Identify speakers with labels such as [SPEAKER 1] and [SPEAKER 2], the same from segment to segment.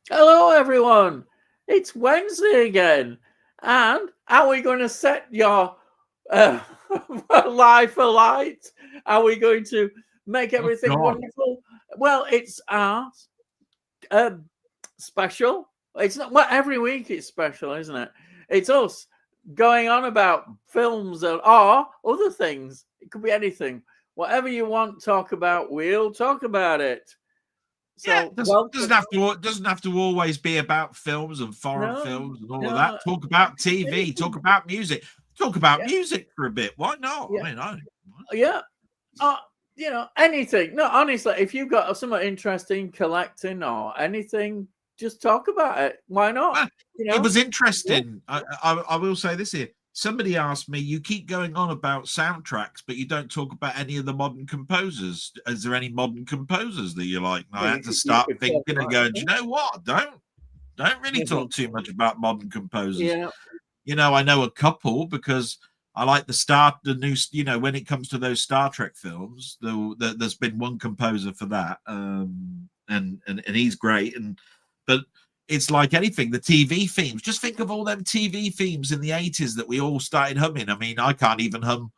[SPEAKER 1] Hello, everyone. It's Wednesday again. And are we going to set your uh, life alight? Are we going to make
[SPEAKER 2] Oh
[SPEAKER 1] everything
[SPEAKER 2] God.
[SPEAKER 1] wonderful? Well, it's our um, special. It's not, well, every week it's special, isn't it? It's us going on about films or other things. It could be anything. Whatever you want to talk about, we'll talk about it.
[SPEAKER 2] Yeah,
[SPEAKER 1] So, welcome.
[SPEAKER 2] doesn't have to always be about films and foreign
[SPEAKER 1] No,
[SPEAKER 2] films and all of
[SPEAKER 1] no,
[SPEAKER 2] that. Talk about TV, talk
[SPEAKER 1] anything.
[SPEAKER 2] about music, talk about
[SPEAKER 1] Yeah,
[SPEAKER 2] music for a bit. Why not?
[SPEAKER 1] yeah,
[SPEAKER 2] I mean, I
[SPEAKER 1] yeah. Uh, anything. No, honestly, if you've got something interesting collecting or anything, just talk about it. Why not?
[SPEAKER 2] well,
[SPEAKER 1] You
[SPEAKER 2] it
[SPEAKER 1] know?
[SPEAKER 2] was
[SPEAKER 1] Yeah.
[SPEAKER 2] interesting. I will say this here. Somebody asked me, you keep going on about soundtracks, but you don't talk about any of the modern composers. Is there any modern composers that you like? And I
[SPEAKER 1] Well,
[SPEAKER 2] had to
[SPEAKER 1] you
[SPEAKER 2] start
[SPEAKER 1] could talk
[SPEAKER 2] thinking and
[SPEAKER 1] about
[SPEAKER 2] going, do you
[SPEAKER 1] it.
[SPEAKER 2] know what? Don't really talk too much about modern composers.
[SPEAKER 1] Yeah.
[SPEAKER 2] I know a couple because I like the new, when it comes to those Star Trek films, there's been one composer for that, and he's great. But it's like anything, the TV themes. Just think of all them TV themes in the 80s that we all started humming. I mean, I can't even hum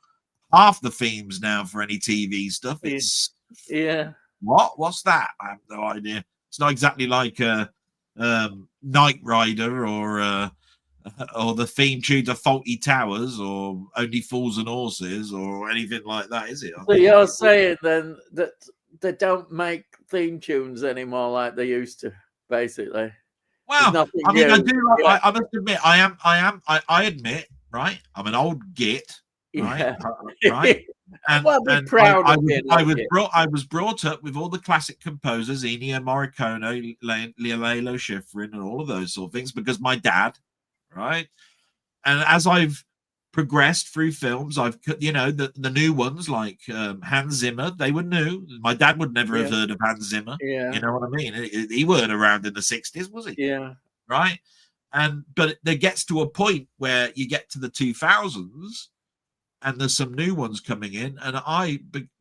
[SPEAKER 2] half the themes now for any TV stuff.
[SPEAKER 1] Yeah.
[SPEAKER 2] It's
[SPEAKER 1] Yeah.
[SPEAKER 2] what's that? I have no idea. It's not exactly like Knight Rider or the theme tune to Faulty Towers or Only Fools and Horses or anything like that, is it? I
[SPEAKER 1] So
[SPEAKER 2] mean,
[SPEAKER 1] you're saying then that they don't make theme tunes anymore like they used to, basically. There's
[SPEAKER 2] well,
[SPEAKER 1] nothing
[SPEAKER 2] I mean, I
[SPEAKER 1] new.
[SPEAKER 2] do.
[SPEAKER 1] Yeah.
[SPEAKER 2] I must admit, I admit, right? I'm an old git, right?
[SPEAKER 1] Yeah.
[SPEAKER 2] Right. And
[SPEAKER 1] Well, be proud of being okay.
[SPEAKER 2] I was brought up with all the classic composers, Ennio Morricone, Lalo Schifrin, and all of those sort of things because my dad, right? And as I've progressed through films, I've the new ones like Hans Zimmer. They were new. My dad would never have
[SPEAKER 1] Yeah.
[SPEAKER 2] heard of Hans Zimmer. You
[SPEAKER 1] Yeah.
[SPEAKER 2] know what I mean? He weren't around in the 60s, was he?
[SPEAKER 1] Yeah.
[SPEAKER 2] Right? And but there gets to a point where you get to the 2000s and there's some new ones coming in, and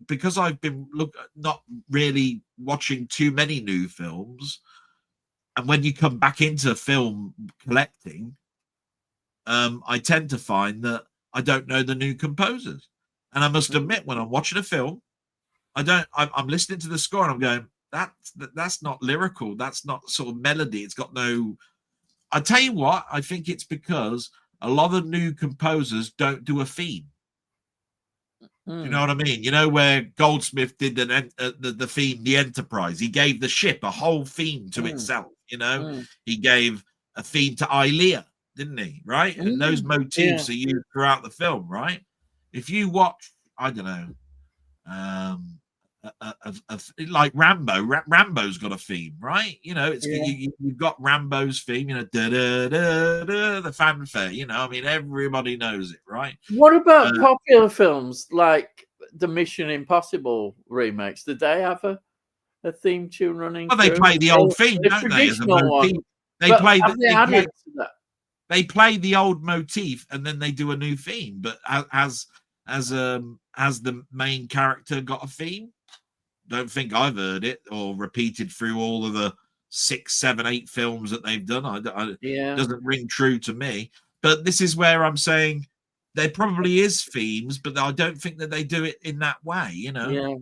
[SPEAKER 2] because I've been not really watching too many new films, and when you come back into film collecting, I tend to find that I don't know the new composers. And I must admit, when I'm watching a film, I don't. I'm listening to the score and I'm going, that's not lyrical. That's not sort of melody. It's got no. I tell you what, I think it's because a lot of new composers don't do a theme. Do you know
[SPEAKER 1] Mm.
[SPEAKER 2] what I mean? You know where Goldsmith did the theme, the Enterprise. He gave the ship a whole theme to
[SPEAKER 1] Mm.
[SPEAKER 2] itself.
[SPEAKER 1] Mm.
[SPEAKER 2] He gave a theme to Ilea, didn't he? Right, and those
[SPEAKER 1] Mm. Yeah.
[SPEAKER 2] motifs are used throughout the film. Right, if you watch, I don't know, like Rambo. Rambo's got a theme, right?
[SPEAKER 1] Yeah.
[SPEAKER 2] You've got Rambo's theme. Da da da da, the fanfare. I mean, everybody knows it, right?
[SPEAKER 1] What
[SPEAKER 2] Uh,
[SPEAKER 1] about popular films like the Mission Impossible remakes? Did they have a theme tune running
[SPEAKER 2] Well, they
[SPEAKER 1] through?
[SPEAKER 2] play the
[SPEAKER 1] Or
[SPEAKER 2] old theme,
[SPEAKER 1] a
[SPEAKER 2] don't they, as a
[SPEAKER 1] traditional one.
[SPEAKER 2] motif? They
[SPEAKER 1] But
[SPEAKER 2] play
[SPEAKER 1] have
[SPEAKER 2] the
[SPEAKER 1] they added to that?
[SPEAKER 2] they play the old motif, and then they do a new theme. But has the main character got a theme? Don't think I've heard it or repeated through all of the 6, 7, 8 films that they've done.
[SPEAKER 1] Yeah.
[SPEAKER 2] Doesn't ring true to me. But this is where I'm saying there probably is themes, but I don't think that they do it in that way.
[SPEAKER 1] Yeah.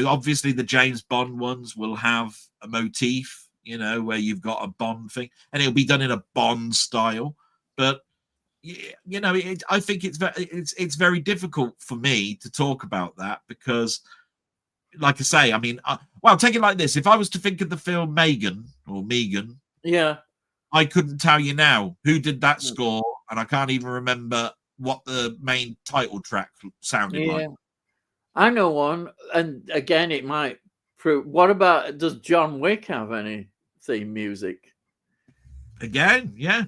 [SPEAKER 2] Obviously the James Bond ones will have a motif, where you've got a Bond thing, and it'll be done in a Bond style. But I think it's very difficult for me to talk about that because, like I say, I mean, well, take it like this: if I was to think of the film Megan or Megan,
[SPEAKER 1] Yeah.
[SPEAKER 2] I couldn't tell you now who did that
[SPEAKER 1] Mm.
[SPEAKER 2] score, and I can't even remember what the main title track sounded like.
[SPEAKER 1] Yeah. I know one. And again, it might prove. What about, does John Wick have any theme music?
[SPEAKER 2] Again, yeah.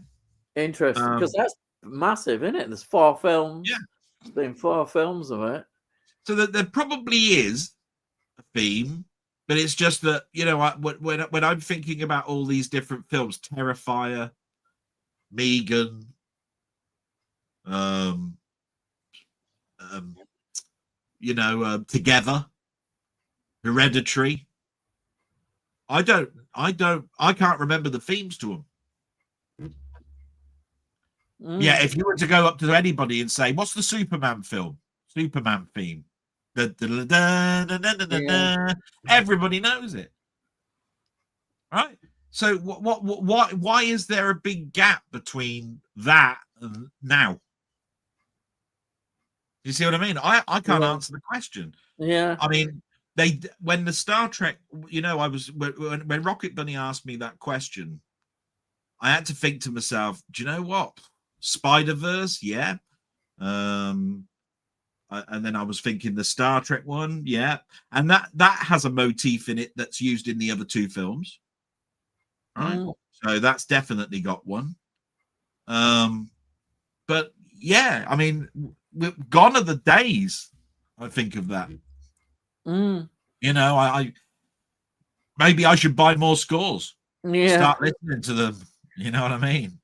[SPEAKER 1] Interesting. Because
[SPEAKER 2] Um,
[SPEAKER 1] that's massive, isn't it? There's 4
[SPEAKER 2] yeah.
[SPEAKER 1] films. There's been 4 films of it.
[SPEAKER 2] So that there probably is a theme, but it's just that when I'm thinking about all these different films, Terrifier, Megan, um, um, Together, Hereditary, I can't remember the themes to them. Yeah, if you were to go up to anybody and say, "What's the Superman film? Superman theme?" Everybody knows it, right? So why is there a big gap between that and now? You see what I mean? I can't answer the question.
[SPEAKER 1] Yeah.
[SPEAKER 2] I mean, when the Star Trek, I was when Rocket Bunny asked me that question, I had to think to myself, do you know what? Spider-Verse, yeah. And then I was thinking the Star Trek one, yeah, and that has a motif in it that's used in the other two films, right? So that's definitely got one. But yeah, I mean, gone are the days. I think of that. I maybe I should buy more scores.
[SPEAKER 1] Yeah.
[SPEAKER 2] Start listening to them. You know what I mean?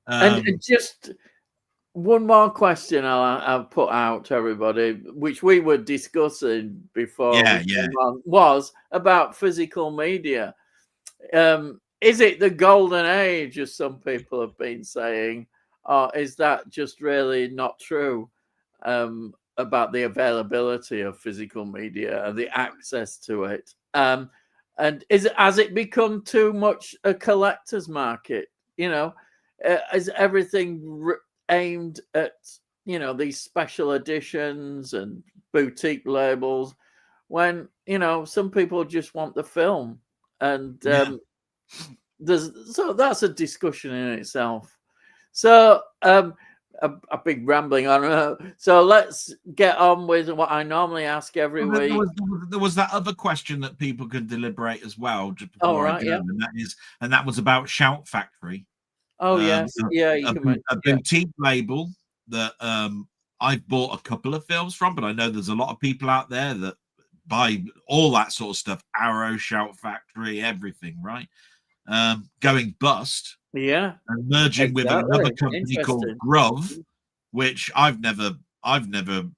[SPEAKER 1] And just one more question I'll put out to everybody, which we were discussing before was about physical media. Is it the golden age, as some people have been saying, or is that just really not true about the availability of physical media and the access to it? And has it become too much a collector's market? Is everything aimed at these special editions and boutique labels, when some people just want the film, and so that's a discussion in itself. So a big rambling on. So let's get on with what I normally ask every week.
[SPEAKER 2] There was that other question that people could deliberate as well, just before I go, and that was about Shout Factory.
[SPEAKER 1] Oh yes, you can
[SPEAKER 2] a boutique label that I've bought a couple of films from, but I know there's a lot of people out there that buy all that sort of stuff. Arrow, Shout Factory, everything, right? Going bust.
[SPEAKER 1] Yeah.
[SPEAKER 2] And merging with another company called Grove, which I've never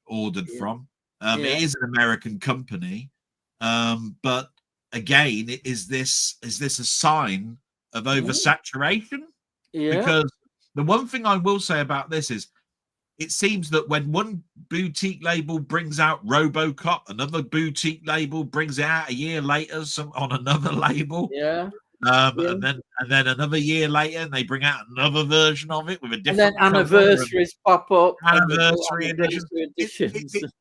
[SPEAKER 2] ordered from. It is an American company. But again, is this a sign of oversaturation?
[SPEAKER 1] Yeah.
[SPEAKER 2] Because the one thing I will say about this is, it seems that when one boutique label brings out RoboCop, another boutique label brings it out a year later on another label.
[SPEAKER 1] Yeah.
[SPEAKER 2] And then another year later, and they bring out another version of it with a different.
[SPEAKER 1] And then anniversaries pop up.
[SPEAKER 2] Anniversary editions.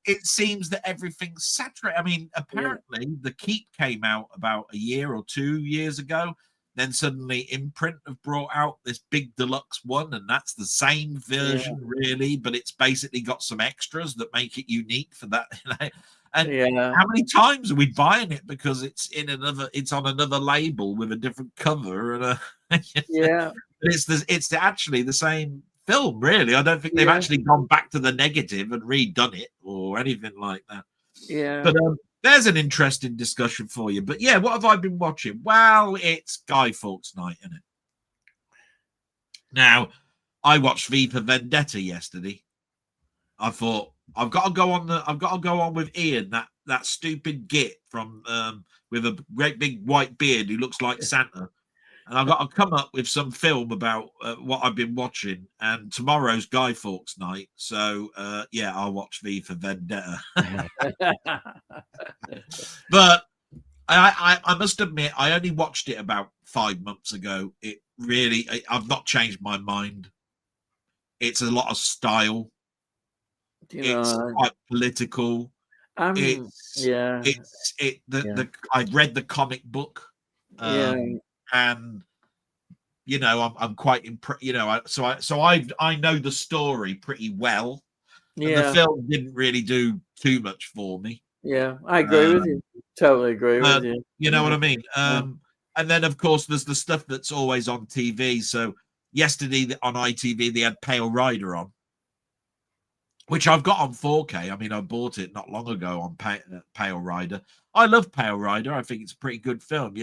[SPEAKER 2] It seems that everything's saturated. I mean, apparently the Keep came out about a year or 2 years ago. Then suddenly Imprint have brought out this big deluxe one, and that's the same version, really, but it's basically got some extras that make it unique for that. And how many times are we buying it because it's on another label with a different cover and it's actually the same film, really. I don't think they've actually gone back to the negative and redone it or anything like that.
[SPEAKER 1] Yeah.
[SPEAKER 2] But there's an interesting discussion for you. But yeah, what have I been watching? Well, it's Guy Fawkes night, isn't it? Now, I watched V for Vendetta yesterday. I thought, I've got to go on with Ian, that stupid git from with a great big white beard who looks like Santa, and I've got to come up with some film about what I've been watching. And tomorrow's Guy Fawkes night, so I'll watch V for Vendetta. But I must admit, I only watched it about 5 months ago. I've not changed my mind. It's a lot of style. It's quite political. I read the comic book, and I'm quite impressed. So I know the story pretty well. And the film didn't really do too much for me.
[SPEAKER 1] Yeah, I agree with you. Totally agree with you.
[SPEAKER 2] You know what I mean? And then of course there's the stuff that's always on TV. So yesterday on ITV they had Pale Rider on, which I've got on 4K. I mean, I bought it not long ago on Pale Rider. I love Pale Rider. I think it's a pretty good film,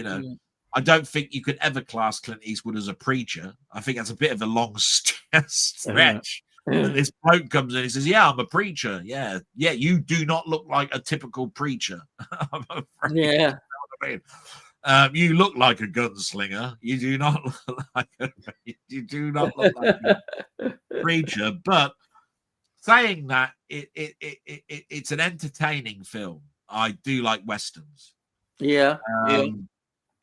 [SPEAKER 2] I don't think you could ever class Clint Eastwood as a preacher. I think that's a bit of a long stretch. And this bloke comes in and he says, yeah, I'm a preacher. Yeah, you do not look like a typical preacher. I'm afraid.
[SPEAKER 1] Yeah.
[SPEAKER 2] You know what I mean? You look like a gunslinger. You do not look like you do not look like a preacher. But saying that, it's an entertaining film. I do like westerns.
[SPEAKER 1] Yeah.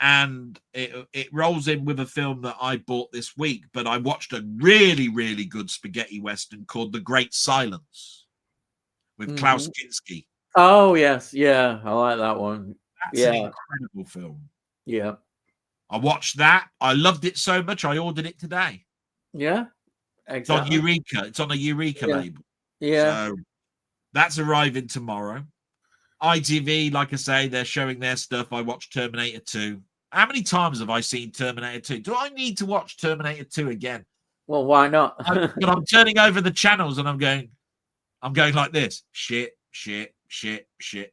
[SPEAKER 2] And it rolls in with a film that I bought this week, but I watched a really, really good spaghetti western called The Great Silence with Klaus Kinski.
[SPEAKER 1] Oh, yes. Yeah, I like that one.
[SPEAKER 2] That's an incredible film.
[SPEAKER 1] Yeah.
[SPEAKER 2] I watched that. I loved it so much, I ordered it today.
[SPEAKER 1] Yeah, exactly.
[SPEAKER 2] It's on Eureka. It's on a Eureka label.
[SPEAKER 1] Yeah.
[SPEAKER 2] So that's arriving tomorrow. ITV, like I say, they're showing their stuff. I watched Terminator 2. How many times have I seen Terminator 2? Do I need to watch Terminator 2 again?
[SPEAKER 1] Well, why not?
[SPEAKER 2] But I'm turning over the channels and I'm going like this. Shit.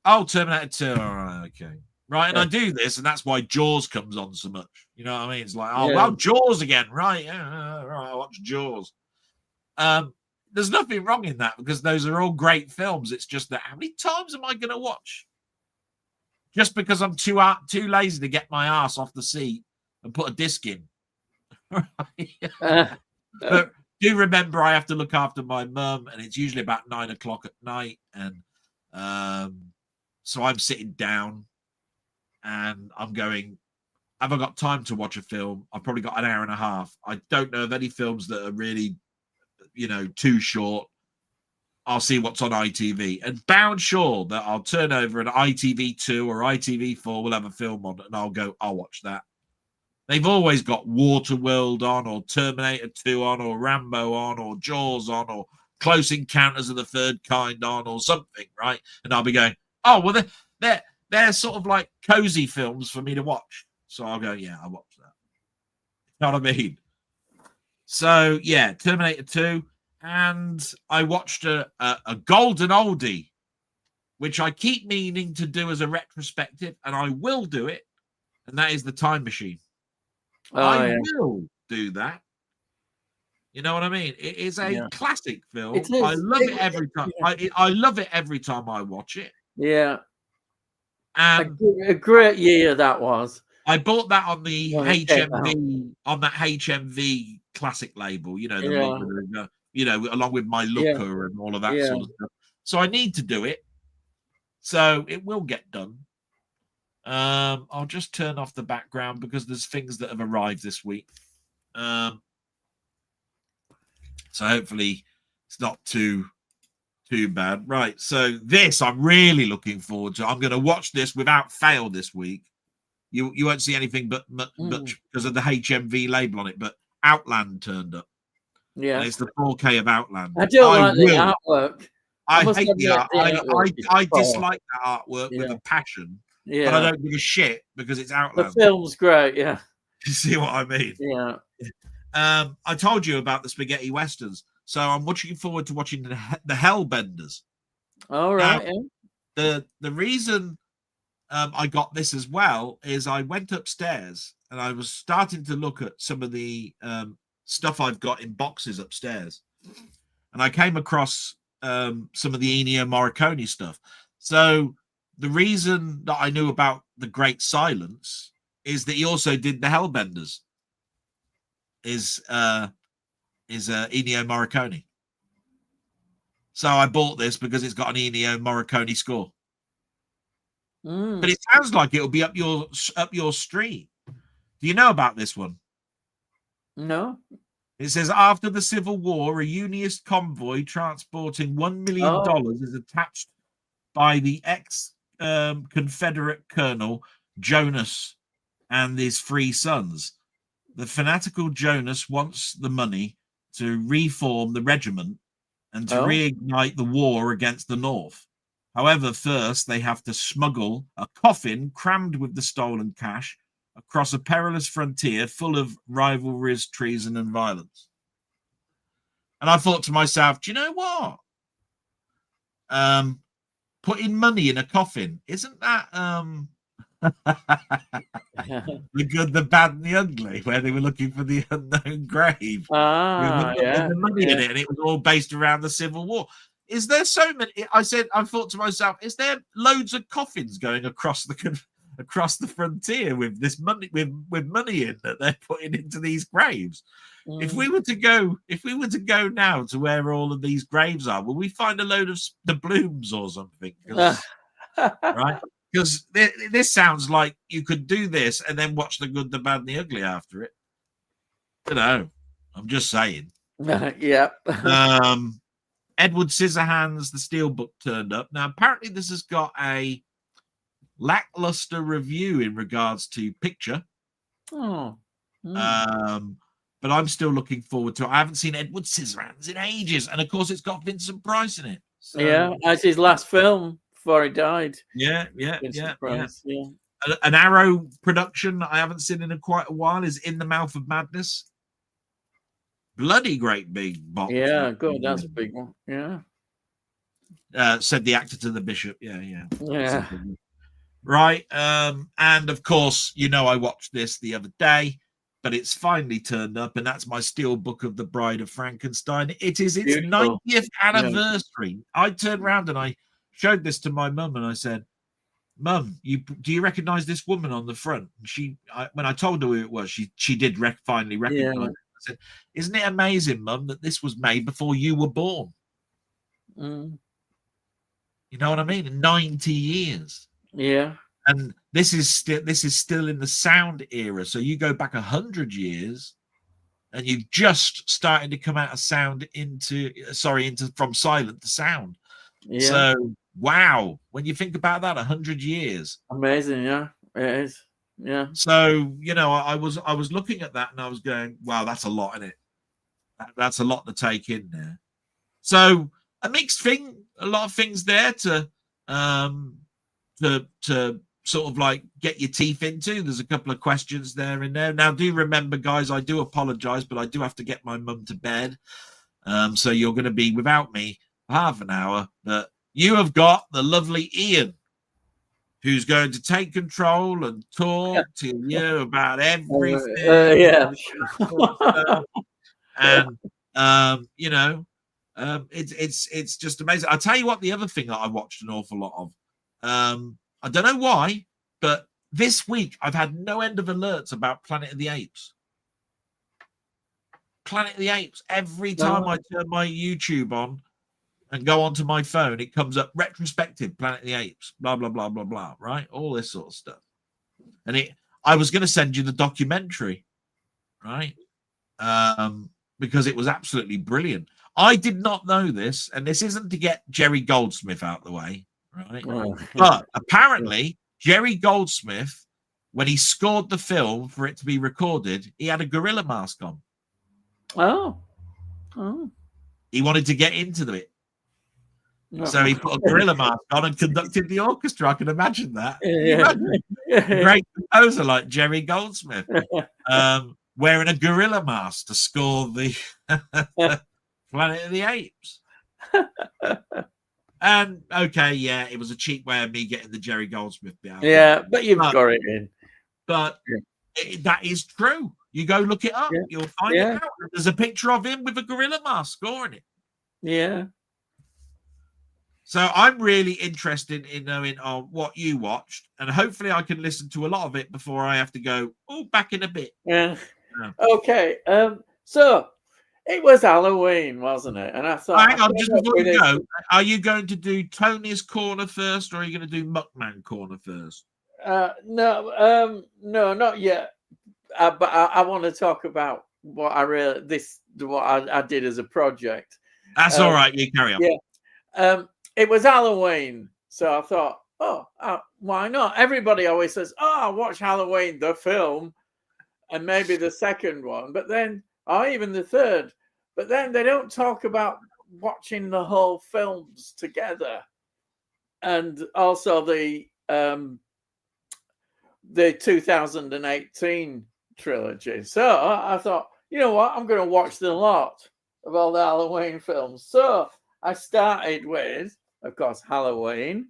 [SPEAKER 2] Oh, Terminator 2. All right, okay. Right, and I do this, and that's why Jaws comes on so much. You know what I mean? It's like, well, Jaws again. Right, right, I watch Jaws. There's nothing wrong in that because those are all great films. It's just that how many times am I going to watch? Just because I'm too lazy to get my ass off the seat and put a disc in. But do remember I have to look after my mum, and it's usually about 9 o'clock at night, and so I'm sitting down and I'm going, have I got time to watch a film? I've probably got an hour and a half. I don't know of any films that are really, too short. I'll see what's on ITV, and bound sure that I'll turn over and ITV2 or ITV4 will have a film on, and I'll watch that. They've always got Waterworld on, or Terminator 2 on, or Rambo on, or Jaws on, or Close Encounters of the Third Kind on, or something, right? And I'll be going, oh, well, they're sort of like cozy films for me to watch. So I'll go, yeah, I'll watch that. You know what I mean? So, yeah, Terminator 2. And I watched a golden oldie, which I keep meaning to do as a retrospective, and I will do it, and that is The Time Machine. I will do that. You know what I mean? It is a classic film. I love it every time. I love it every time I watch it.
[SPEAKER 1] Yeah. And a great year that was.
[SPEAKER 2] I bought that on the HMV, on that HMV classic label, along with My Looker and all of that sort of stuff. So I need to do it. So it will get done. I'll just turn off the background because there's things that have arrived this week. So hopefully it's not too bad. Right. So this I'm really looking forward to. I'm going to watch this without fail this week. You won't see anything but much because of the HMV label on it, but Outland turned up.
[SPEAKER 1] Yeah.
[SPEAKER 2] And it's the 4K of Outland.
[SPEAKER 1] I do like the artwork.
[SPEAKER 2] I hate the art. I dislike that artwork with a passion. Yeah. But I don't give a shit because it's Outland.
[SPEAKER 1] The film's great, yeah.
[SPEAKER 2] You see what I mean?
[SPEAKER 1] Yeah.
[SPEAKER 2] I told you about the spaghetti westerns, so I'm looking forward to watching the Hellbenders.
[SPEAKER 1] All right.
[SPEAKER 2] Now, the reason I got this as well is I went upstairs and I was starting to look at some of the stuff I've got in boxes upstairs, and I came across some of the Ennio Morricone stuff. So the reason that I knew about The Great Silence is that he also did the Hellbenders. Is Ennio Morricone. So I bought this because it's got an Ennio Morricone score. But it sounds like it'll be up your street. Do you know about this one?
[SPEAKER 1] No.
[SPEAKER 2] It says after the Civil War, a Unionist convoy transporting $1 million is attached by the ex-Confederate Colonel Jonas and his 3 sons. The fanatical Jonas wants the money to reform the regiment and to reignite the war against the North. However, first they have to smuggle a coffin crammed with the stolen cash across a perilous frontier full of rivalries, treason, and violence. And I thought to myself, do you know what? Putting money in a coffin, isn't that the good, the bad, and the ugly, where they were looking for the unknown grave? The money in it, and it was all based around the Civil War. Is there so many? I thought to myself, is there loads of coffins going across across the frontier with this money, with money in that they're putting into these graves. If we were to go now to where all of these graves are, will we find a load of the blooms or something? Right? Because this sounds like you could do this and then watch The Good, the Bad, and the Ugly after it. You know, I'm just saying.
[SPEAKER 1] Yeah.
[SPEAKER 2] Edward Scissorhands, the Steelbook turned up. Now, apparently, this has got a lackluster review in regards to picture.
[SPEAKER 1] Oh.
[SPEAKER 2] But I'm still looking forward to it. I haven't seen Edward Scissorhands in ages, and of course, it's got Vincent Price in it. So,
[SPEAKER 1] yeah, that's his last film before he died.
[SPEAKER 2] Yeah.
[SPEAKER 1] Price, yeah.
[SPEAKER 2] An Arrow production that I haven't seen in quite a while is In the Mouth of Madness. Bloody great big box.
[SPEAKER 1] Yeah, good. That's a big one. Yeah.
[SPEAKER 2] Said the actor to the bishop. Yeah.
[SPEAKER 1] Yeah.
[SPEAKER 2] Right. And of course, I watched this the other day, but it's finally turned up, and that's my Steelbook of The Bride of Frankenstein. It is its
[SPEAKER 1] Beautiful.
[SPEAKER 2] 90th anniversary. Yeah. I turned around and I showed this to my mum, and I said, "Mum, do you recognize this woman on the front?" And when I told her who it was, she did finally recognize it. I said, "Isn't it amazing, Mum, that this was made before you were born?" You know what I mean? 90 years.
[SPEAKER 1] Yeah.
[SPEAKER 2] And this is still in the sound era. So you go back 100 years, and you've just started to come out of sound from silent to sound. Yeah. So wow, when you think about that, 100 years.
[SPEAKER 1] Amazing, yeah. It is. Yeah.
[SPEAKER 2] So, I was looking at that and I was going, wow, that's a lot in it. That's a lot to take in there. So a mixed thing, a lot of things there to sort of like get your teeth into. There's a couple of questions there in there. Now, do remember, guys, I do apologize, but I do have to get my mum to bed. So you're going to be without me for half an hour. But you have got the lovely Ian, who's going to take control and talk to you about everything.
[SPEAKER 1] Yeah.
[SPEAKER 2] And it's just amazing. I'll tell you what, the other thing that I watched an awful lot of. I don't know why, but this week I've had no end of alerts about Planet of the Apes. Planet of the Apes. Every time I turn my YouTube on and go onto my phone, it comes up retrospective Planet of the Apes, blah, blah, blah, blah, blah, right? All this sort of stuff. And I was going to send you the documentary, right? Because it was absolutely brilliant. I did not know this, and this isn't to get Jerry Goldsmith out the way, right? But apparently, Jerry Goldsmith, when he scored the film for it to be recorded, he had a gorilla mask on.
[SPEAKER 1] Oh.
[SPEAKER 2] He wanted to get into it. So he put a gorilla mask on and conducted the orchestra. I can imagine that. Yeah. Great composer like Jerry Goldsmith wearing a gorilla mask to score the Planet of the Apes. And okay, yeah, it was a cheap way of me getting the Jerry Goldsmith bit out.
[SPEAKER 1] Yeah, but you've got it in.
[SPEAKER 2] But that is true. You go look it up. Yeah. You'll find it out. There's a picture of him with a gorilla mask scoring it.
[SPEAKER 1] Yeah.
[SPEAKER 2] So I'm really interested in knowing what you watched, and hopefully I can listen to a lot of it before I have to go back in a bit.
[SPEAKER 1] Yeah. Okay. So it was Halloween, wasn't it? And I thought,
[SPEAKER 2] hang on, just before you go, are you going to do Tony's Corner first, or are you going to do Muckman Corner first?
[SPEAKER 1] No, not yet. But I want to talk about what I did as a project.
[SPEAKER 2] That's all right. You carry on.
[SPEAKER 1] Yeah. It was Halloween, so I thought, why not? Everybody always says, watch Halloween, the film, and maybe the second one, but then, even the third. But then they don't talk about watching the whole films together, and also the 2018 trilogy. So I thought, you know what? I'm going to watch the lot of all the Halloween films. So I started with, of course, Halloween.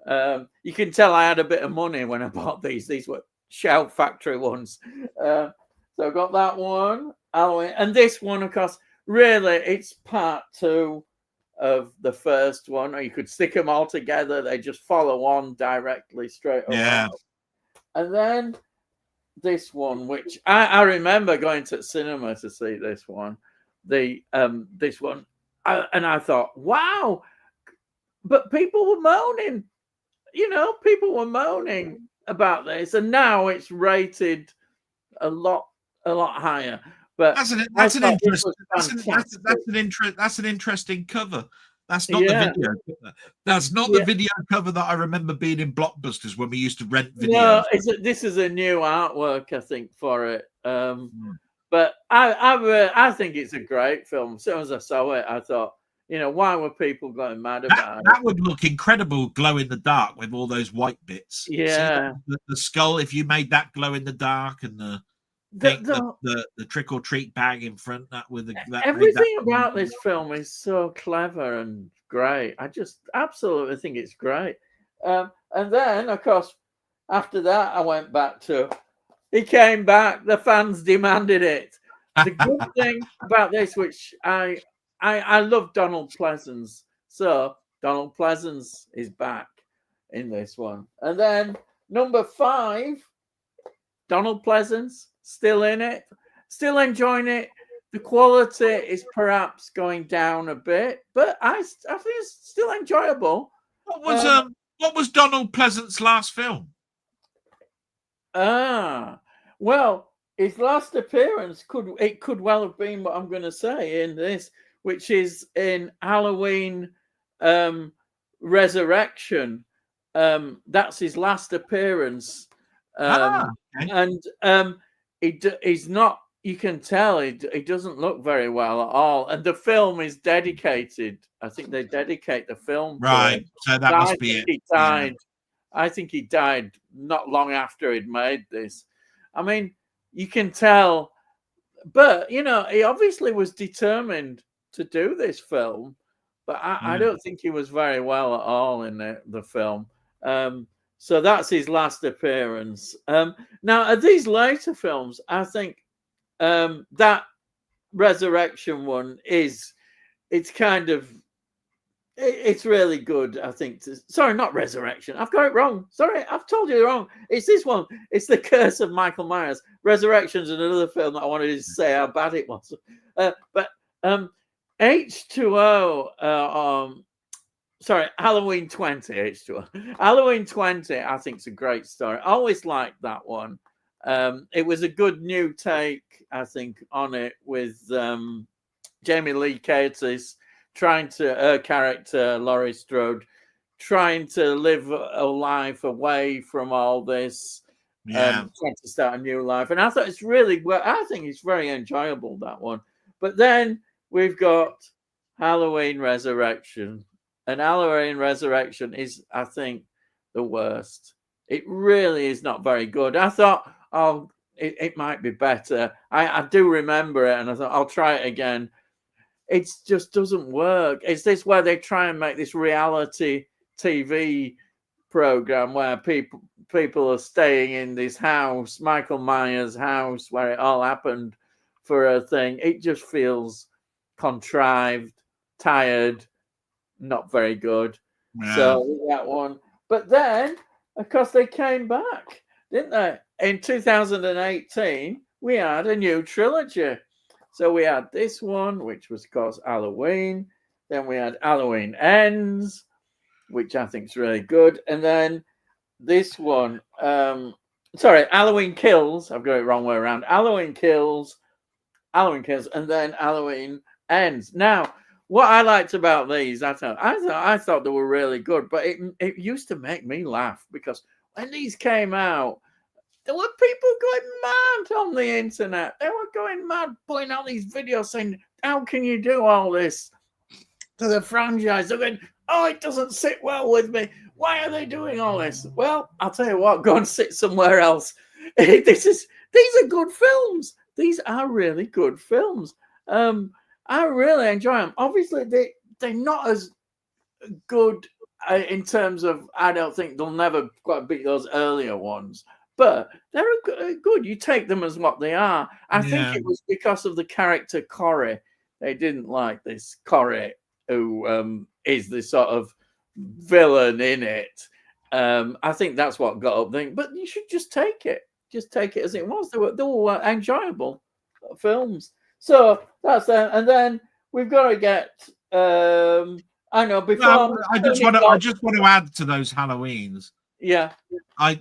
[SPEAKER 1] You can tell I had a bit of money when I bought these. These were Shout Factory ones. So I got that one, Halloween. And this one, of course, really, it's part 2 of the first one. Or you could stick them all together. They just follow on directly straight away.
[SPEAKER 2] Yeah.
[SPEAKER 1] And then this one, which I remember going to cinema to see this one, this one, and I thought, wow, but people were moaning, people were moaning about this, and now it's rated a lot higher. But I
[SPEAKER 2] That's an
[SPEAKER 1] thought this
[SPEAKER 2] interest.
[SPEAKER 1] was fantastic.
[SPEAKER 2] That's an interesting cover. That's not the
[SPEAKER 1] Yeah,
[SPEAKER 2] video cover. That's not the
[SPEAKER 1] yeah.
[SPEAKER 2] video cover that I remember being in Blockbusters when we used to rent
[SPEAKER 1] No,
[SPEAKER 2] videos.
[SPEAKER 1] this is a new artwork, I think, for it.
[SPEAKER 2] Mm.
[SPEAKER 1] But I think it's a great film. As soon as I saw it, I thought, why were people going mad about
[SPEAKER 2] That
[SPEAKER 1] it?
[SPEAKER 2] would look incredible glow in the dark with all those white bits. See
[SPEAKER 1] Yeah.
[SPEAKER 2] the skull, if you made that glow in the dark, and the trick or treat bag in front, that with that made that.
[SPEAKER 1] Everything about this film is so clever and great. I just absolutely think it's great. And then, of course, after that, I went back to. He came back. The fans demanded it. The good thing about this, which I love Donald Pleasance. So Donald Pleasance is back in this one. And then number 5, Donald Pleasance, still in it, still enjoying it. The quality is perhaps going down a bit, but I think it's still enjoyable.
[SPEAKER 2] What was Donald Pleasance's last film?
[SPEAKER 1] Well, his last appearance could well have been what I'm going to say in this, which is in Halloween Resurrection. That's his last appearance.
[SPEAKER 2] Okay.
[SPEAKER 1] And he's not. You can tell he doesn't look very well at all. And the film is dedicated. I think they dedicate the film.
[SPEAKER 2] Right. So that must be it.
[SPEAKER 1] He died. Yeah. I think he died not long after he'd made this. I mean, you can tell. But, he obviously was determined to do this film. But I don't think he was very well at all in the film. So that's his last appearance. Now, at these later films, I think that Resurrection one it's really good, I think. Sorry, not Resurrection. I've got it wrong. Sorry, I've told you wrong. It's this one. It's The Curse of Michael Myers. Resurrection's another film that I wanted to say how bad it was. But H2O, Halloween 20, H2O. Halloween 20, I think, is a great story. I always liked that one. It was a good new take, I think, on it with Jamie Lee Curtis her character, Laurie Strode, trying to live a life away from all this, trying to start a new life. And I thought I think it's very enjoyable, that one. But then we've got Halloween Resurrection. And Halloween Resurrection is, I think, the worst. It really is not very good. I thought, it might be better. I do remember it, and I thought, I'll try it again. It just doesn't work. It's this where they try and make this reality TV program where people are staying in this house, Michael Myers' house, where it all happened for a thing. It just feels contrived, tired, not very good. Yeah. So that one. But then, of course, they came back, didn't they? In 2018, we had a new trilogy. So we had this one, which was, of course, Halloween. Then we had Halloween Ends, which I think is really good. And then this one, Halloween Kills. I've got it wrong way around. Halloween Kills, and then Halloween Ends. Now, what I liked about these, I thought they were really good, but it used to make me laugh because when these came out, there were people going mad on the internet. They were going mad, putting out these videos saying, how can you do all this to the franchise? They're going, it doesn't sit well with me. Why are they doing all this? Well, I'll tell you what, go and sit somewhere else. These are good films. These are really good films. I really enjoy them. Obviously, they're not as good in terms of, I don't think they'll never quite beat those earlier ones. But they're good. You take them as what they are. I think it was because of the character Corey. They didn't like this Corey, who is the sort of villain in it. I think that's what got up there. But you should just take it. Just take it as it was. They were enjoyable films. So that's and then we've got to get. I know
[SPEAKER 2] Well,
[SPEAKER 1] before
[SPEAKER 2] I
[SPEAKER 1] Tony
[SPEAKER 2] just want to add to those Halloweens.
[SPEAKER 1] yeah,
[SPEAKER 2] I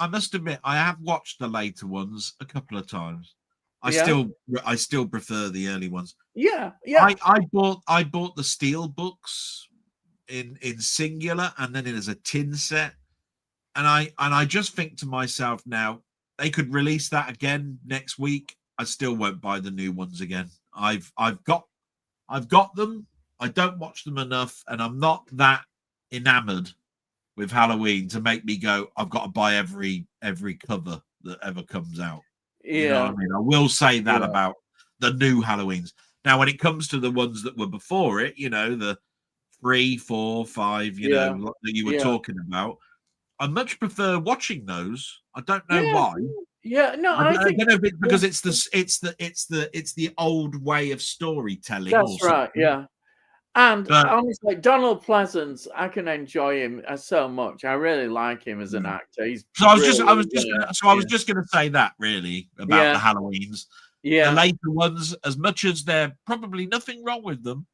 [SPEAKER 2] must admit I have watched the later ones a couple of times. I
[SPEAKER 1] yeah,
[SPEAKER 2] still prefer the early ones.
[SPEAKER 1] yeah, yeah,
[SPEAKER 2] I bought the steel books in singular and then as a tin set, and I just think to myself now they could release that again next week. I still won't buy the new ones again. I've got them. I don't watch them enough, and I'm not that enamored with Halloween to make me go, I've got to buy every cover that ever comes out. You know
[SPEAKER 1] yeah,
[SPEAKER 2] what I mean? I will say that
[SPEAKER 1] yeah,
[SPEAKER 2] about the new Halloweens. Now, when it comes to the ones that were before it, the 3, 4, 5,
[SPEAKER 1] yeah,
[SPEAKER 2] that you were
[SPEAKER 1] yeah,
[SPEAKER 2] talking about, I much prefer watching those. I don't know
[SPEAKER 1] yeah,
[SPEAKER 2] why.
[SPEAKER 1] yeah. No,
[SPEAKER 2] I
[SPEAKER 1] I
[SPEAKER 2] don't, I
[SPEAKER 1] think
[SPEAKER 2] don't know if it's
[SPEAKER 1] yeah,
[SPEAKER 2] because it's the old way of storytelling or
[SPEAKER 1] that's right.
[SPEAKER 2] something.
[SPEAKER 1] Yeah. And
[SPEAKER 2] But
[SPEAKER 1] honestly, Donald Pleasance, I can enjoy him so much. I really like him as an
[SPEAKER 2] mm.
[SPEAKER 1] actor. He's
[SPEAKER 2] so
[SPEAKER 1] brilliant.
[SPEAKER 2] I
[SPEAKER 1] Yeah,
[SPEAKER 2] was just gonna say that really about
[SPEAKER 1] yeah,
[SPEAKER 2] the Halloweens. The
[SPEAKER 1] yeah,
[SPEAKER 2] later ones, as much as they're probably nothing wrong with them,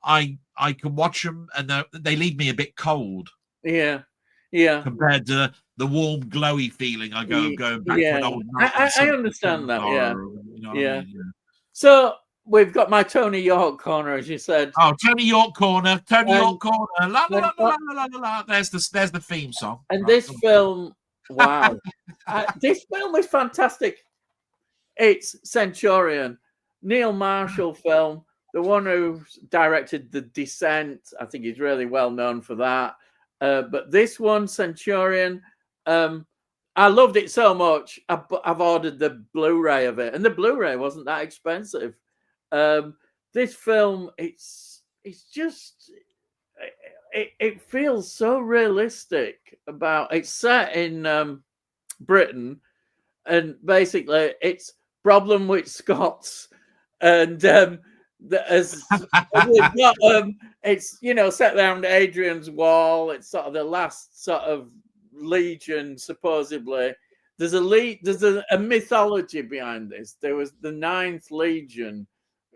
[SPEAKER 2] I can watch them and they leave me a bit cold
[SPEAKER 1] yeah, yeah,
[SPEAKER 2] compared to the warm, glowy feeling I go going back to
[SPEAKER 1] yeah.
[SPEAKER 2] an old
[SPEAKER 1] I,
[SPEAKER 2] night in
[SPEAKER 1] I
[SPEAKER 2] Central
[SPEAKER 1] understand that. Yeah,
[SPEAKER 2] horror. You know what I
[SPEAKER 1] yeah.
[SPEAKER 2] mean? Yeah.
[SPEAKER 1] So we've got my Tony York corner, as you said,
[SPEAKER 2] Oh, Tony York corner, Tony
[SPEAKER 1] and
[SPEAKER 2] York corner. La la
[SPEAKER 1] and
[SPEAKER 2] la la la la la la. There's the theme song.
[SPEAKER 1] and
[SPEAKER 2] Right.
[SPEAKER 1] this film, wow, this film is fantastic. It's Centurion, Neil Marshall film, the one who directed The Descent. I think he's really well known for that. But this one, Centurion, um, I loved it so much. I've ordered the Blu-ray of it, and the Blu-ray wasn't that expensive. This film, it's just it feels so realistic. About it's set in Britain, and basically it's problem with Scots, and as we've got it's set around Adrian's Wall. It's sort of the last sort of legion supposedly. There's a mythology behind this. There was the Ninth Legion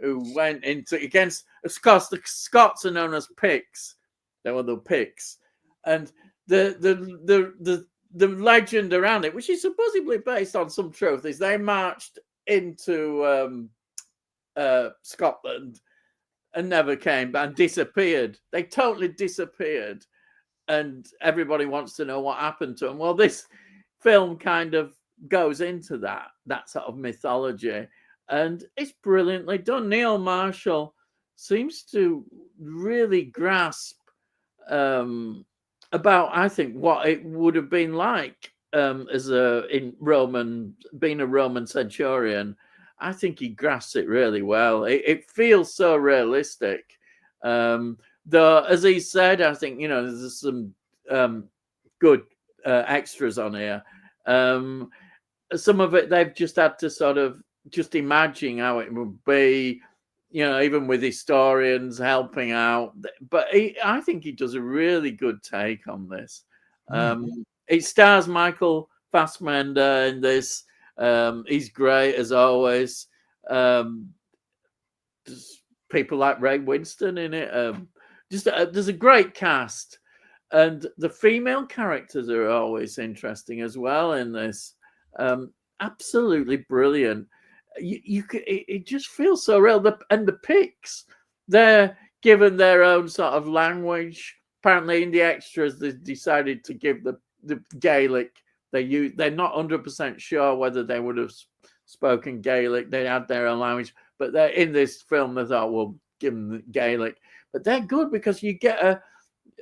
[SPEAKER 1] who went into against Scots. The Scots are known as Picts. They were the Picts, and the legend around it, which is supposedly based on some truth, is they marched into Scotland and never came back and disappeared. They totally disappeared, and everybody wants to know what happened to them. Well, this film kind of goes into that sort of mythology, and it's brilliantly done. Neil Marshall seems to really grasp about, I think, what it would have been like as being a Roman centurion. I think he grasps it really well. It feels so realistic. Though, as he said, I think there's some good extras on here. Some of it they've just had to sort of just imagine how it would be, even with historians helping out. But I think he does a really good take on this. It stars Michael Fassbender in this. He's great as always. There's people like Ray Winston in it. There's a great cast, and the female characters are always interesting as well in this. Absolutely brilliant. It just feels so real. And the Picts, they're given their own sort of language. Apparently, in the extras, they decided to give the Gaelic. They're not 100% sure whether they would have spoken Gaelic. They had their own language, but they're in this film. They thought, we'll give them the Gaelic, but they're good because you get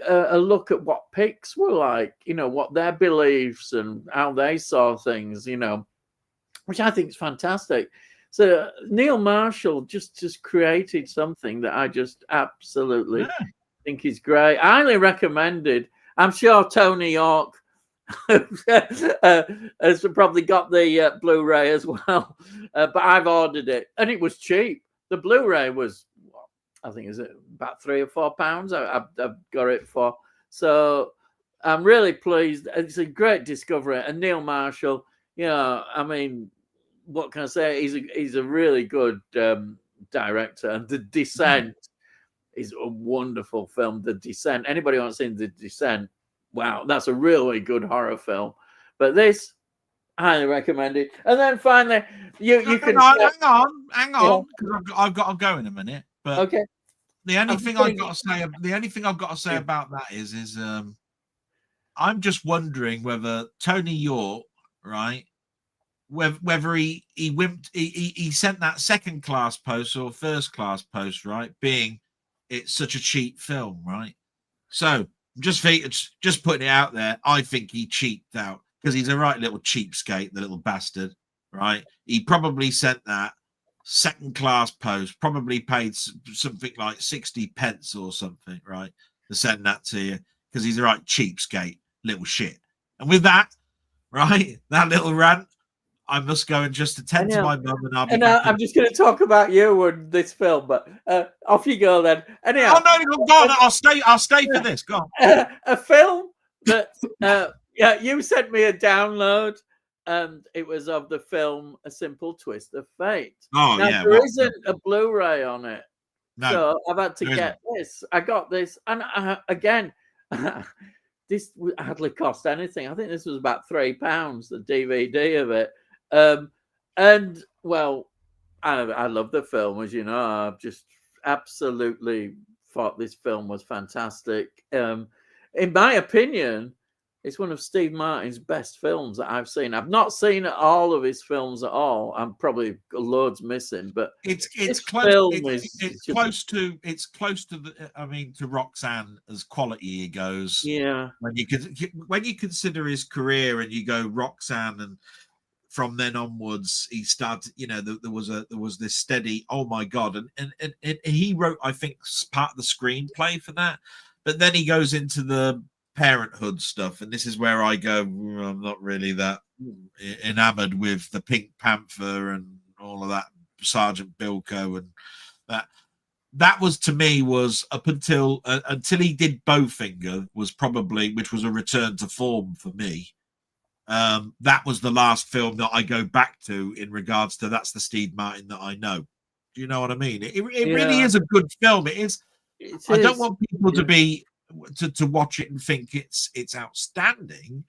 [SPEAKER 1] a look at what Picts were like. What their beliefs and how they saw things. Which I think is fantastic. So Neil Marshall just created something that I just absolutely
[SPEAKER 2] Yeah.
[SPEAKER 1] think is great. Highly recommended. I'm sure Tony York has probably got the Blu-ray as well, but I've ordered it and it was cheap. The Blu-ray was, I think, is it about £3 or £4? I've got it for. So I'm really pleased. It's a great discovery. And Neil Marshall, I mean, what can I say? He's a really good director. And The Descent is a wonderful film. The Descent. Anybody who hasn't seen The Descent? Wow, that's a really good horror film. But this, highly recommended. And then finally, you can
[SPEAKER 2] hang on, because I've got to go in a minute. But
[SPEAKER 1] okay.
[SPEAKER 2] the only thing I've got to say about that is I'm just wondering whether Tony York, right, whether he wimped, he sent that second class post or first class post, right, being it's such a cheap film, right? So just putting it out there, I think he cheaped out because he's a right little cheapskate, the little bastard, right? He probably sent that second class post, probably paid something like 60 pence or something, right, to send that to you because he's a right cheapskate, little shit. And with that, right, that little rant, I must go and just attend to my mum, and I'll be back.
[SPEAKER 1] I'm just going to talk about you and this film, but off you go then. Anyhow,
[SPEAKER 2] oh no, go on. I'll stay for this. Go
[SPEAKER 1] on. A film that you sent me a download, and it was of the film A Simple Twist of Fate.
[SPEAKER 2] Oh
[SPEAKER 1] now,
[SPEAKER 2] yeah,
[SPEAKER 1] there isn't a Blu-ray on it,
[SPEAKER 2] no,
[SPEAKER 1] so I've had to get this. I got this, and again. This hardly cost anything. I think this was about £3, the DVD of it. And well, I love the film, as you know. I've just absolutely thought this film was fantastic. In my opinion, it's one of Steve Martin's best films that I've seen. I've not seen all of his films at all. I'm probably loads missing, but
[SPEAKER 2] it's close. It's close to the. I mean, to Roxanne as quality he goes.
[SPEAKER 1] Yeah.
[SPEAKER 2] When you consider his career and you go Roxanne, and from then onwards he started. There was this steady. Oh my god! And he wrote, I think, part of the screenplay for that, but then he goes into the parenthood stuff, and this is where I go, I'm not really that enamored with the Pink Panther and all of that, Sergeant Bilko, and that was, to me, was up until he did Bowfinger, was probably, which was a return to form for me. That was the last film that I go back to in regards to that's the Steve Martin that I know. Do you know what I mean? It really is a good film. It is. I don't want people to be to watch it and think it's outstanding,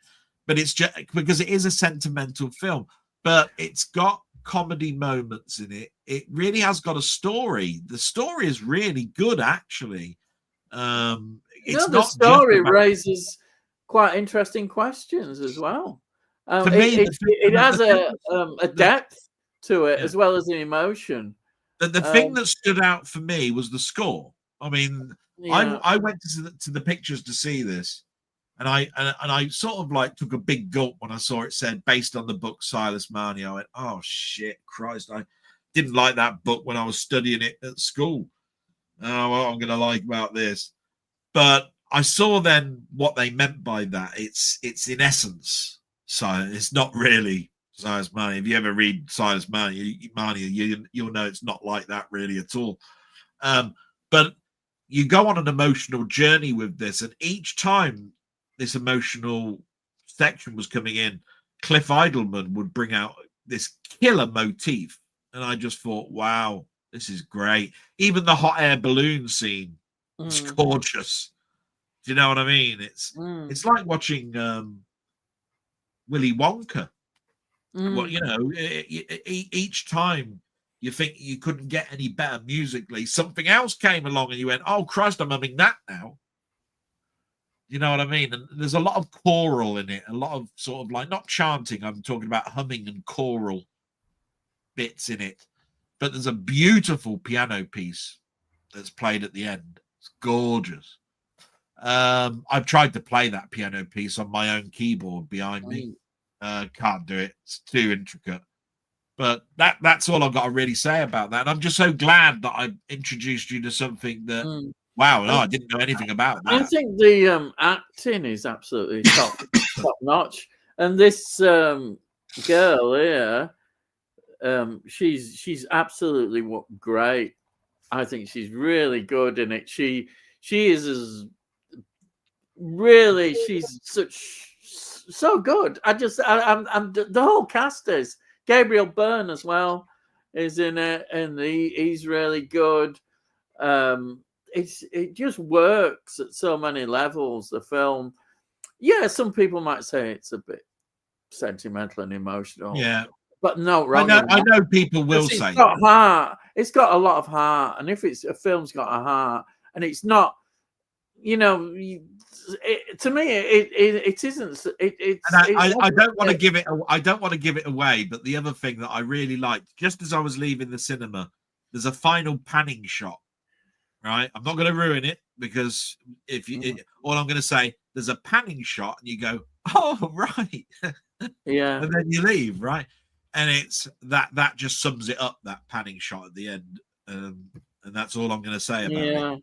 [SPEAKER 2] but it's just because it is a sentimental film, but it's got comedy moments in it. It really has got a story. The story is really good, actually.
[SPEAKER 1] The story raises quite interesting questions as well.
[SPEAKER 2] To me,
[SPEAKER 1] it has a depth to it as well as an emotion.
[SPEAKER 2] The thing that stood out for me was the score. I mean, I went to the pictures to see this, and I sort of like took a big gulp when I saw it said based on the book Silas Marnie. I went, oh shit, Christ! I didn't like that book when I was studying it at school. Oh, what I'm going to like about this, but I saw then what they meant by that. It's in essence, Silas. It's not really Silas Marnie. If you ever read Silas Marnie, you'll know it's not like that really at all. But you go on an emotional journey with this, and each time this emotional section was coming in, Cliff Idleman would bring out this killer motif, and I just thought, wow, this is great. Even the hot air balloon scene is gorgeous. Do you know what I mean? It's like watching Willy Wonka. Well, each time you think you couldn't get any better musically, something else came along and you went, oh, Christ, I'm humming that now. You know what I mean? And there's a lot of choral in it, a lot of sort of like, not chanting, I'm talking about humming and choral bits in it. But there's a beautiful piano piece that's played at the end. It's gorgeous. I've tried to play that piano piece on my own keyboard behind me. Can't do it. It's too intricate. But that's all I've got to really say about that. And I'm just so glad that I introduced you to something that, wow, no, I didn't know anything about that.
[SPEAKER 1] I think the acting is absolutely top notch. And this girl here, she's absolutely great. I think she's really good in it. She is as really, she's so good. I'm the whole cast is. Gabriel Byrne as well is in it, and he's really good. It just works at so many levels. The film, yeah, some people might say it's a bit sentimental and emotional,
[SPEAKER 2] Yeah,
[SPEAKER 1] but no
[SPEAKER 2] I
[SPEAKER 1] wrong
[SPEAKER 2] know.
[SPEAKER 1] in
[SPEAKER 2] I
[SPEAKER 1] that.
[SPEAKER 2] know people will
[SPEAKER 1] It's
[SPEAKER 2] say
[SPEAKER 1] got heart. It's got a lot of heart, and if it's a film's got a heart, and it's not, to me, it isn't.
[SPEAKER 2] And
[SPEAKER 1] It
[SPEAKER 2] I don't want to give it. I don't want to give it away. But the other thing that I really liked, just as I was leaving the cinema, there's a final panning shot. Right, I'm not going to ruin it because if you, all I'm going to say, there's a panning shot, and you go, oh right,
[SPEAKER 1] yeah,
[SPEAKER 2] and then you leave, right, and it's that just sums it up. That panning shot at the end, and that's all I'm going to say about it.
[SPEAKER 1] yeah.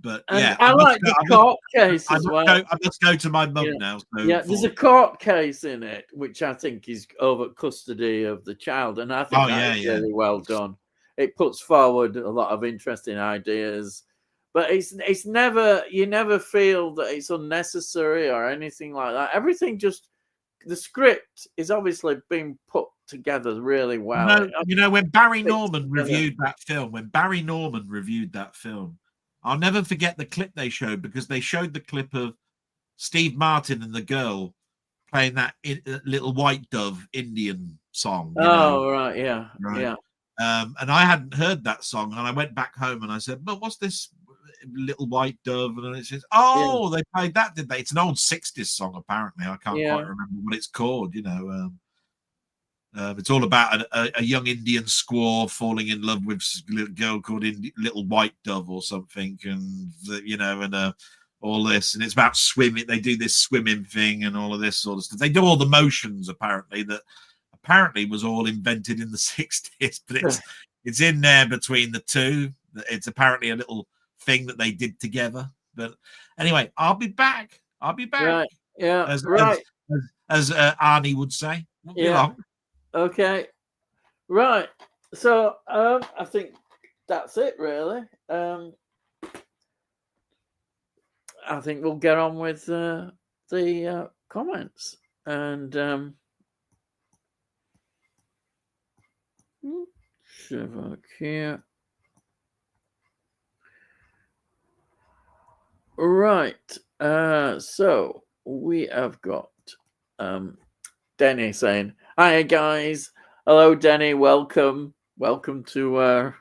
[SPEAKER 2] But
[SPEAKER 1] And
[SPEAKER 2] yeah,
[SPEAKER 1] I like the court case as well.
[SPEAKER 2] I must go to my mum
[SPEAKER 1] Yeah.
[SPEAKER 2] now. So
[SPEAKER 1] Yeah, there's a court case in it, which I think is over custody of the child, and I think
[SPEAKER 2] oh
[SPEAKER 1] that
[SPEAKER 2] yeah,
[SPEAKER 1] is
[SPEAKER 2] yeah.
[SPEAKER 1] really well done. It puts forward a lot of interesting ideas, but it's never, you never feel that it's unnecessary or anything like that. Everything just, the script is obviously being put together really well.
[SPEAKER 2] You know, when Barry
[SPEAKER 1] Fits
[SPEAKER 2] Norman
[SPEAKER 1] together.
[SPEAKER 2] reviewed that film, I'll never forget the clip they showed, because they showed the clip of Steve Martin and the girl playing that Little White Dove Indian song, you know,
[SPEAKER 1] Oh right, yeah,
[SPEAKER 2] right?
[SPEAKER 1] yeah,
[SPEAKER 2] And I hadn't heard that song, and I went back home and I said, "But what's this Little White Dove?" And it says,
[SPEAKER 1] yeah,
[SPEAKER 2] "Oh, they played that, did they?" It's an old '60s song, apparently. I can't quite
[SPEAKER 1] yeah,
[SPEAKER 2] remember what it's called. It's all about a young Indian squaw falling in love with a girl called Little White Dove or something, and all this, and it's about swimming. They do this swimming thing and all of this sort of stuff. They do all the motions, apparently, that apparently was all invented in the '60s, but it's in there between the two. It's apparently a little thing that they did together. But anyway, I'll be back.
[SPEAKER 1] right, yeah,
[SPEAKER 2] As
[SPEAKER 1] right,
[SPEAKER 2] Arnie would say. Won't be
[SPEAKER 1] yeah,
[SPEAKER 2] long.
[SPEAKER 1] okay. Right. So I think that's it, really. I think we'll get on with the comments. And here. Right. So we have got Denny saying, "Hi guys. Hello, Denny. Welcome to our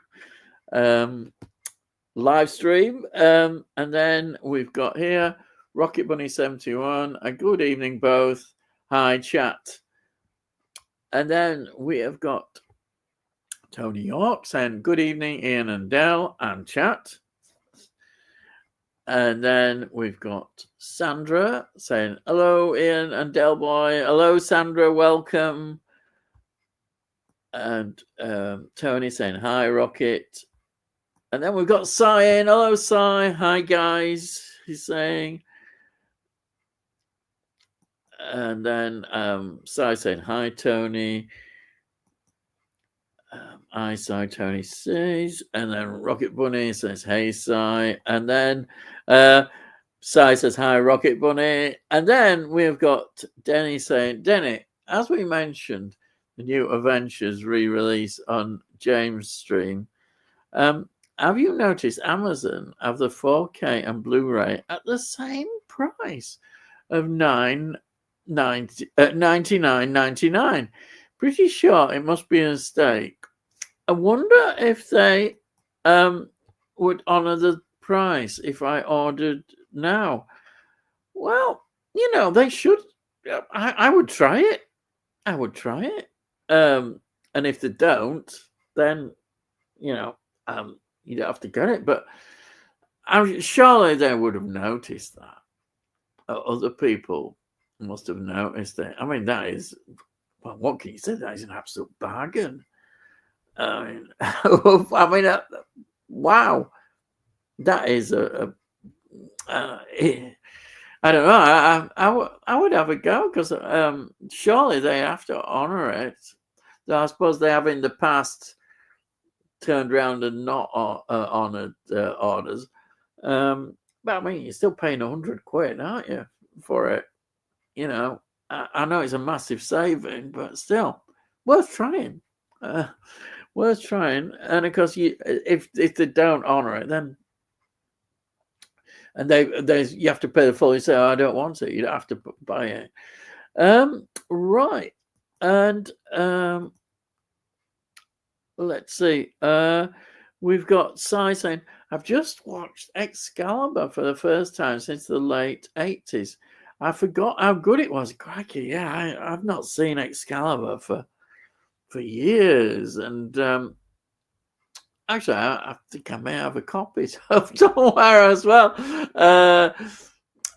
[SPEAKER 1] live stream." And then we've got here Rocket Bunny 71. A good evening, both. Hi, chat. And then we have got Tony York saying, "Good evening, Ian and Del and chat." And then we've got Sandra saying, "Hello, Ian and Delboy." Hello, Sandra. Welcome. And Tony saying, "Hi, Rocket." And then we've got Cy in. "Hello, Cy. Hi, guys," he's saying. And then Cy saying, "Hi, Tony." I Cy, Tony says. And then Rocket Bunny says, "Hey, Cy." And then Cy says, "Hi, Rocket Bunny." And then we've got Denny saying, "Denny, as we mentioned, the new Avengers re-release on James' stream. Have you noticed Amazon have the 4K and Blu-ray at the same price of $99.99? Pretty sure it must be a mistake. I wonder if they would honor the price if I ordered now." Well, they should. I would try it. And if they don't, then you don't have to get it. But surely they would have noticed that. Other people must have noticed it. I mean, that is, well, what can you say? That is an absolute bargain. I mean, wow, that is I don't know. I would have a go, because surely they have to honor it. I suppose they have in the past turned around and not honored orders. But I mean, you're still paying £100, aren't you, for it? You know, I know it's a massive saving, but still worth trying. Worth trying. And of course, if they don't honour it, then you have to pay the full. You say, oh, I don't want it. You don't have to buy it. Right. And let's see. We've got Sai saying, I've just watched Excalibur for the first time since the late 80s. I forgot how good it was. Crikey, yeah, I've not seen Excalibur for years. And actually, I think I may have a copy somewhere as well.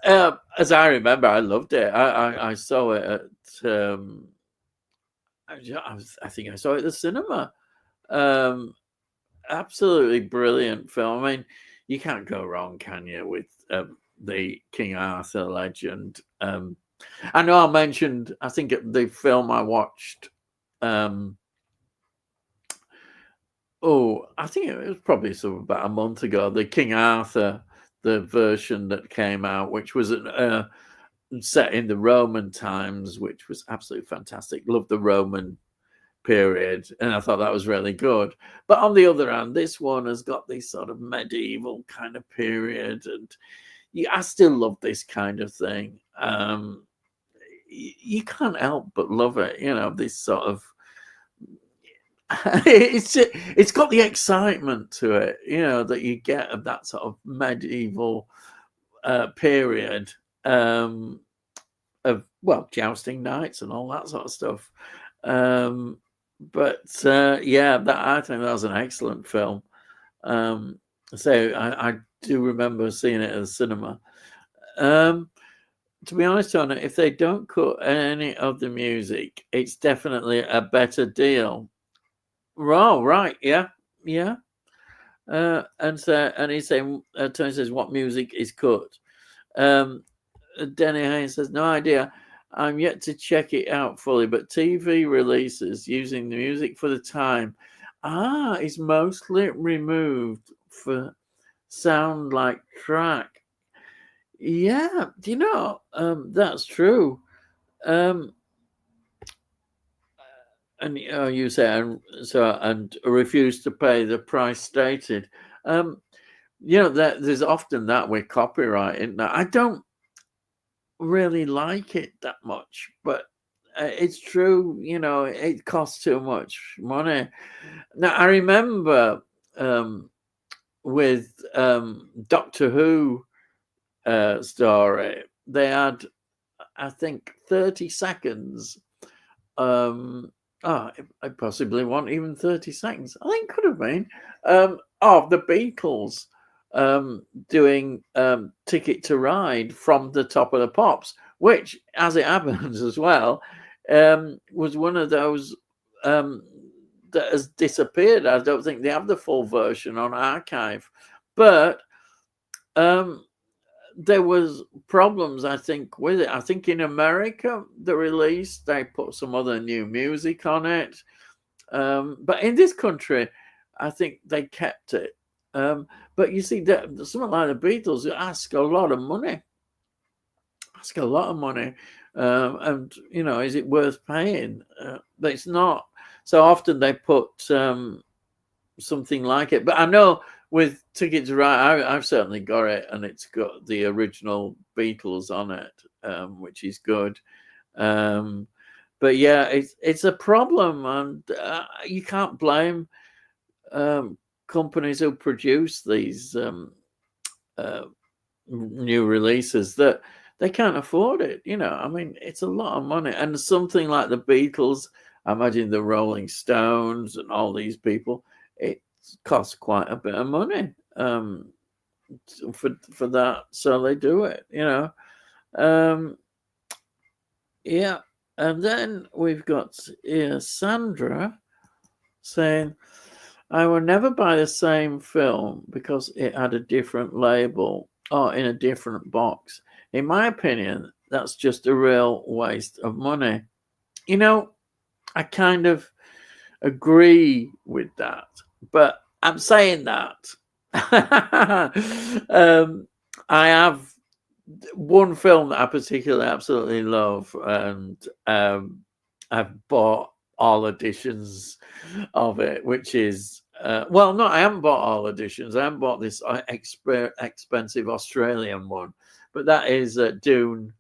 [SPEAKER 1] As I remember, I loved it. I saw it at, I think I saw it at the cinema. Absolutely brilliant film. I mean, you can't go wrong, can you, with the King Arthur legend? I know I mentioned, I think the film I watched, I think it was probably about a month ago, the King Arthur, the version that came out, which was set in the Roman times, which was absolutely fantastic. Loved the Roman period, and I thought that was really good. But on the other hand, this one has got this sort of medieval kind of period, and I still love this kind of thing. You can't help but love it, this sort of it's got the excitement to it, that you get of that sort of medieval period of jousting knights and all that sort of stuff. But that I think that was an excellent film. So I do remember seeing it at the cinema. To be honest, Tony, if they don't cut any of the music, it's definitely a better deal. Oh, right, yeah. And he's saying, Tony says, what music is cut? Denny Haynes says, no idea. I'm yet to check it out fully, but TV releases using the music for the time is mostly removed for sound like track. Yeah, that's true. And you say and refuse to pay the price stated. There's often that with copyright. Isn't there? I don't really like it that much, but it's true. It costs too much money. Now I remember with Doctor Who story, they had, I think, 30 seconds. I possibly want even 30 seconds. I think it could have been of the Beatles doing Ticket to Ride from the Top of the Pops, which, as it happens as well, was one of those that has disappeared. I don't think they have the full version on archive, but there was problems, I think, with it. I think in America, the release, they put some other new music on it. But in this country, I think they kept it. But you see, something like the Beatles ask a lot of money. And, is it worth paying? But it's not. So often they put something like it. But I know with Ticket to Ride, I've certainly got it, and it's got the original Beatles on it, which is good. But yeah, it's a problem, and you can't blame companies who produce these new releases that they can't afford it. I mean, it's a lot of money, and something like the Beatles, I imagine the Rolling Stones and all these people, it costs quite a bit of money for that, so they do it. Yeah. And then we've got Sandra saying, I will never buy the same film because it had a different label or in a different box. In my opinion, that's just a real waste of money. I kind of agree with that, but I'm saying that I have one film that I particularly absolutely love, and I've bought all editions of it, which is well, no, I haven't bought all editions. I haven't bought this expensive Australian one, but that is Dune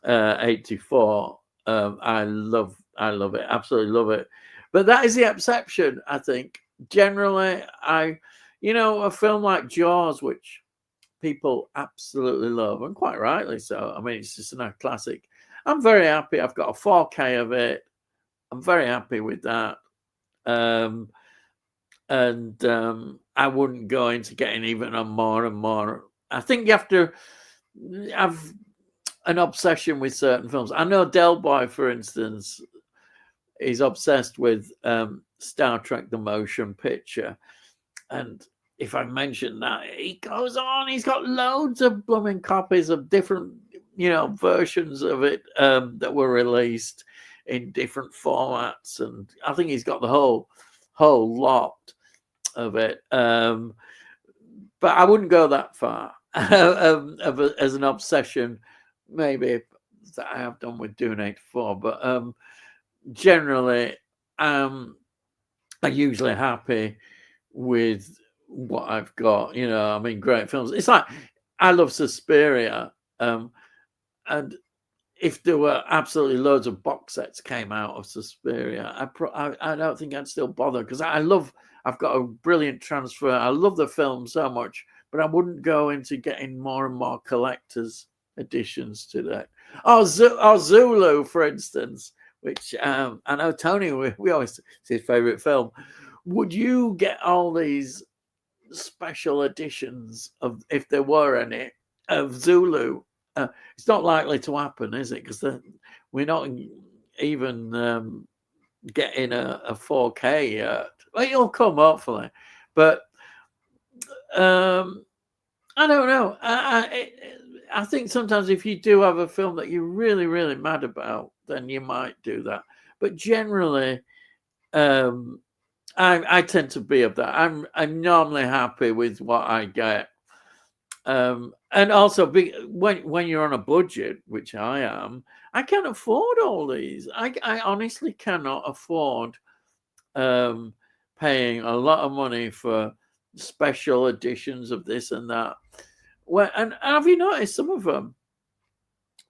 [SPEAKER 1] 84. I love it, absolutely love it. But that is the exception, I think. Generally, a film like Jaws, which people absolutely love, and quite rightly so. I mean, it's just a classic. I'm very happy. I've got a 4K of it. I'm very happy with that. And I wouldn't go into getting even a more and more. I think you have to have an obsession with certain films. I know Delboy, for instance, is obsessed with Star Trek: The Motion Picture, and if I mention that, he goes on. He's got loads of blooming copies of different, versions of it that were released in different formats, and I think he's got the whole lot of it. But I wouldn't go that far as an obsession, maybe that I have done with Dune 84. But generally, I'm usually happy with what I've got. I mean, great films. It's like I love Suspiria, and if there were absolutely loads of box sets came out of Suspiria, I don't think I'd still bother, because I've got a brilliant transfer. I love the film so much, but I wouldn't go into getting more and more collector's editions to that. Zulu, for instance, which I know Tony, we always, it's his favorite film. Would you get all these special editions of, if there were any, of Zulu? It's not likely to happen, is it? Because we're not even getting a 4K yet. Well, it'll come, hopefully. But I don't know. I think sometimes if you do have a film that you're really, really mad about, then you might do that. But generally, I tend to be of that. I'm normally happy with what I get. And also, when you're on a budget, which I am, I can't afford all these. I honestly cannot afford paying a lot of money for special editions of this and that. And have you noticed some of them?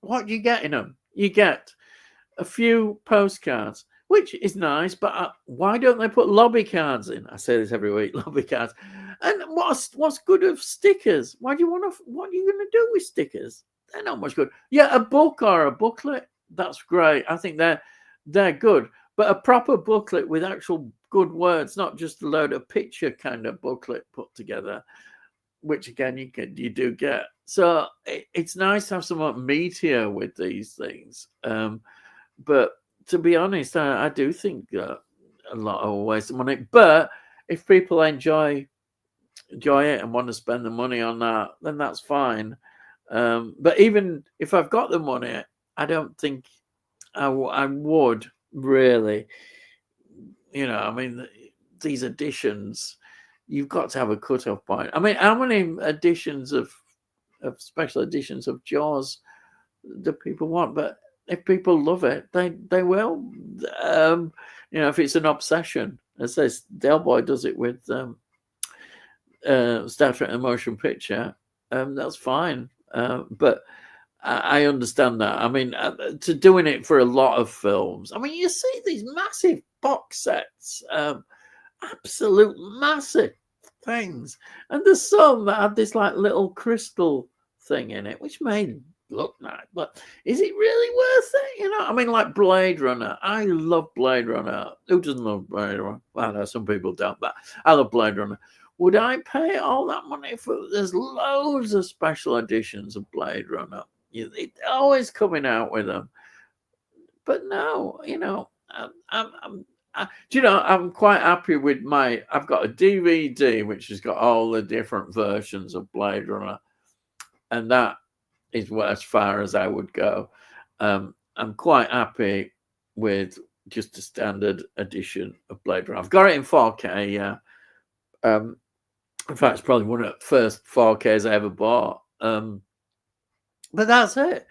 [SPEAKER 1] What do you get in them? You get a few postcards, which is nice, but why don't they put lobby cards in? I say this every week, lobby cards. And what's good of stickers? What are you going to do with stickers? They're not much good. Yeah, a book or a booklet, that's great. I think they're good. But a proper booklet with actual good words, not just a load of picture kind of booklet put together, which again you do get. So it's nice to have somewhat meatier with these things. But to be honest, I do think a lot of waste of money. But if people enjoy it and want to spend the money on that, then that's fine. But even if I've got the money, I don't think I would really. I mean, these editions, you've got to have a cut-off point. I mean, how many editions of special editions of Jaws do people want? But if people love it, they will. If it's an obsession, as says Delboy does it with Star Trek: The Motion Picture, that's fine. But I understand that. I mean, to doing it for a lot of films. I mean, you see these massive box sets, absolute massive things, and there's some that have this like little crystal thing in it, which made look nice, but is it really worth it? I mean, like Blade Runner. I love Blade Runner. Who doesn't love Blade Runner? Well, no, some people don't, but I love Blade Runner. Would I pay all that money for? There's loads of special editions of Blade Runner. It's always coming out with them, but no, I'm quite happy with I've got a DVD which has got all the different versions of Blade Runner, and that is as far as I would go. I'm quite happy with just a standard edition of Blade Runner. I've got it in 4K, yeah. In fact, it's probably one of the first 4Ks I ever bought. But that's it,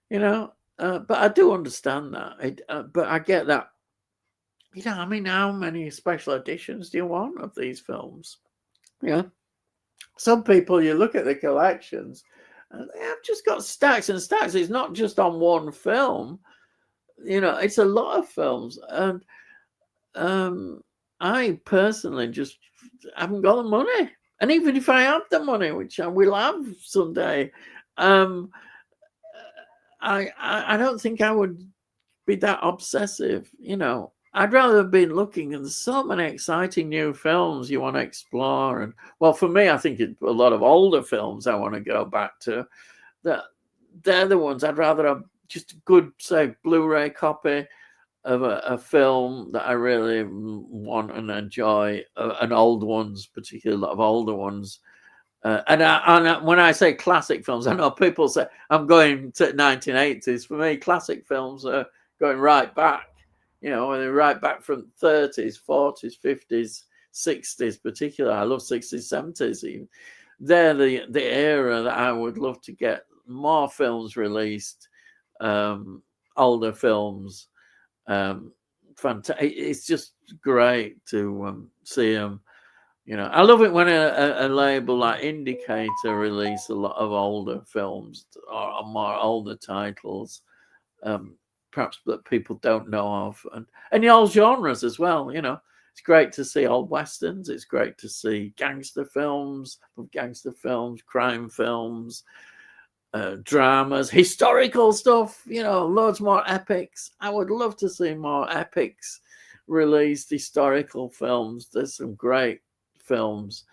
[SPEAKER 1] you know. But I do understand that. But I get that. You know, I mean, how many special editions do you want of these films? Yeah, some people, you look at the collections, and they have just got stacks and stacks. It's not just on one film. You know, it's a lot of films, and I personally just haven't got the money. And even if I have the money, which I will have someday, um, I don't think I would be that obsessive. You know, I'd rather have been looking, and there's so many exciting new films you want to explore. And well, for me, I think a lot of older films I want to go back to. That they're the ones I'd rather have just a good, say, Blu-ray copy of a film that I really want and enjoy, and old ones, particularly a lot of older ones. When I say classic films, I know people say I'm going to 1980s. For me, classic films are going right back. You know, and they're right back from 30s, 40s, 50s, 60s, particularly. I love 60s, 70s. Even. They're the era that I would love to get more films released, older films. It's just great to see them. You know, I love it when a label like Indicator release a lot of older films or more older titles, perhaps that people don't know of, and in all genres as well. You know, it's great to see old westerns. It's great to see gangster films, crime films, dramas, historical stuff, you know, loads more epics. I would love to see more epics released, historical films. There's some great films.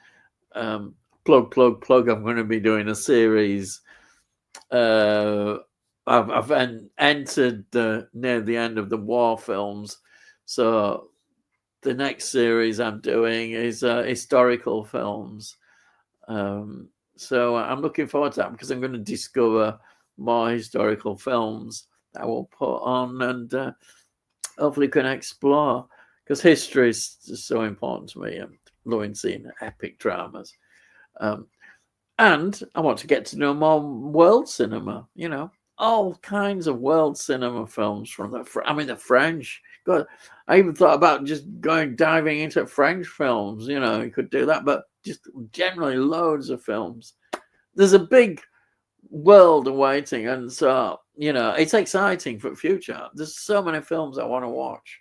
[SPEAKER 1] Plug. I'm going to be doing a series. I've entered near the end of the war films. So the next series I'm doing is historical films. So I'm looking forward to that because I'm going to discover more historical films that I will put on and hopefully can explore, because history is so important to me. I'm loving seeing epic dramas. And I want to get to know more world cinema, you know, all kinds of world cinema films from the French. God, I even thought about just diving into French films, you know, you could do that, but just generally loads of films. There's a big world awaiting, and so, you know, it's exciting for the future. There's so many films I want to watch.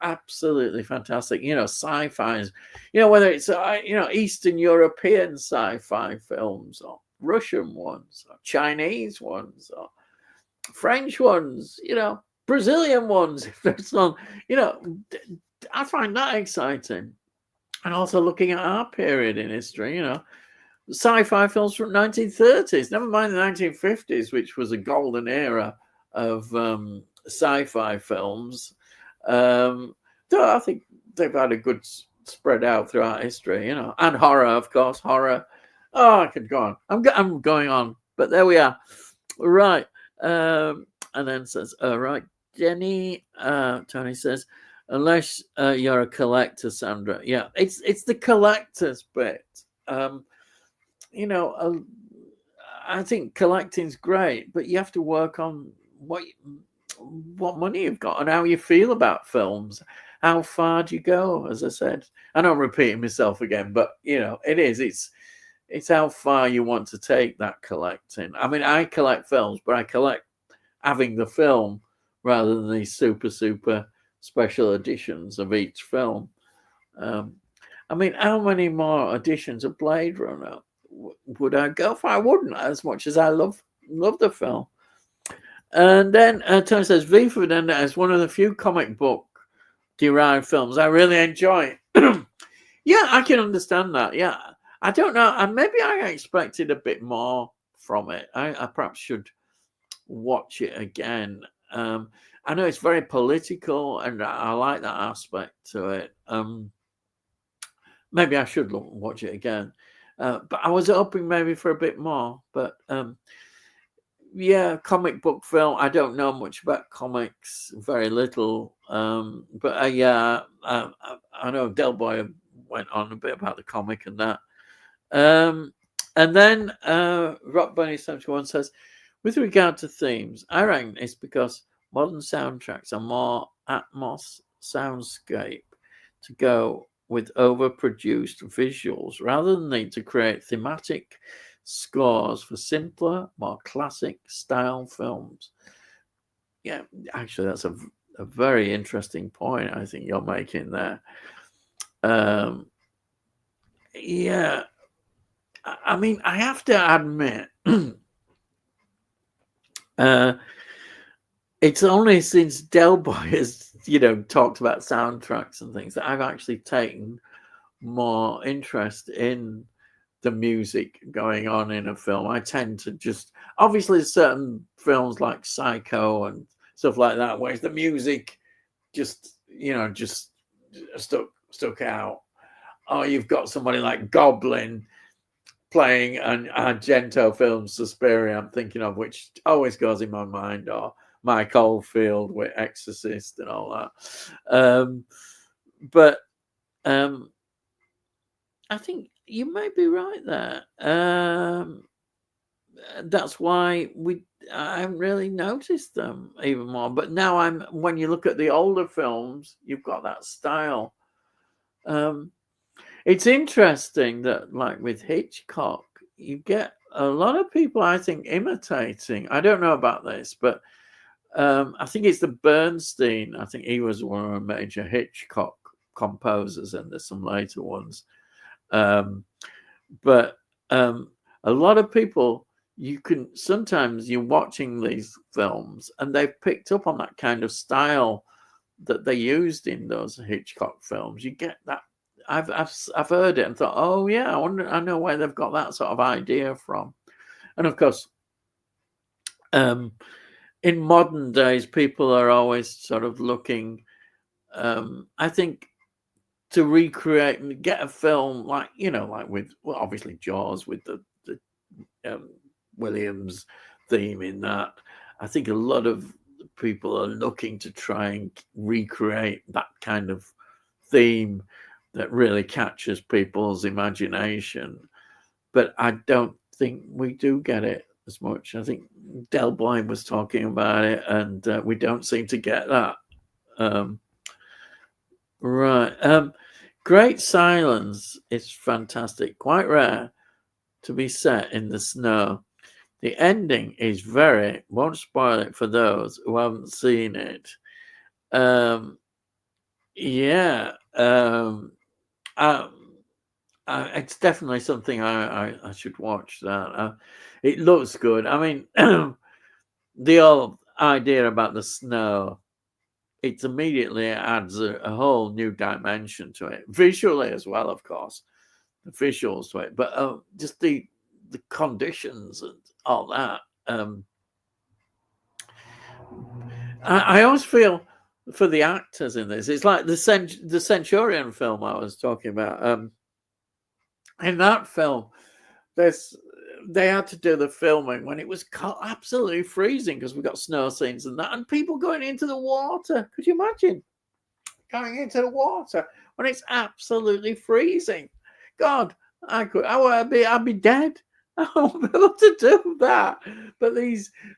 [SPEAKER 1] Absolutely fantastic. You know, sci-fis, you know, whether it's Eastern European sci-fi films or Russian ones or Chinese ones or French ones, you know, Brazilian ones, if there's none, you know, I find that exciting. And also looking at our period in history, you know, sci-fi films from 1930s, never mind the 1950s, which was a golden era of sci-fi films. I think they've had a good spread out throughout history, you know, and horror, of course, horror. Oh, I could go on. I'm going on, but there we are. Right. And then says, right, Jenny, Tony says, unless you're a collector, Sandra. Yeah, it's the collector's bit. You know, I think collecting's great, but you have to work on what money you've got and how you feel about films. How far do you go? As I said, I know I'm repeating myself again, but you know, it's how far you want to take that collecting. I mean, I collect films, but I collect having the film rather than these super special editions of each film. I mean, how many more editions of Blade Runner would I go for? I wouldn't, as much as I love the film. And then Tony says, V for Vendetta is one of the few comic book derived films I really enjoy. Yeah, I can understand that. Yeah, I don't know. And maybe I expected a bit more from it. I perhaps should watch it again. I know it's very political, and I like that aspect to it. Maybe I should watch it again. But I was hoping maybe for a bit more. But yeah, comic book film. I don't know much about comics, very little. But yeah, I know Delboy went on a bit about the comic and that. And then Rock Bunny 71 says, with regard to themes, I reckon it's because modern soundtracks are more Atmos soundscape to go with overproduced visuals rather than need to create thematic scores for simpler, more classic style films. Yeah, actually, that's a very interesting point I think you're making there. Yeah, I mean, I have to admit, it's only since Delboy has, talked about soundtracks and things that I've actually taken more interest in the music going on in a film. I tend to just, obviously, certain films like Psycho and stuff like that, where the music just, just stuck out. Or you've got somebody like Goblin playing an Argento film, Suspiria, I'm thinking of, which always goes in my mind, or Mike Oldfield with Exorcist and all that. But I think you may be right there. That's why I haven't really noticed them even more. But now when you look at the older films, you've got that style. It's interesting that, like with Hitchcock, you get a lot of people, I think, imitating. I don't know about this, but I think it's the Bernstein. I think he was one of the major Hitchcock composers, and there's some later ones. But a lot of people, sometimes you're watching these films and they've picked up on that kind of style that they used in those Hitchcock films. You get that. I've heard it and thought, oh yeah, I know where they've got that sort of idea from. And of course, in modern days, people are always sort of looking, I think, to recreate and get a film like with, well, obviously Jaws with the Williams theme in that. I think a lot of people are looking to try and recreate that kind of theme that really captures people's imagination. But I don't think we do get it as much. I think Delboy was talking about it, and we don't seem to get that. Right. Great Silence is fantastic. Quite rare to be set in the snow. The ending is won't spoil it for those who haven't seen it. Yeah. It's definitely something I should watch. That it looks good. I mean, the old idea about the snow, it immediately adds a whole new dimension to it, visually as well, of course, the visuals to it, but just the conditions and all that. I always feel for the actors in this. It's like the Centurion film I was talking about. In that film, they had to do the filming when it was absolutely freezing because we got snow scenes and that, and people going into the water. Could you imagine going into the water when it's absolutely freezing? God, I'd be dead. I won't be able to do that. But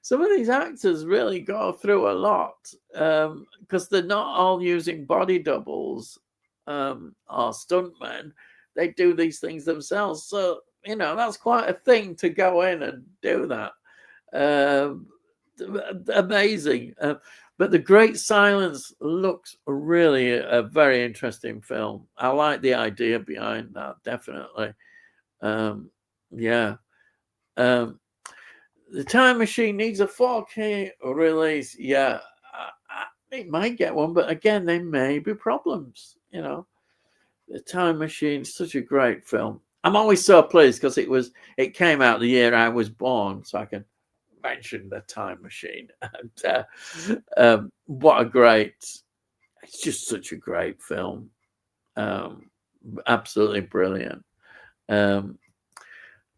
[SPEAKER 1] some of these actors really go through a lot because they're not all using body doubles or stuntmen. They do these things themselves. So, that's quite a thing to go in and do that. Amazing. But The Great Silence looks really a very interesting film. I like the idea behind that, definitely. Yeah. The Time Machine needs a 4K release. Yeah, it might get one, but again, there may be problems. The Time Machine is such a great film. I'm always so pleased because it came out the year I was born, so I can mention The Time Machine. And it's just such a great film. Absolutely brilliant. And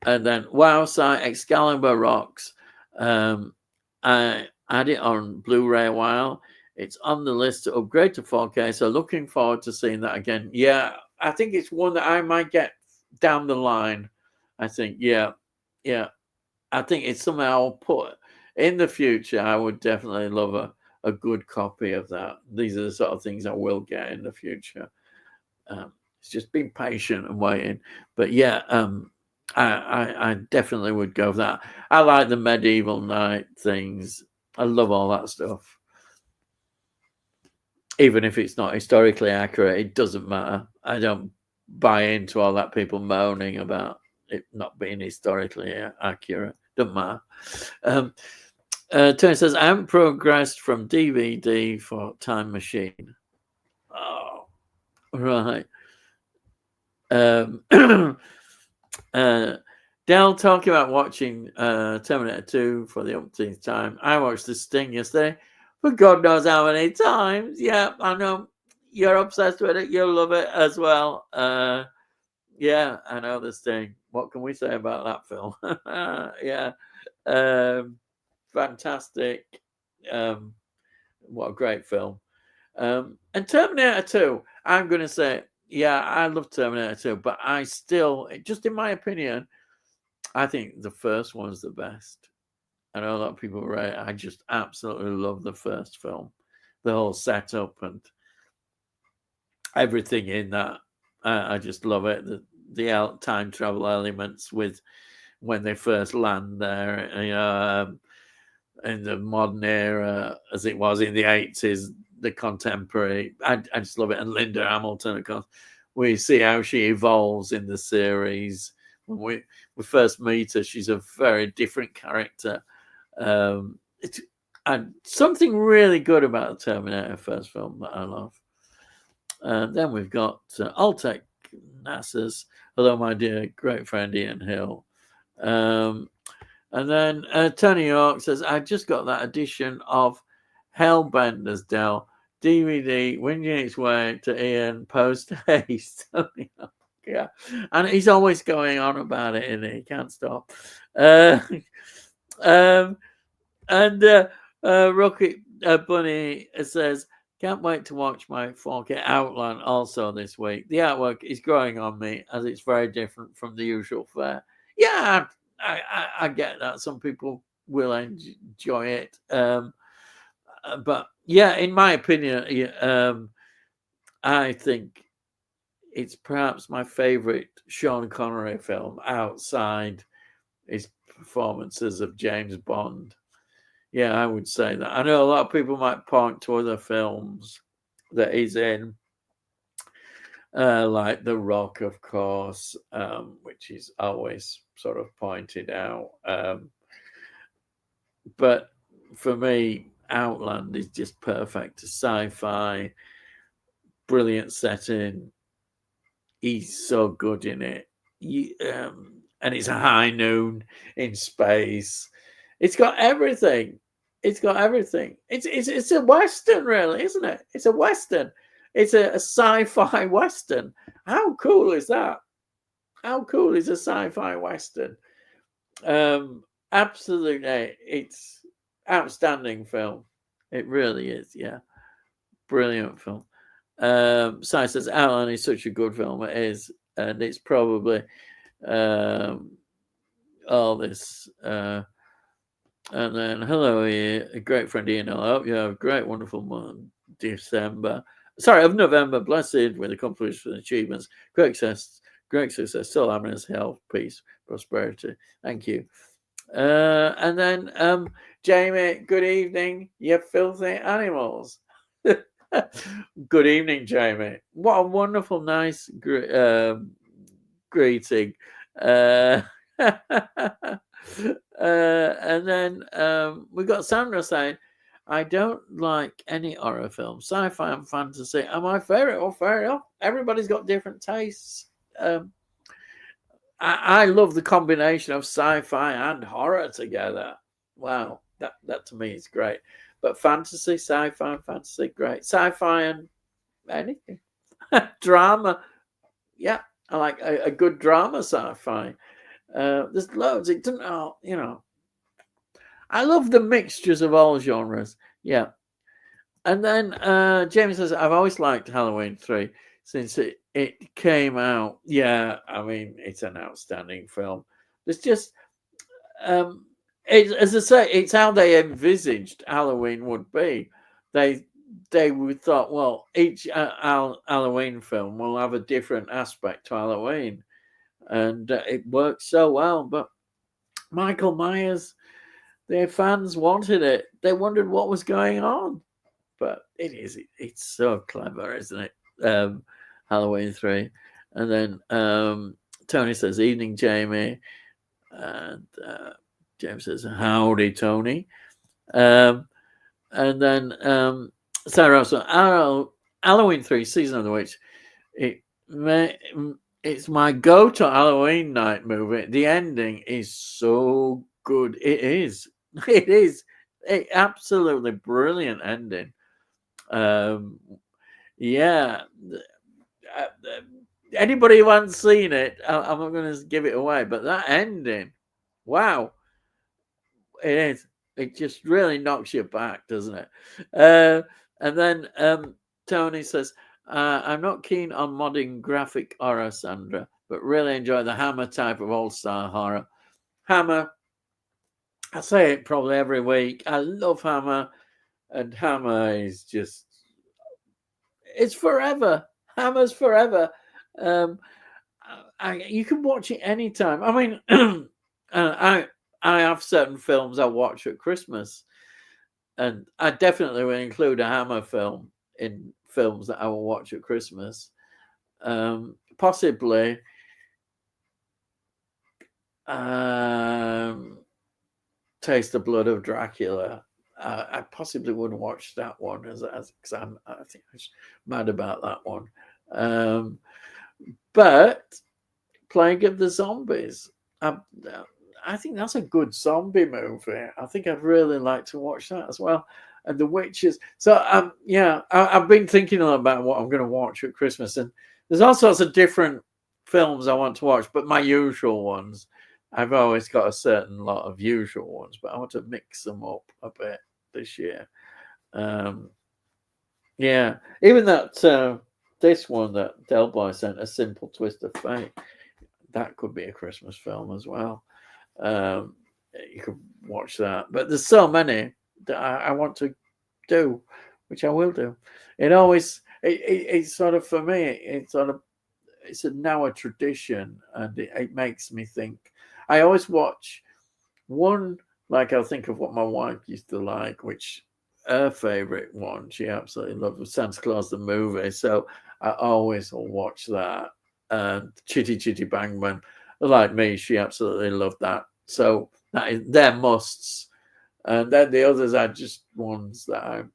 [SPEAKER 1] then Wow Sight, Excalibur Rocks. I had it on Blu-ray a while. It's on the list to upgrade to 4K. So looking forward to seeing that again. Yeah, I think it's one that I might get down the line. I think, yeah. I think it's something I'll put in the future. I would definitely love a good copy of that. These are the sort of things I will get in the future. It's just being patient and waiting. But yeah, I definitely would go for that. I like the medieval knight things. I love all that stuff. Even if it's not historically accurate, it doesn't matter. I don't buy into all that people moaning about it not being historically accurate. Doesn't matter. Tony says, I haven't progressed from DVD for Time Machine. Oh, right. Dell talking about watching Terminator 2 for the umpteenth time. I watched The Sting yesterday for God knows how many times. Yeah, I know you're obsessed with it. You'll love it as well. Yeah, I know The Sting. What can we say about that film? Yeah. Fantastic. What a great film. And Terminator 2, I'm going to say, yeah, I love Terminator 2, but I still, just in my opinion, I think the first one's the best. I know a lot of people right. I just absolutely love the first film, the whole setup and everything in that. I just love it. The time travel elements with when they first land there, in the modern era as it was in the 80s, the contemporary. I just love it. And Linda Hamilton, of course, we see how she evolves in the series. When we first meet her, she's a very different character. It's and something really good about the Terminator first film that I love. Then we've got Altec NASA's Hello, My Dear Great Friend Ian Hill. And then Tony York says, I just got that edition of Hellbenders, Dell. DVD winging its way to Ian post haste. Yeah, and he's always going on about it, and he can't stop. Rocket Bunny says, can't wait to watch my 4K Outland also this week. The artwork is growing on me as it's very different from the usual fare. Yeah, I get that. Some people will enjoy it. But yeah, in my opinion, I think it's perhaps my favorite Sean Connery film outside his performances of James Bond. Yeah, I would say that. I know a lot of people might point to other films that he's in, like The Rock, of course, which is always sort of pointed out. But for me, Outland is just perfect. Sci-fi, brilliant setting. He's so good in it. And it's a high noon in space. It's got everything. It's got everything. It's a Western, really, isn't it? It's a Western. It's a sci-fi Western. How cool is that? How cool is a sci-fi Western? Absolutely. It's outstanding film. It really is, yeah. Brilliant film. Si says Outland is such a good film. It is. And it's probably all this and then hello, a great friend Ian. I hope you have a great, wonderful month, November, blessed with accomplished achievements, great success, still happiness, health, peace, prosperity. Thank you. And then Jamie, good evening, you filthy animals. Good evening, Jamie. What a wonderful, nice greeting. And then we got Sandra saying, I don't like any horror films. Sci-fi and fantasy are my favorite. Oh, fair enough. Everybody's got different tastes. I love the combination of sci-fi and horror together. Wow, that to me is great. But fantasy, sci-fi, and fantasy, great. Sci-fi and anything. Drama, yeah, I like a good drama sci-fi. There's loads. It doesn't, I love the mixtures of all genres. Yeah. And then James says, I've always liked Halloween 3 since it came out. Yeah, I mean, it's an outstanding film. There's just as I say, it's how they envisaged Halloween would be. They would thought, well, each Halloween film will have a different aspect to Halloween, and it worked so well. But Michael Myers, their fans wanted it. They wondered what was going on. But it's so clever, isn't it? Halloween 3. And then Tony says, evening, Jamie. And James says, howdy, Tony. And then Sarah also, Halloween 3, Season of the Witch. It's my go-to Halloween night movie. The ending is so good. It is. It is. Absolutely brilliant ending. Yeah. Anybody who hasn't seen it, I'm not going to give it away, but that ending, wow, it is. It just really knocks you back, doesn't it? And then Tony says, I'm not keen on modern graphic horror, Sandra, but really enjoy the Hammer type of all-star horror. Hammer, I say it probably every week. I love Hammer, and Hammer is just, it's forever. Hammer's forever. You can watch it anytime. I mean, I have certain films I watch at Christmas, and I definitely will include a Hammer film in films that I will watch at Christmas. Possibly Taste the Blood of Dracula. I possibly wouldn't watch that one because I think I was mad about that one. But Plague of the Zombies, I think that's a good zombie movie. I think I'd really like to watch that as well. And The Witches. So yeah, I've been thinking about what I'm going to watch at Christmas, and there's all sorts of different films I want to watch, but my usual ones, I've always got a certain lot of usual ones, but I want to mix them up a bit this year. Yeah, even that this one that Delboy sent, A Simple Twist of Fate, that could be a Christmas film as well. You could watch that, but there's so many that I want to do, which I will do. It's sort of, for me, it's now a tradition, and it makes me think. I always watch one, like I'll think of what my wife used to like, which her favorite one she absolutely loved was Santa Claus the movie. So I always will watch that. And Chitty Chitty Bang Bang, like me, she absolutely loved that. So they're musts. And then the others are just ones that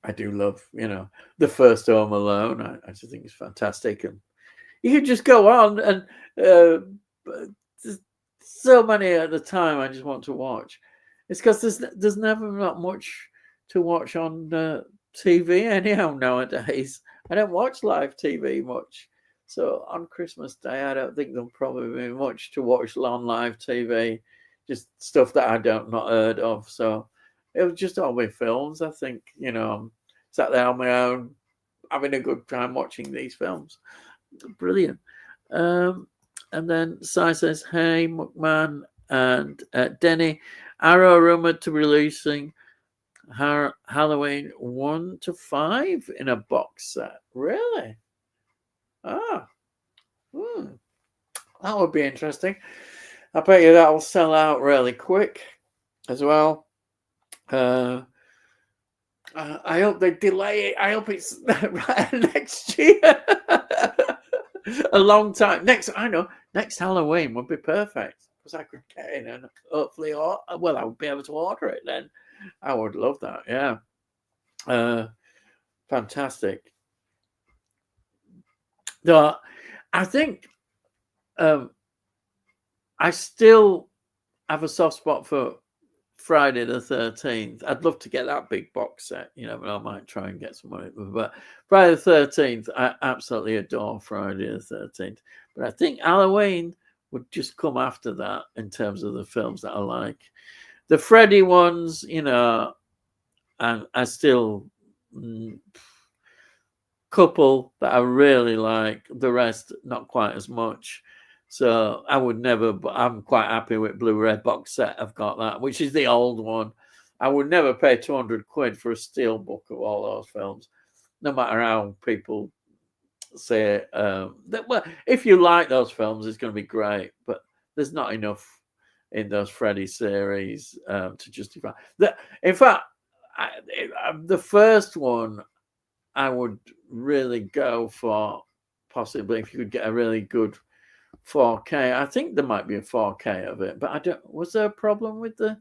[SPEAKER 1] I do love. You know, the first Home Alone, I just think is fantastic. And you can just go on, and there's so many at the time I just want to watch. It's because there's never not much to watch on TV anyhow nowadays. I don't watch live TV much. So on Christmas Day, I don't think there'll probably be much to watch on live TV. Just stuff that I don't not heard of. So it'll just all be films. I think, I'm sat there on my own, having a good time watching these films. Brilliant. And then Si says, hey, McMahon and Denny, Arrow rumored to releasing Halloween 1 to 5 in a box set. Really? That would be interesting. I bet you that'll sell out really quick as well. I hope they delay it. I hope it's next year. A long time. Next Halloween would be perfect because I could get in and hopefully, I would be able to order it then. I would love that. Yeah. Fantastic. No, I think I still have a soft spot for Friday the 13th. I'd love to get that big box set, but I might try and get some money. But Friday the 13th, I absolutely adore Friday the 13th. But I think Halloween would just come after that in terms of the films that I like. The Freddy ones, and I still couple that I really like. The rest, not quite as much. So I would never, but I'm quite happy with Blu-ray box set. I've got that, which is the old one. I would never pay 200 quid for a steel book of all those films, no matter how people say it. Well, if you like those films, it's going to be great, but there's not enough in those Freddy series to justify that. In fact, the first one I would really go for, possibly if you could get a really good 4K. I think there might be a 4K of it, but I don't. Was there a problem with the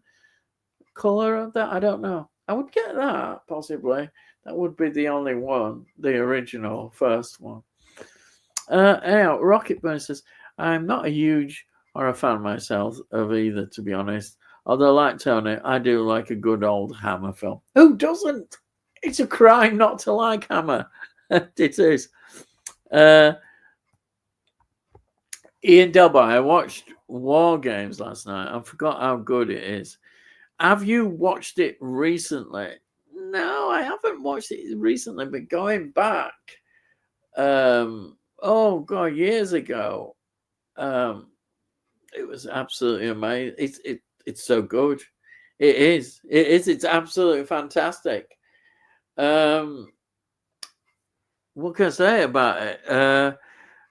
[SPEAKER 1] color of that? I don't know. I would get that possibly. That would be the only one, the original first one. Anyhow, Rocket Burn says, I'm not a huge horror fan myself of either, to be honest. Although, like Tony, I do like a good old Hammer film. Who doesn't? It's a crime not to like Hammer. It is. Ian Delboy, I watched War Games last night. I forgot how good it is. Have you watched it recently? No, I haven't watched it recently, but going back, oh God, years ago, it was absolutely amazing. It's so good. It is. It's absolutely fantastic. What can I say about it?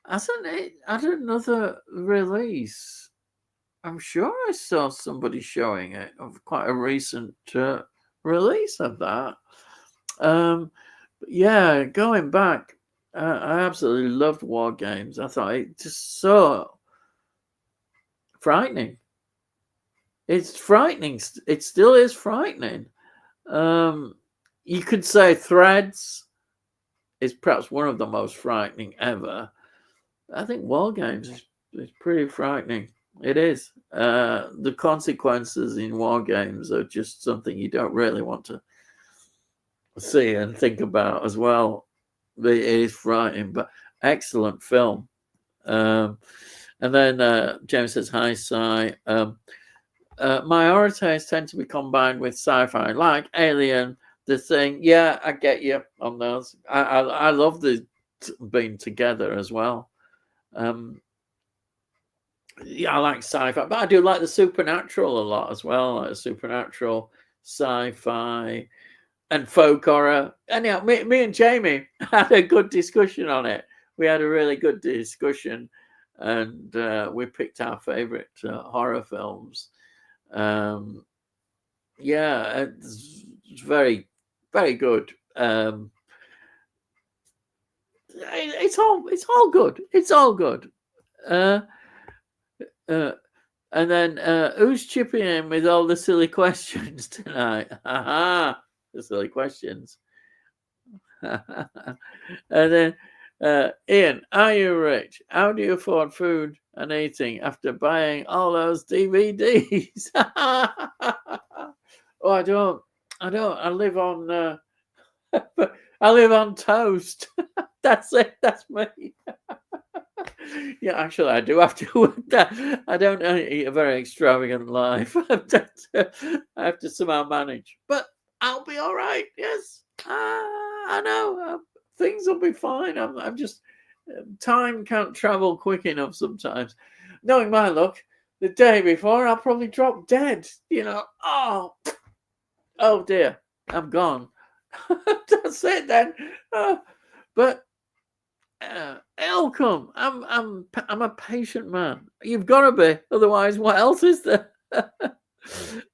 [SPEAKER 1] Hasn't it had another release? I'm sure I saw somebody showing it of quite a recent release of that. Yeah, going back, I absolutely loved War Games. I thought it just so frightening. It's frightening. It still is frightening. You could say Threads is perhaps one of the most frightening ever. I think War Games is pretty frightening. It is. The consequences in War Games are just something you don't really want to see and think about as well. It is frightening, but excellent film. And then James says, hi, Sai. My horror tastes tend to be combined with sci-fi, like Alien, The Thing. Yeah, I get you on those. I love the being together as well. Yeah, I like sci-fi, but I do like the supernatural a lot as well. Like supernatural, sci-fi, and folk horror. Anyhow, me and Jamie had a good discussion on it. We had a really good discussion, and we picked our favorite horror films. Yeah, it's very, very good. It's all good. It's all good. And then who's chipping in with all the silly questions tonight? Aha, the silly questions. And then Ian, are you rich? How do you afford food and eating after buying all those DVDs? Oh, I don't. I live on. I live on toast. That's it. That's me. Yeah, actually, I do have to. I don't eat a very extravagant life. I have to somehow manage, but I'll be all right. Yes, I know things will be fine. I'm just time can't travel quick enough sometimes. Knowing my luck, the day before I'll probably drop dead. You know. Oh dear, I'm gone. That's it then. But. It'll come. I'm a patient man. You've got to be, otherwise, what else is there?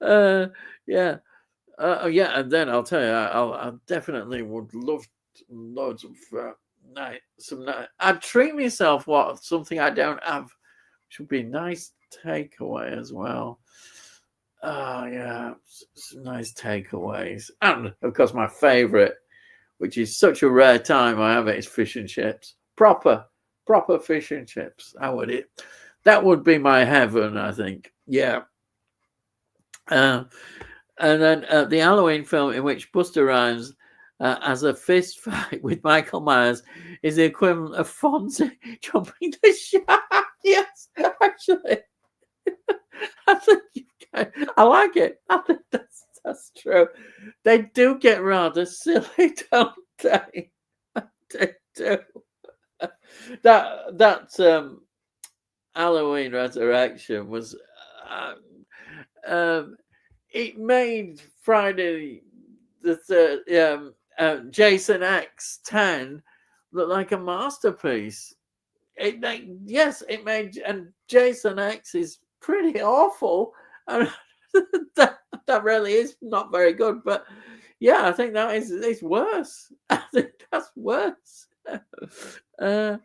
[SPEAKER 1] Yeah, yeah. And then I'll tell you, I definitely would love loads of I'd treat myself something I don't have, which would be nice takeaway as well. Oh yeah, some nice takeaways, and of course my favourite, which is such a rare time I have it, is fish and chips. Proper fish and chips. That would be my heaven, I think. Yeah. And then the Halloween film in which Busta Rhymes has a fist fight with Michael Myers is the equivalent of Fonzie jumping the shark. Yes, actually. I think I like it. I think that's true. They do get rather silly, don't they? They do. Halloween Resurrection was it made Friday the third, Jason X10 look like a masterpiece. It made, and Jason X is pretty awful. And that really is not very good. But yeah, I think that is worse. I think that's worse. And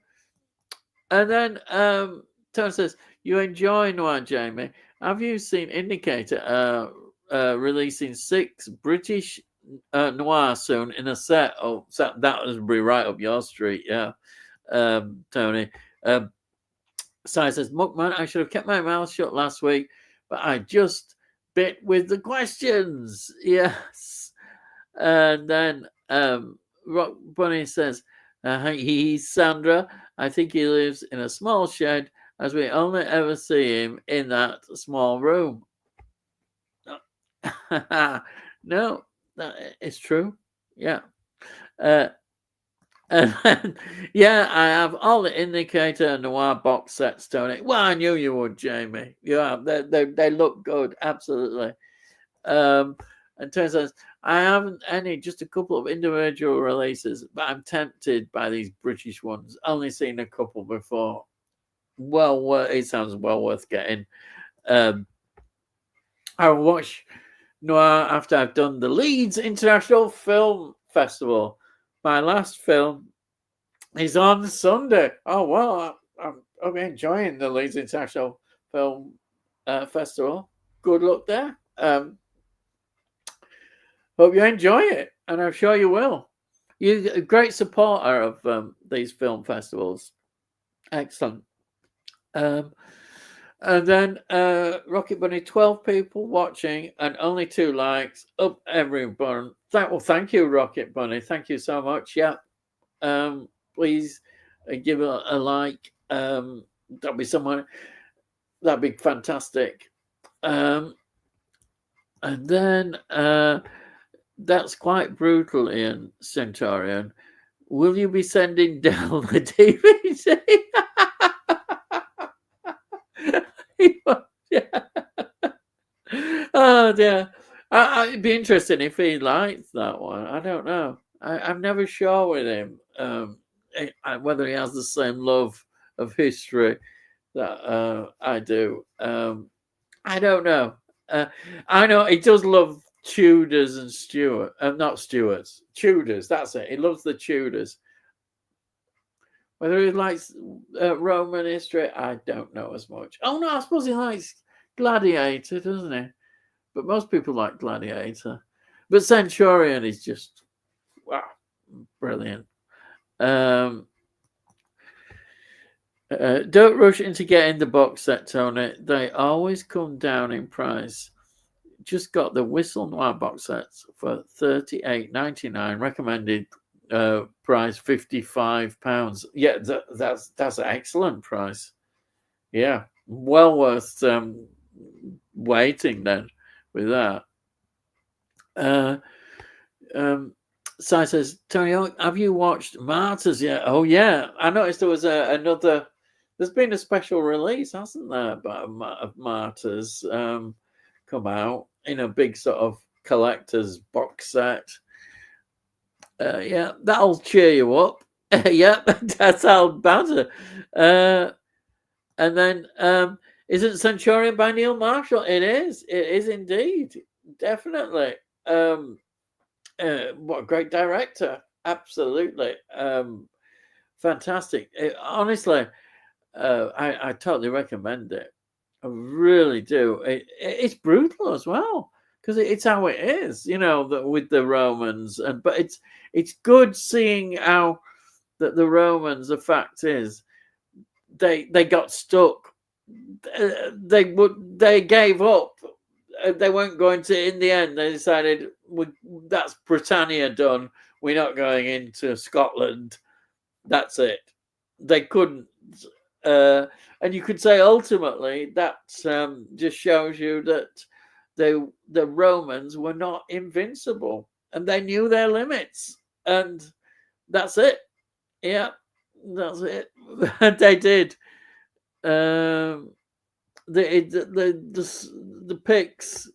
[SPEAKER 1] then Tony says, "You enjoy noir, Jamie? Have you seen Indicator releasing 6 British noir soon in a set? Oh, that would be right up your street, yeah, Tony." Si says, "Muckman, I should have kept my mouth shut last week, but I just bit with the questions." Yes. And then Rock Bunny says, he's Sandra. I think he lives in a small shed, as we only ever see him in that small room. No, it's true. Yeah. And then, yeah, I have all the Indicator Noir box sets, Tony. Well, I knew you would, Jamie. Yeah, they look good, absolutely. And turns out I haven't any, just a couple of individual releases, but I'm tempted by these British ones. Only seen a couple before. Well, it sounds well worth getting. I'll watch Noir after I've done the Leeds International Film Festival. My last film is on Sunday. Oh, well, I'm enjoying the Leeds International Film Festival. Good luck there. Hope you enjoy it, and I'm sure you will. You're a great supporter of these film festivals. Excellent. And then Rocket Bunny, 12 people watching and only 2 likes. Up everyone. Thank you, Rocket Bunny. Thank you so much. Yeah. Please give a like. That'd be someone. That'd be fantastic. And then that's quite brutal, Ian Centurion. Will you be sending down the DVD? Oh dear. It'd be interesting if he likes that one. I don't know. I'm never sure with him whether he has the same love of history that I do. I don't know. I know he does love Tudors and Stuart. Not Stuarts. Tudors. That's it. He loves the Tudors. Whether he likes Roman history, I don't know as much. Oh no, I suppose he likes Gladiator, doesn't he? But most people like Gladiator. But Centurion is just, wow, brilliant. Don't rush into getting the box set, Tony. They always come down in price. Just got the Whistle Noir box sets for $38.99. Recommended price £55. Yeah, that's an excellent price. Yeah, well worth waiting then with that. Si says, Tony, have you watched Martyrs yet? Oh yeah, I noticed there was another. There's been a special release, hasn't there, of Martyrs come out in a big sort of collector's box set. Yeah, that'll cheer you up. Yep, that's how banter. And then isn't Centurion by Neil Marshall? It is indeed, definitely. What a great director! Absolutely, fantastic. Honestly, I totally recommend it. I really do. It's brutal as well because it's how it is, with the Romans. But it's good seeing how that the Romans. The fact is, they got stuck. They gave up. They weren't going to. In the end, they decided that's Britannia done. We're not going into Scotland. That's it. They couldn't. And you could say ultimately that just shows you that the Romans were not invincible and they knew their limits, and that's it. Yeah, that's it. They did. Um, the pics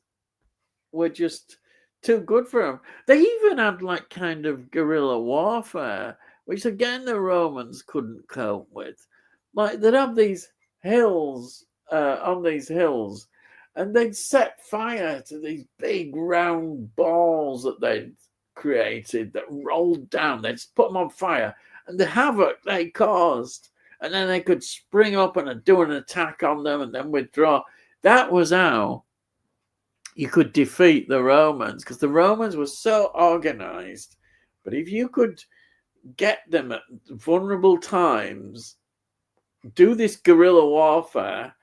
[SPEAKER 1] were just too good for them. They even had like kind of guerrilla warfare, which again the Romans couldn't cope with. Like they'd have these hills on these hills, and they'd set fire to these big round balls that they'd created that rolled down. They'd put them on fire, and the havoc they caused. And then they could spring up and do an attack on them and then withdraw. That was how you could defeat the Romans, because the Romans were so organized. But if you could get them at vulnerable times, do this guerrilla warfare,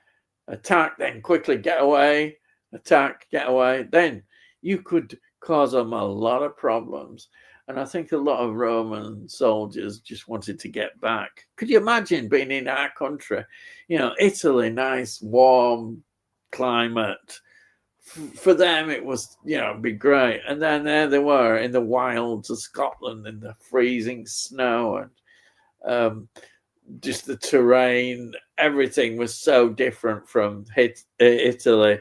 [SPEAKER 1] attack, then quickly get away, attack, get away, then you could cause them a lot of problems. And I think a lot of Roman soldiers just wanted to get back. Could you imagine being in our country? You know, Italy, nice, warm climate. For them, it was, you know, be great. And then there they were in the wilds of Scotland in the freezing snow, and just the terrain, everything was so different from Italy.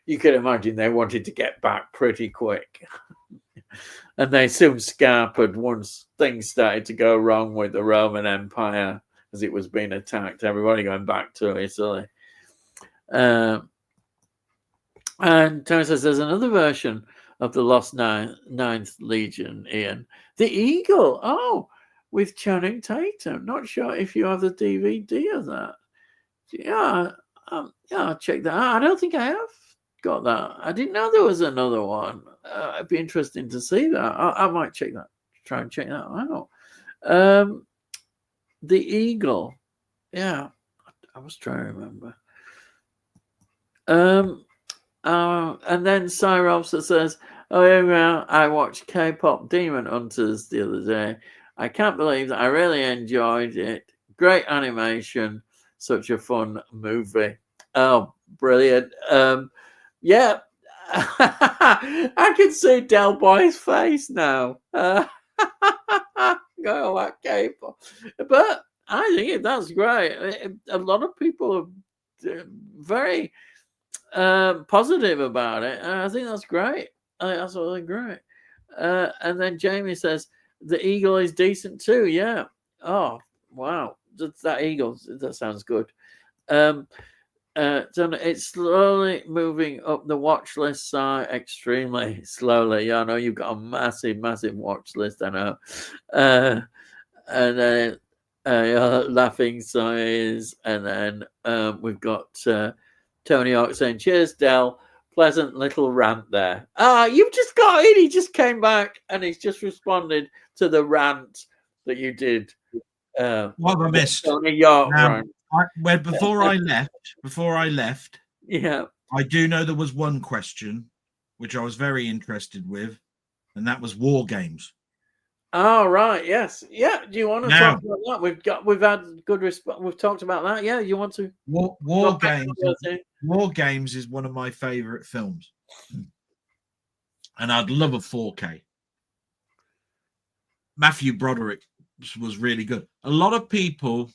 [SPEAKER 1] You could imagine they wanted to get back pretty quick. And they soon scampered once things started to go wrong with the Roman Empire as it was being attacked. Everybody going back to Italy. And Tony says there's another version of the Lost Ninth Legion, Ian. The Eagle. Oh, with Channing Tatum. Not sure if you have the DVD of that. Yeah, I'll check that out. I don't think I have got that. I didn't know there was another one. It'd be interesting to see that. I might check that. Try and check that out. The Eagle. Yeah, I was trying to remember. And then Cyrops says, "Oh yeah, I watched K-pop Demon Hunters the other day. I can't believe that I really enjoyed it. Great animation, such a fun movie. Oh, brilliant. Yeah, I can see Delboy's face now. Go that K-pop. But I think that's great. A lot of people are very positive about it. I think that's great. I think that's really great. And then Jamie says, the Eagle is decent too. Yeah. Oh, wow. That Eagle, that sounds good. So it's slowly moving up the watch list side extremely slowly. Yeah, I know you've got a massive, massive watch list. I know. And then laughing sighs. And then we've got Tony Hawk saying, cheers, Del. Pleasant little rant there. You've just got in. He just came back and he's just responded to the rant that you did.
[SPEAKER 2] What have I missed?
[SPEAKER 1] Tony Hawk rant.
[SPEAKER 2] Before I left,
[SPEAKER 1] Yeah,
[SPEAKER 2] I do know there was one question which I was very interested with, and that was war games.
[SPEAKER 1] Oh, right. Yes. Yeah. Do you want to talk about that? We've had good response. We've talked about that. Yeah. You want to?
[SPEAKER 2] War games. War Games is one of my favorite films, and I'd love a 4K. Matthew Broderick was really good. A lot of people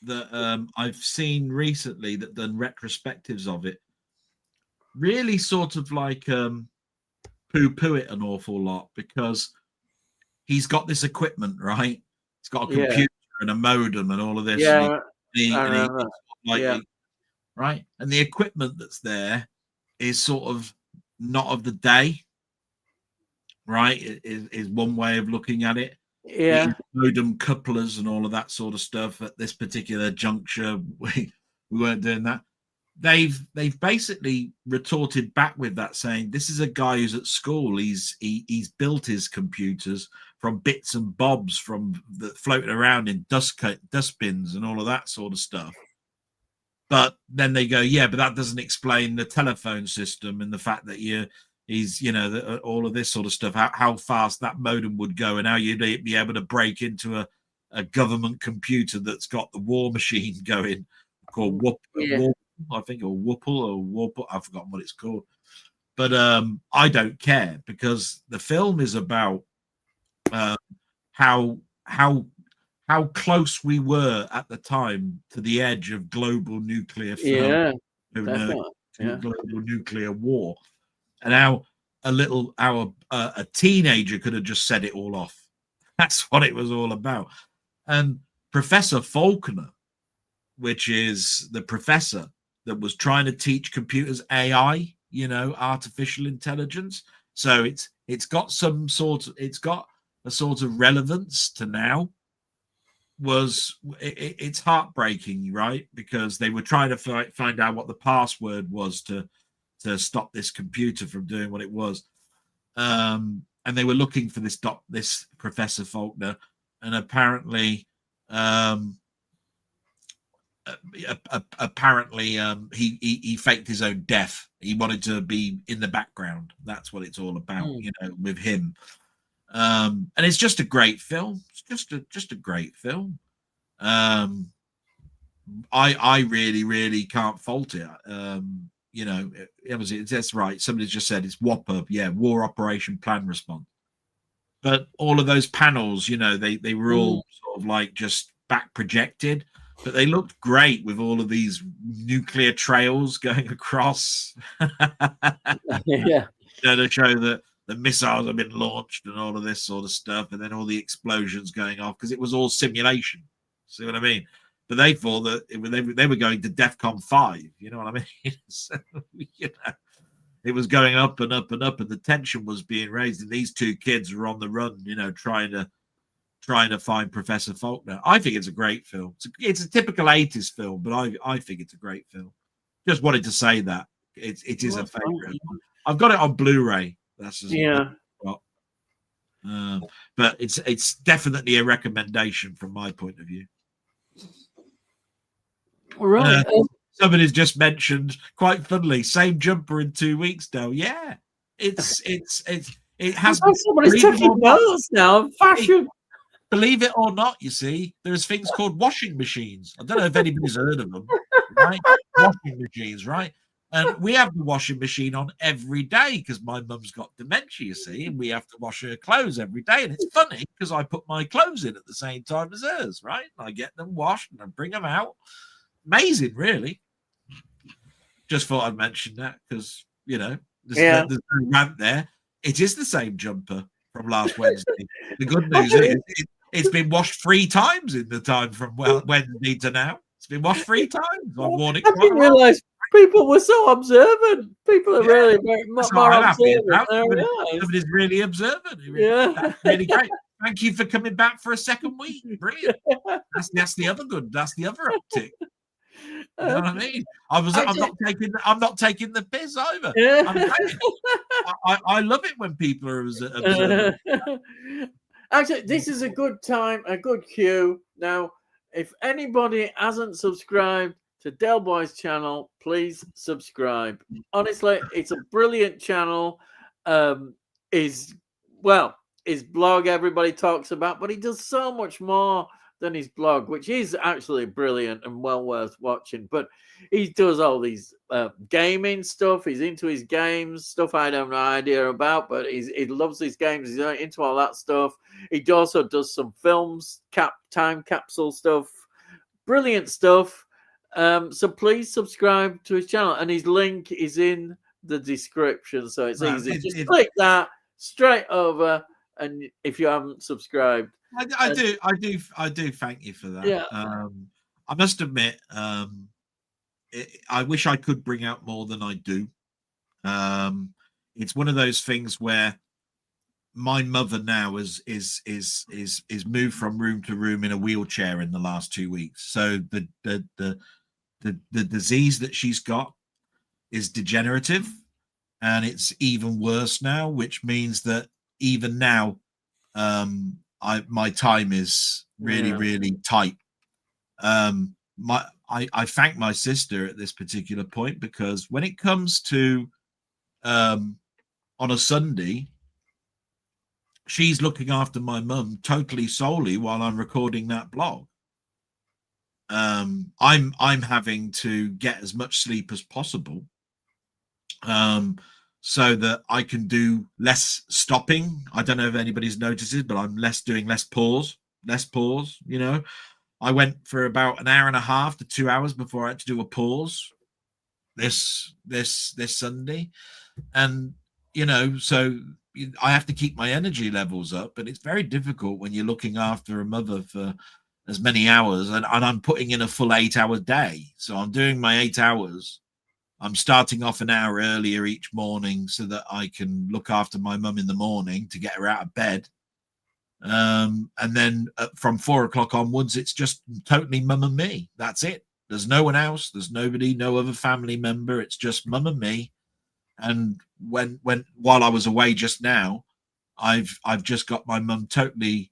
[SPEAKER 2] that I've seen recently that done retrospectives of it really sort of like poo-poo it an awful lot, because he's got this equipment, right? He's got a computer and a modem and all of this.
[SPEAKER 1] Yeah,
[SPEAKER 2] right? And the equipment that's there is sort of not of the day, right? It is one way of looking at it.
[SPEAKER 1] Yeah.
[SPEAKER 2] Modem couplers and all of that sort of stuff at this particular juncture. We weren't doing that. They've basically retorted back with that, saying this is a guy who's at school. He's built his computers from bits and bobs from that floating around in dustbins and all of that sort of stuff. But then they go, yeah, but that doesn't explain the telephone system and the fact that all of this sort of stuff, how fast that modem would go and how you'd be able to break into a government computer that's got the war machine going called Whoop, I think, or Whoople, I've forgotten what it's called. But I don't care, because the film is about how how close we were at the time to the edge of global nuclear
[SPEAKER 1] Definitely. Yeah.
[SPEAKER 2] global nuclear war, and how a teenager could have just set it all off. That's what it was all about. And Professor Faulkner, which is the professor that was trying to teach computers AI, artificial intelligence. So it's got a sort of relevance to now. It's heartbreaking, right? Because they were trying to find out what the password was to stop this computer from doing what it was, and they were looking for this Professor Faulkner, and apparently he faked his own death. He wanted to be in the background. That's what it's all about, with him. And it's just a great film. It's just a great film. I really, really can't fault it. That's right. Somebody just said it's WOPR, War Operation Plan Response. But all of those panels, they were all sort of like just back projected, but they looked great with all of these nuclear trails going across.
[SPEAKER 1] Yeah.
[SPEAKER 2] To show that the missiles have been launched and all of this sort of stuff, and then all the explosions going off, because it was all simulation. See what I mean? But they thought that they were going to DEFCON 5. You know what I mean? So, it was going up and up and up, and the tension was being raised. And these two kids were on the run, trying to find Professor Faulkner. I think it's a great film. It's a typical 80s film, but I think it's a great film. Just wanted to say that it is a favorite. I've got it on Blu-ray. That's but it's definitely a recommendation from my point of view.
[SPEAKER 1] Right.
[SPEAKER 2] Somebody's just mentioned, quite funnily, same jumper in 2 weeks now. Yeah, it has.
[SPEAKER 1] Somebody's taking notes now. Fashion.
[SPEAKER 2] Believe it or not, you see, there's things called washing machines. I don't know if anybody's heard of them, right? Washing machines, right? And we have the washing machine on every day because my mum's got dementia, you see, and we have to wash her clothes every day. And it's funny because I put my clothes in at the same time as hers, right? And I get them washed and I bring them out. Amazing, really. Just thought I'd mention that because, there's no rant there. It is the same jumper from last Wednesday. The good news is it's been washed 3 times in the time from Wednesday to now. It's been washed 3 times. I've worn it.
[SPEAKER 1] I didn't realise people were so observant. People are really more observant.
[SPEAKER 2] Somebody's really observant. That's really great. Thank you for coming back for a second week. Brilliant. That's the other good. That's the other uptick. You know what I mean? I'm not taking the piss either. I love it when people are observant.
[SPEAKER 1] Actually, this is a good time, a good cue. Now, if anybody hasn't subscribed to Delboy's channel, please subscribe. Honestly, it's a brilliant channel. His blog everybody talks about, but he does so much more than his blog, which is actually brilliant and well worth watching. But he does all these gaming stuff. He's into his games, stuff I have no idea about, but he loves these games. He's into all that stuff. He also does some films, time capsule stuff, brilliant stuff. So please subscribe to his channel, and his link is in the description, so it's easy. Just click that straight over, and if you haven't subscribed,
[SPEAKER 2] I do thank you for that.
[SPEAKER 1] Yeah.
[SPEAKER 2] I must admit, I wish I could bring out more than I do. It's one of those things where my mother now is moved from room to room in a wheelchair in the last 2 weeks. So the disease that she's got is degenerative, and it's even worse now, which means that even now, my time is really, really tight. I thank my sister at this particular point, because when it comes to on a Sunday, she's looking after my mum totally solely while I'm recording that blog. I'm having to get as much sleep as possible, so that I can do less stopping. I don't know if anybody's noticed it, but I'm doing less pause. less pause. You know, I went for about an hour and a half to 2 hours before I had to do a pause this Sunday, and you know, so I have to keep my energy levels up, but it's very difficult when you're looking after a mother for as many hours, and I'm putting in a full 8 hour day, so I'm doing my 8 hours. I'm starting off an hour earlier each morning so that I can look after my mum in the morning to get her out of bed. And then from 4 o'clock onwards, it's just totally mum and me. That's it. There's no one else. There's nobody, no other family member. It's just mum and me. And while I was away just now, I've just got my mum totally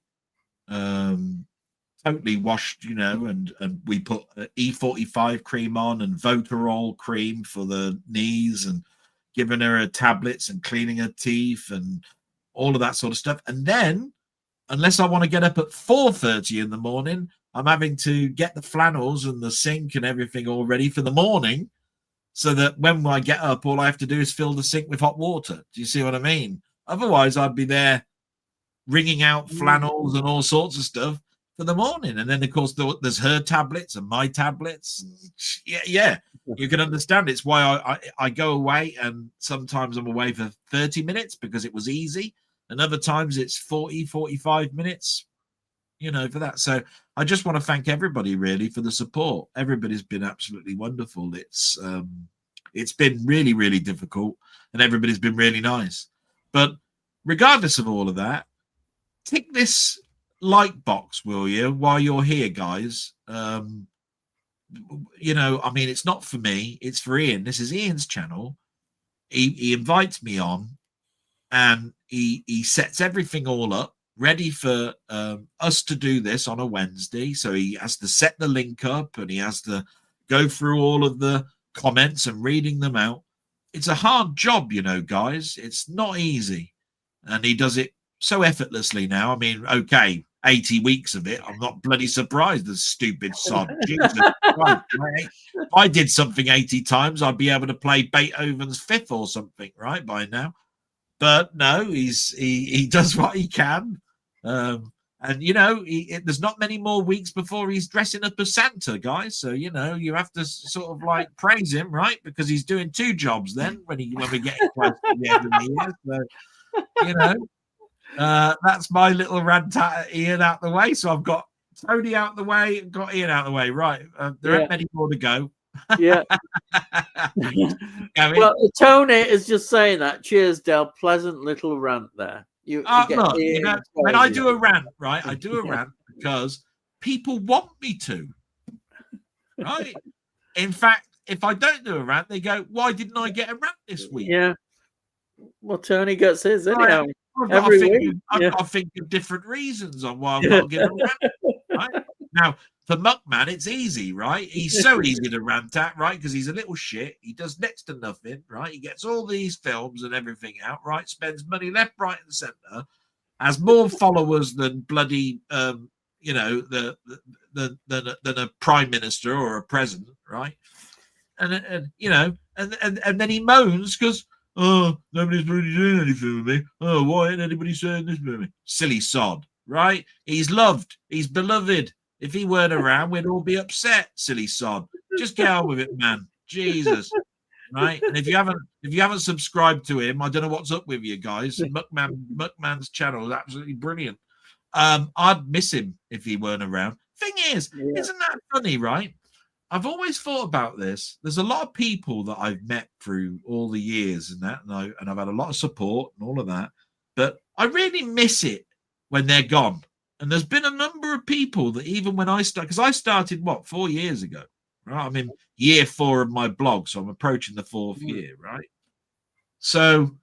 [SPEAKER 2] totally washed, you know, and we put E45 cream on and Votarol cream for the knees, and giving her tablets and cleaning her teeth and all of that sort of stuff. And then, unless I want to get up at 4:30 in the morning, I'm having to get the flannels and the sink and everything all ready for the morning, so that when I get up, all I have to do is fill the sink with hot water. Do you see what I mean? Otherwise, I'd be there wringing out flannels and all sorts of stuff for the morning. And then, of course, there's her tablets and my tablets. Yeah. You can understand. It's why I go away, and sometimes I'm away for 30 minutes because it was easy. And other times it's 40, 45 minutes, you know, for that. So I just want to thank everybody really for the support. Everybody's been absolutely wonderful. It's been really, really difficult, and everybody's been really nice. But regardless of all of that, tick this like box, will you, while you're here, guys. You know, I mean, it's not for me, it's for Ian. This is Ian's channel. He invites me on, and he sets everything all up ready for us to do this on a Wednesday. So he has to set the link up, and he has to go through all of the comments and reading them out. It's a hard job, you know, guys. It's not easy, and he does it so effortlessly now. I mean, okay, 80 weeks of it, I'm not bloody surprised, the stupid sod. Jesus Christ, right? If I did something 80 times, I'd be able to play Beethoven's Fifth or something, right, by now. But no, he does what he can. And, you know, there's not many more weeks before he's dressing up as Santa, guys. So, you know, you have to sort of like praise him, right? Because he's doing two jobs then when we get close to the end of the year. So, you know, that's my little rant at Ian out the way. So I've got Tony out the way and got Ian out the way. Right. There aren't many more to go.
[SPEAKER 1] Yeah. Well, Tony is just saying that. Cheers, Del. Pleasant little rant there.
[SPEAKER 2] Look, you know, when I do a rant, right, I do a rant because people want me to. Right. In fact, if I don't do a rant, they go, "Why didn't I get a rant this week?"
[SPEAKER 1] Yeah. Well, Tony gets his anyhow.
[SPEAKER 2] I've got to think of different reasons on why I'm not giving a rant. Right? Now, for Muckman, it's easy, right? He's so easy to rant at, right? Because he's a little shit. He does next to nothing, right? He gets all these films and everything out, right? Spends money left, right, and centre. Has more followers than bloody, you know, than a prime minister or a president, right? And you know, and then he moans because, oh, nobody's really doing anything with me. Oh, why ain't anybody saying this with me? Silly sod, right? He's loved. He's beloved. If he weren't around, we'd all be upset. Silly sod. Just get on with it, man. Jesus, right? And if you haven't subscribed to him, I don't know what's up with you guys. Muckman's channel is absolutely brilliant. I'd miss him if he weren't around. Thing is, isn't that funny, right? I've always thought about this. There's a lot of people that I've met through all the years and that, and I've had a lot of support and all of that. But I really miss it when they're gone. And there's been a number of people that even when I started, because I started, 4 years ago, right? I'm in year 4 of my blog, so I'm approaching the 4th year, right? So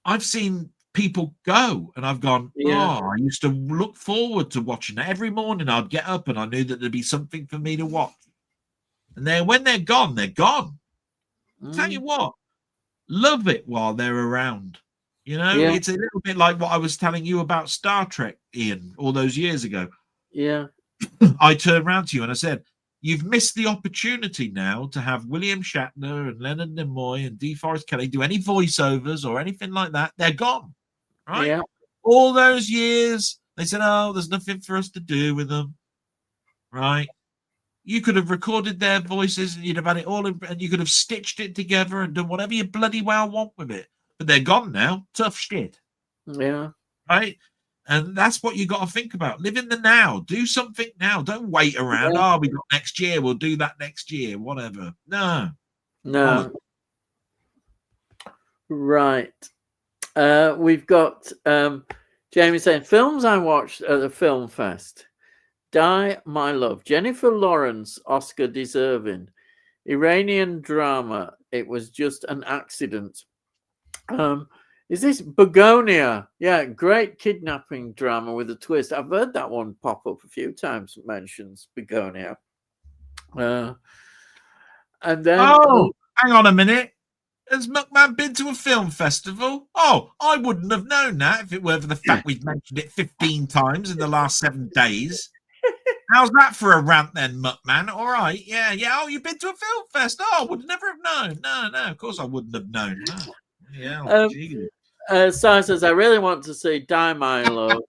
[SPEAKER 2] I've seen people go, and I've gone, I used to look forward to watching it. Every morning I'd get up and I knew that there'd be something for me to watch. And then when they're gone, they're gone. Tell you what, love it while they're around. You know, it's a little bit like what I was telling you about Star Trek, Ian, all those years ago.
[SPEAKER 1] Yeah.
[SPEAKER 2] I turned around to you and I said, you've missed the opportunity now to have William Shatner and Leonard Nimoy and DeForest Kelley do any voiceovers or anything like that. They're gone, right?
[SPEAKER 1] Yeah.
[SPEAKER 2] All those years They said, "Oh, there's nothing for us to do with them." Right? You could have recorded their voices and you'd have had it all, and you could have stitched it together and done whatever you bloody well want with it. But they're gone now. Tough shit.
[SPEAKER 1] Yeah.
[SPEAKER 2] Right? And that's what you got to think about. Live in the now. Do something now. Don't wait around.
[SPEAKER 1] Yeah.
[SPEAKER 2] Oh, we got next year. We'll do that next year. Whatever. No.
[SPEAKER 1] No. Right. We've got Jamie saying, films I watched at the film fest. Die, My Love. Jennifer Lawrence, Oscar deserving. Iranian drama. It was just an accident. Is this Begonia? Yeah, great kidnapping drama with a twist. I've heard that one pop up a few times. Mentions Begonia. And then
[SPEAKER 2] hang on a minute. Has Muckman been to a film festival? Oh, I wouldn't have known that if it were for the fact we've mentioned it 15 times in the last 7 days. How's that for a rant then, Muckman? All right, yeah. Oh, you've been to a film fest? Oh, I would never have known. No, of course I wouldn't have known. No. Yeah.
[SPEAKER 1] Si says, I really want to see Die, My Love.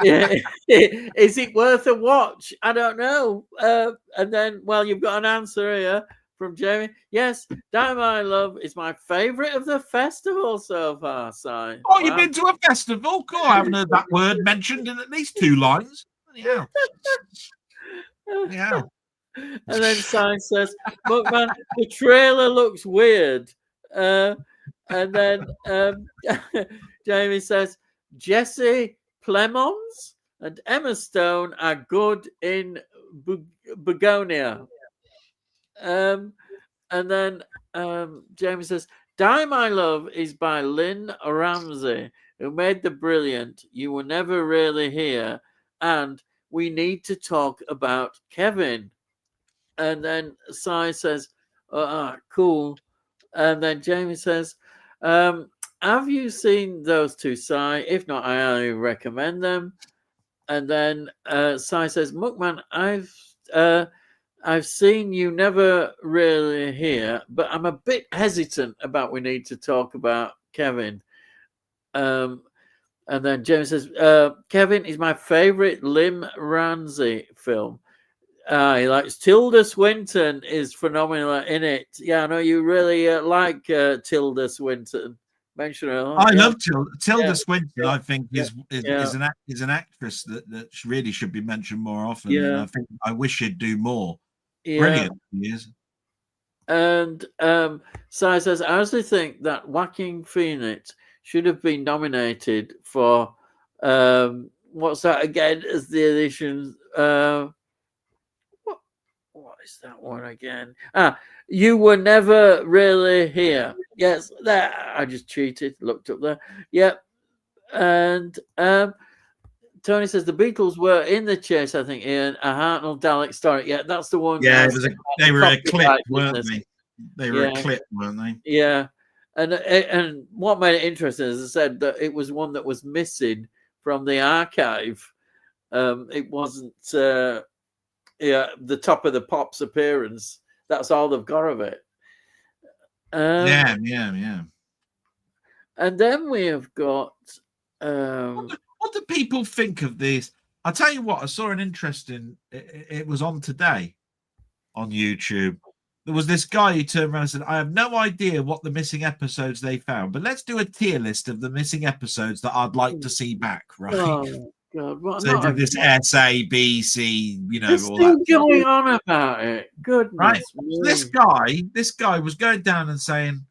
[SPEAKER 1] Yeah. Is it worth a watch? I don't know. And then, well, you've got an answer here from Jamie. Yes, Die, My Love is my favourite of the festival so far, Si.
[SPEAKER 2] Oh, wow. You've been to a festival? Cool. I haven't heard that word mentioned in at least 2 lines. Yeah. Yeah.
[SPEAKER 1] And then Si says, "Look, man, the trailer looks weird." And then Jamie says, "Jesse Plemons and Emma Stone are good in Begonia." And then Jamie says, Die, My Love is by Lynn Ramsey, who made the brilliant You Were Never Really Here and We Need to Talk About Kevin. And then Si says, cool. And then Jamie says, have you seen those two, Si? If not, I highly recommend them. And then Si says, Muckman, I've seen You Never Really Here, but I'm a bit hesitant about We Need to Talk About Kevin. And then James says, Kevin is my favorite Lynn Ramsey film. He likes Tilda Swinton is phenomenal in it. Yeah, I know you really like Tilda Swinton. Mention her.
[SPEAKER 2] I love Tilda Swinton. I think is an actress that really should be mentioned more often.
[SPEAKER 1] Yeah.
[SPEAKER 2] And I think I wish she'd do more. Yeah. Brilliant. He is.
[SPEAKER 1] And Si says, I honestly think that Joaquin Phoenix should have been nominated for what's that again as the edition? What is that one again? You Were Never Really Here. Yes, there. I just cheated. Looked up there. Yep. And Tony says the Beatles were in the chase, I think, in a Hartnell Dalek story. Yeah, that's the one.
[SPEAKER 2] Yeah, they were a clip, weren't they? They were a clip, weren't they?
[SPEAKER 1] Yeah. And what made it interesting, as I said, that it was one that was missing from the archive. It wasn't the Top of the Pops appearance. That's all they've got of it.
[SPEAKER 2] Yeah.
[SPEAKER 1] And then we have got
[SPEAKER 2] what do people think of this? I'll tell you what, I saw an interesting it was on today on YouTube. There was this guy who turned around and said, I have no idea what the missing episodes they found, but let's do a tier list of the missing episodes that I'd like to see back, right?
[SPEAKER 1] Oh, God. What,
[SPEAKER 2] so they did this S, A, B, C,
[SPEAKER 1] There's
[SPEAKER 2] all
[SPEAKER 1] still
[SPEAKER 2] that.
[SPEAKER 1] Going on about it. Goodness.
[SPEAKER 2] Right? This guy was going down and saying,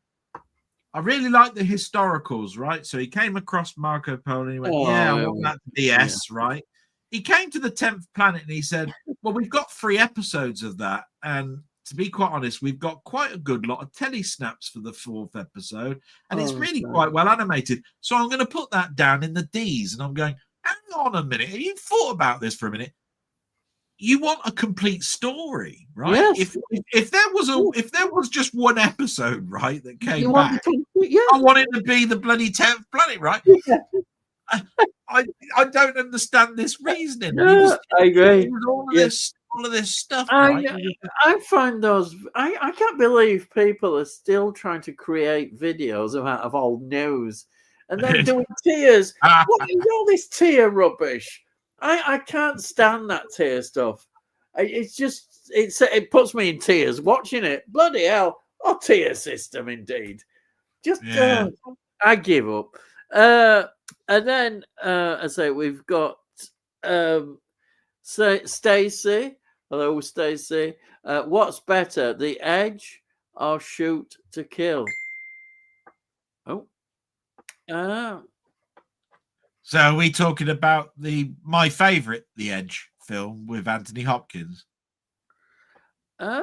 [SPEAKER 2] I really like the historicals, right? So he came across Marco Polo and he went, I want that DS, right? He came to the 10th planet and he said, well, we've got 3 episodes of that. And to be quite honest, we've got quite a good lot of telly snaps for the 4th episode. And it's really quite well animated. So I'm going to put that down in the Ds. And I'm going, hang on a minute. Have you thought about this for a minute? You want a complete story, right?
[SPEAKER 1] Yes.
[SPEAKER 2] If there was just one episode, right, that came back, I want it to be the bloody 10th planet, right? Yeah. I don't understand this reasoning.
[SPEAKER 1] I agree.
[SPEAKER 2] All of this stuff.
[SPEAKER 1] I find those. I can't believe people are still trying to create videos out of old news and then doing tiers. What is all this tier rubbish? I can't stand that tear stuff. It's just it puts me in tears watching it. Bloody hell! Oh, tear system indeed. Just
[SPEAKER 2] Yeah.
[SPEAKER 1] I give up. And then I say we've got Stacey. Hello, Stacey. What's better, The Edge or Shoot to Kill? Oh,
[SPEAKER 2] So are we talking about my favourite The Edge film with Anthony Hopkins?
[SPEAKER 1] I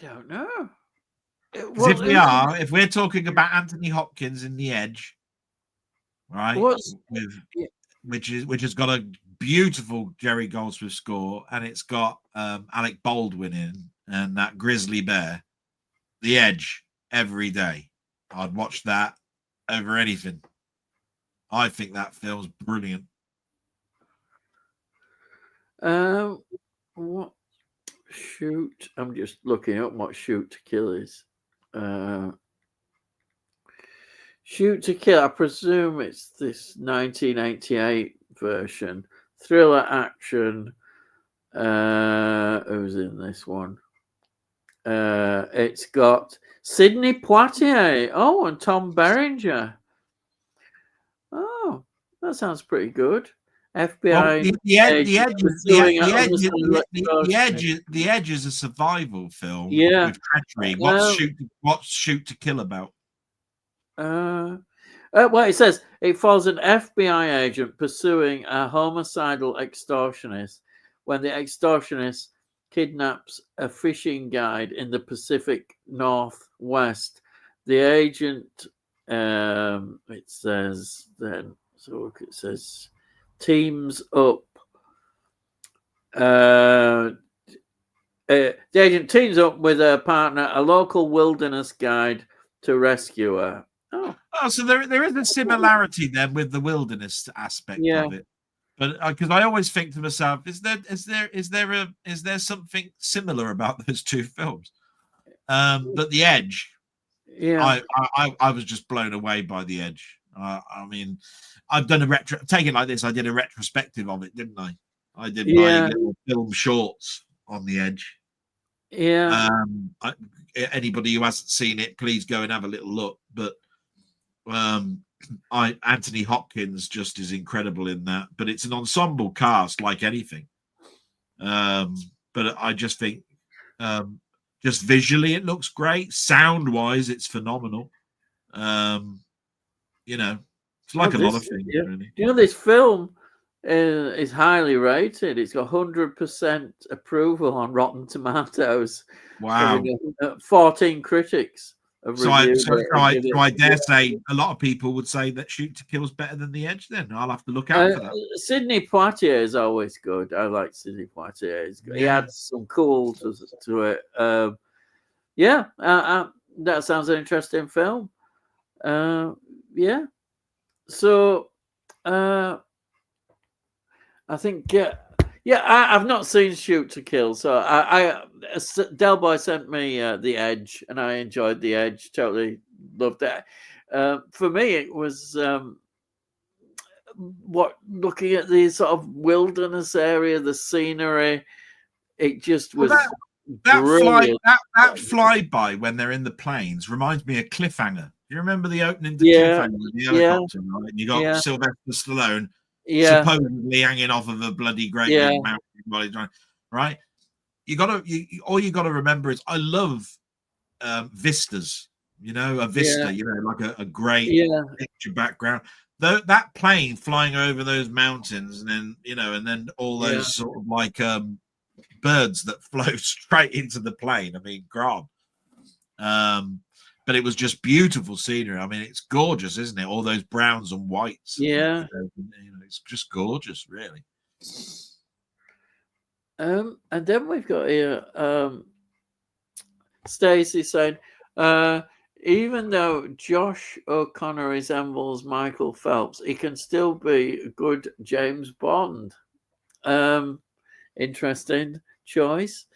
[SPEAKER 1] don't know.
[SPEAKER 2] Because if we're talking about Anthony Hopkins in The Edge, right, which has got a beautiful Jerry Goldsmith score, and it's got Alec Baldwin in and that grizzly bear. The Edge every day. I'd watch that over anything. I think that film's brilliant.
[SPEAKER 1] What Shoot? I'm just looking up what Shoot to Kill is. Shoot to Kill. I presume it's this 1988 version. Thriller action. Who's in this one? It's got Sidney Poitier. Oh, and Tom Berenger. Oh, that sounds pretty good. FBI.
[SPEAKER 2] The Edge is a survival film.
[SPEAKER 1] Yeah.
[SPEAKER 2] With treachery. What's Shoot to Kill about?
[SPEAKER 1] Well, it says it follows an FBI agent pursuing a homicidal extortionist when the extortionist kidnaps a fishing guide in the Pacific Northwest. The agent, it says then, so it says teams up. The agent teams up with a partner, a local wilderness guide, to rescue her. Oh,
[SPEAKER 2] so there is a similarity then with the wilderness aspect of it, but because I always think to myself, is there something similar about those two films? But The Edge, I was just blown away by The Edge. I mean, I've done take it like this. I did a retrospective of it, didn't I? I did my little film shorts on The Edge.
[SPEAKER 1] Yeah.
[SPEAKER 2] Anybody who hasn't seen it, please go and have a little look. But Anthony Hopkins just is incredible in that. But it's an ensemble cast like anything. But I just think, just visually, it looks great. Sound-wise, it's phenomenal. It's like a lot of things.
[SPEAKER 1] Yeah.
[SPEAKER 2] Really.
[SPEAKER 1] You know, this film is highly rated. It's got 100% approval on Rotten Tomatoes.
[SPEAKER 2] Wow.
[SPEAKER 1] 14 critics have reviewed
[SPEAKER 2] it. So I dare say a lot of people would say that Shoot to Kill is better than The Edge. Then I'll have to look out for that.
[SPEAKER 1] Sidney Poitier is always good. I like Sidney Poitier. He adds some cool to it. That sounds an interesting film. So I think I've not seen Shoot to Kill, so Delboy sent me The Edge, and I enjoyed The Edge. Totally loved it. For me, it was looking at the sort of wilderness area, the scenery. It just was
[SPEAKER 2] that flyby when they're in the planes reminds me of Cliffhanger. You remember the opening to Cliffhanger with the helicopter, right? And you got Sylvester Stallone supposedly hanging off of a bloody great big mountain while he's trying, right? All you gotta remember is I love vistas, a vista, like a great picture background. That plane flying over those mountains, and then all those sort of like birds that flow straight into the plane. I mean, God. But it was just beautiful scenery. I mean, it's gorgeous, isn't it? All those browns and whites.
[SPEAKER 1] Yeah.
[SPEAKER 2] It's just gorgeous, really.
[SPEAKER 1] And then we've got here Stacey saying, even though Josh O'Connor resembles Michael Phelps, he can still be a good James Bond. Interesting choice.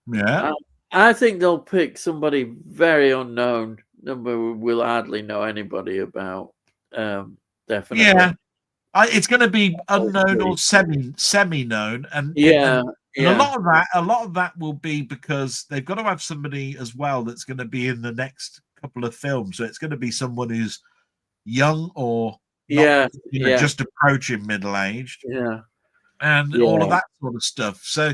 [SPEAKER 2] Yeah.
[SPEAKER 1] I think they'll pick somebody very unknown that we'll hardly know anybody about. Definitely.
[SPEAKER 2] It's going to be unknown or semi-known, and
[SPEAKER 1] Yeah,
[SPEAKER 2] and a lot of that will be because they've got to have somebody as well that's going to be in the next couple of films. So it's going to be someone who's young or not, just approaching middle-aged, and all of that sort of stuff. So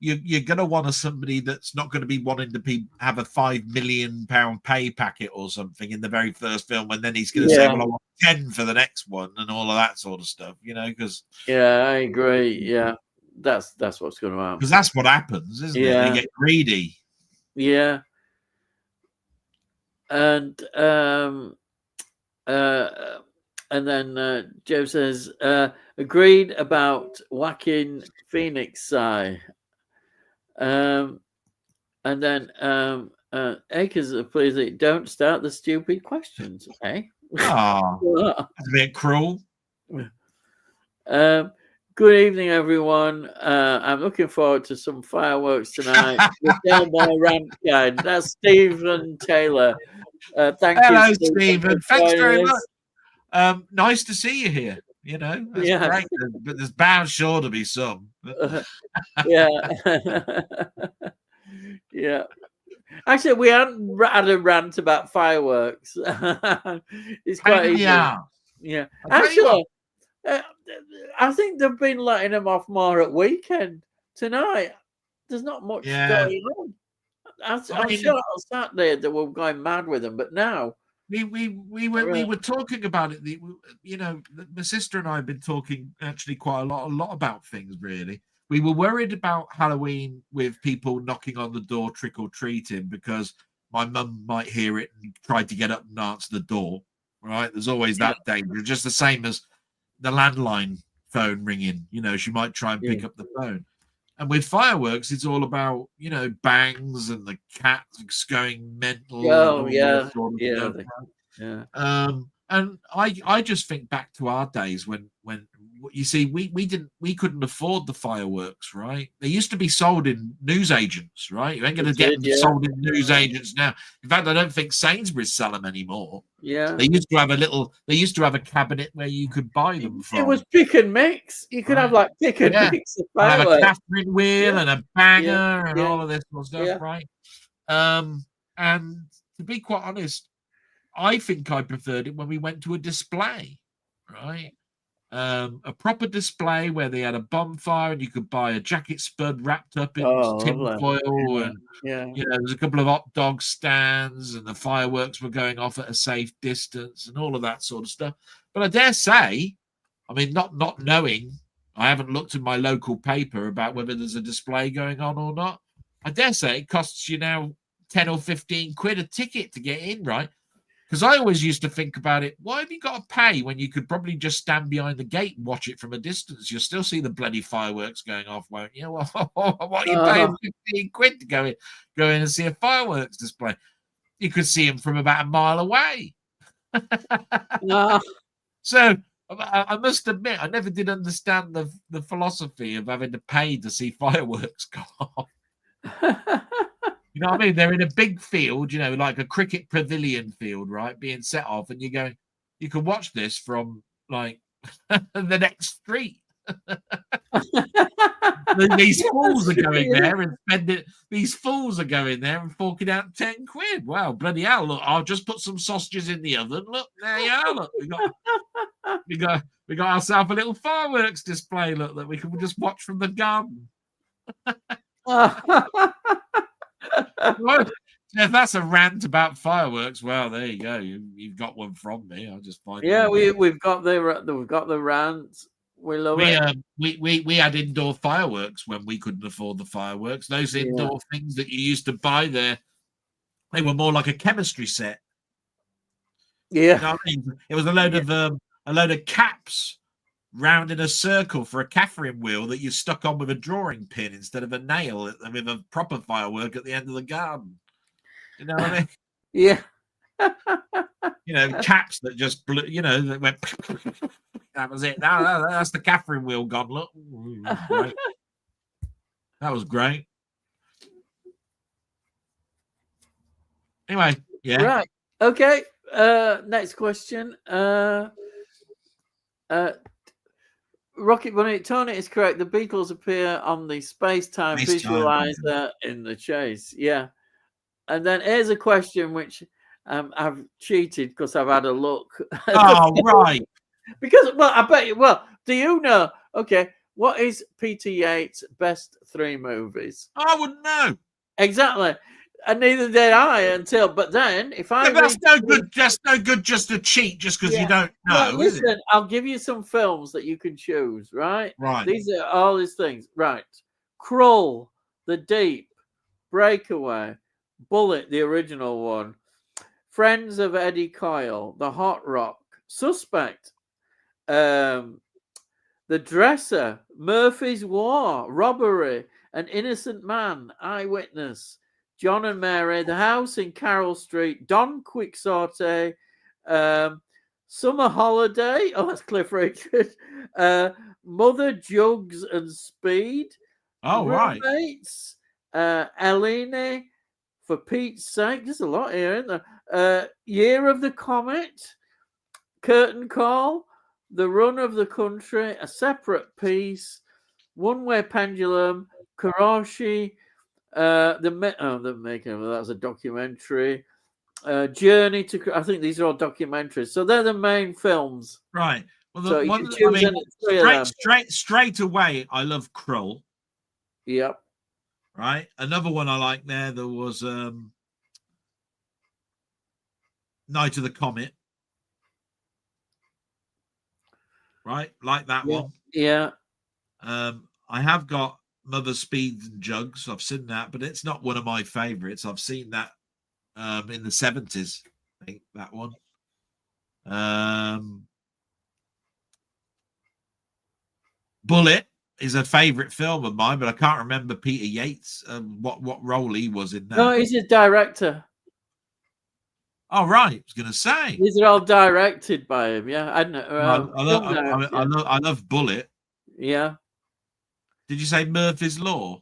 [SPEAKER 2] you're going to want somebody that's not going to be wanting to have a £5 million pay packet or something in the very first film, and then he's going to say, "Well, I want 10 for the next one," and all of that sort of stuff. Because
[SPEAKER 1] I agree. Yeah, that's what's going to happen.
[SPEAKER 2] Because that's what happens, isn't it? They get greedy.
[SPEAKER 1] Yeah, and then Joe says, agreed about whacking Phoenix Sai. And then Acres of please don't start the stupid questions, eh?
[SPEAKER 2] Oh, that's a bit cruel.
[SPEAKER 1] Good evening, everyone. I'm looking forward to some fireworks tonight. The Delboy Ramp Guide. That's Stephen Taylor.
[SPEAKER 2] Hello, Stephen. Thanks very much. Nice to see you here. That's great. But there's bound sure to be some.
[SPEAKER 1] Yeah. Yeah. Actually, we hadn't had a rant about fireworks. It's quite easy. Yeah. Actually, I think they've been letting them off more at weekend. Tonight, there's not much going on. I'm sure on Saturday they were going mad with them, but now
[SPEAKER 2] we were talking about it. My sister and I have been talking actually quite a lot about things. Really, we were worried about Halloween with people knocking on the door trick or treating because my mum might hear it and try to get up and answer the door. Right? There's always that danger. Just the same as the landline phone ringing. She might try and pick up the phone. And with fireworks, it's all about, bangs and the cats going mental.
[SPEAKER 1] Oh,
[SPEAKER 2] and I just think back to our days when you see we couldn't afford the fireworks, right? They used to be sold in newsagents, right? You ain't going to get them sold in newsagents now. In fact, I don't think Sainsbury's sell them anymore.
[SPEAKER 1] Yeah,
[SPEAKER 2] they used to have a cabinet where you could buy them from.
[SPEAKER 1] It was pick and mix. You could have like pick and mix of fireworks.
[SPEAKER 2] Have a Catherine wheel and a banger and all of this sort of stuff, right? And to be quite honest, I think I preferred it when we went to a display, right? A proper display where they had a bonfire and you could buy a jacket spud wrapped up in tin foil, and there's a couple of hot dog stands, and the fireworks were going off at a safe distance and all of that sort of stuff. But I dare say, I mean, not knowing, I haven't looked in my local paper about whether there's a display going on or not. I dare say it costs you now 10 or 15 quid a ticket to get in, right? Because I always used to think about it, why have you got to pay when you could probably just stand behind the gate and watch it from a distance? You'll still see the bloody fireworks going off, won't you? What are you paying 15 quid to go in and see a fireworks display? You could see them from about a mile away. So I must admit, I never did understand the philosophy of having to pay to see fireworks go off. You know what I mean? They're in a big field, like a cricket pavilion field, right? Being set off, and you're going, you can watch this from like the next street. These fools are going there and spending. These fools are going there and forking out 10 quid. Wow, bloody hell! Look, I'll just put some sausages in the oven. Look, there you are. Look, we got ourselves a little fireworks display. Look, that we can just watch from the garden. Well, if that's a rant about fireworks, well, there you go. You've got one from me. I'll just find.
[SPEAKER 1] Yeah, we've got the rant. We love it.
[SPEAKER 2] We had indoor fireworks when we couldn't afford the fireworks. Those indoor things that you used to buy there, they were more like a chemistry set.
[SPEAKER 1] Yeah,
[SPEAKER 2] you know what I mean? It was a load of caps round in a circle for a Catherine wheel that you stuck on with a drawing pin instead of a nail with a proper firework at the end of the garden. You know what I mean?
[SPEAKER 1] Yeah.
[SPEAKER 2] Caps that just blew, that went. That was it. That's the Catherine wheel gone. Look. Right. That was great. Anyway, yeah.
[SPEAKER 1] Right. Okay. Next question. Rocket Bunny, Tony is correct. The Beatles appear on the space-time
[SPEAKER 2] Space-time,
[SPEAKER 1] visualizer in the chase. Yeah. And then here's a question which I've cheated because I've had a look.
[SPEAKER 2] Oh, right.
[SPEAKER 1] Because, well, I bet you, well, do you know? Okay. What is Peter Yates' best 3 movies?
[SPEAKER 2] I wouldn't know.
[SPEAKER 1] Exactly. And neither did I until, but then if I
[SPEAKER 2] That's
[SPEAKER 1] read,
[SPEAKER 2] no good. That's no good just to cheat just because you don't know,
[SPEAKER 1] well,
[SPEAKER 2] is it?
[SPEAKER 1] listen, I'll give you some films that you can choose, right?
[SPEAKER 2] Right.
[SPEAKER 1] These are all these things. Right. Krull, The Deep, Breakaway, Bullet, the original one, Friends of Eddie Coyle, The Hot Rock, Suspect, The Dresser, Murphy's War, Robbery, An Innocent Man, Eyewitness, John and Mary, The House in Carroll Street, Don Quixote, Summer Holiday, oh, that's Cliff Richard, Mother, Jugs and Speed,
[SPEAKER 2] Oh, right.
[SPEAKER 1] Roommates, Eleni, For Pete's Sake, there's a lot here, isn't there? Year of the Comet, Curtain Call, The Run of the Country, A Separate Piece, One Way Pendulum, Karashi, the making of that's a documentary. Journey to, I think these are all documentaries. So they're the main films.
[SPEAKER 2] Right. Well,
[SPEAKER 1] So you can choose any 3 of them.
[SPEAKER 2] straight away, I love Krull.
[SPEAKER 1] Yep.
[SPEAKER 2] Right. Another one I like there was Night of the Comet. Right, like that one.
[SPEAKER 1] Yeah.
[SPEAKER 2] I have got Mother Speeds and Jugs. I've seen that, but it's not one of my favorites. I've seen that in the 70s. I think that one. Bullet is a favorite film of mine, but I can't remember Peter Yates what role he was in that.
[SPEAKER 1] No, he's a director.
[SPEAKER 2] Oh, right. I was going to say
[SPEAKER 1] these are all directed by him. Yeah, I know.
[SPEAKER 2] I love Bullet.
[SPEAKER 1] Yeah.
[SPEAKER 2] Did you say Murphy's Law?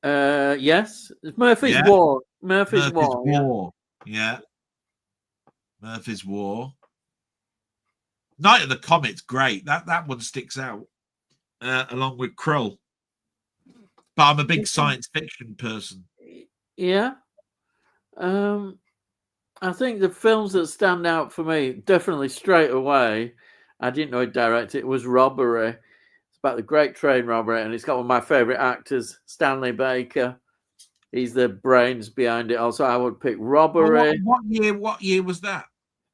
[SPEAKER 1] Yes, it's Murphy's War. Murphy's War.
[SPEAKER 2] Yeah. Murphy's War. Night of the Comet's great. That one sticks out along with Krull. But I'm a big science fiction person.
[SPEAKER 1] Yeah. I think the films that stand out for me, definitely straight away, I didn't know he'd direct it, was Robbery. It's about the Great Train Robbery, and it's got one of my favourite actors, Stanley Baker. He's the brains behind it. Also, I would pick Robbery.
[SPEAKER 2] Well, what year was that?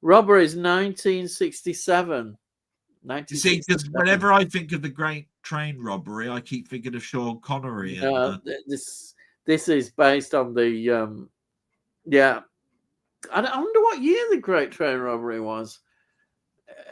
[SPEAKER 1] Robbery is 1967.
[SPEAKER 2] You see, because whenever I think of the Great Train Robbery, I keep thinking of Sean Connery.
[SPEAKER 1] This is based on the I wonder what year the Great Train Robbery was.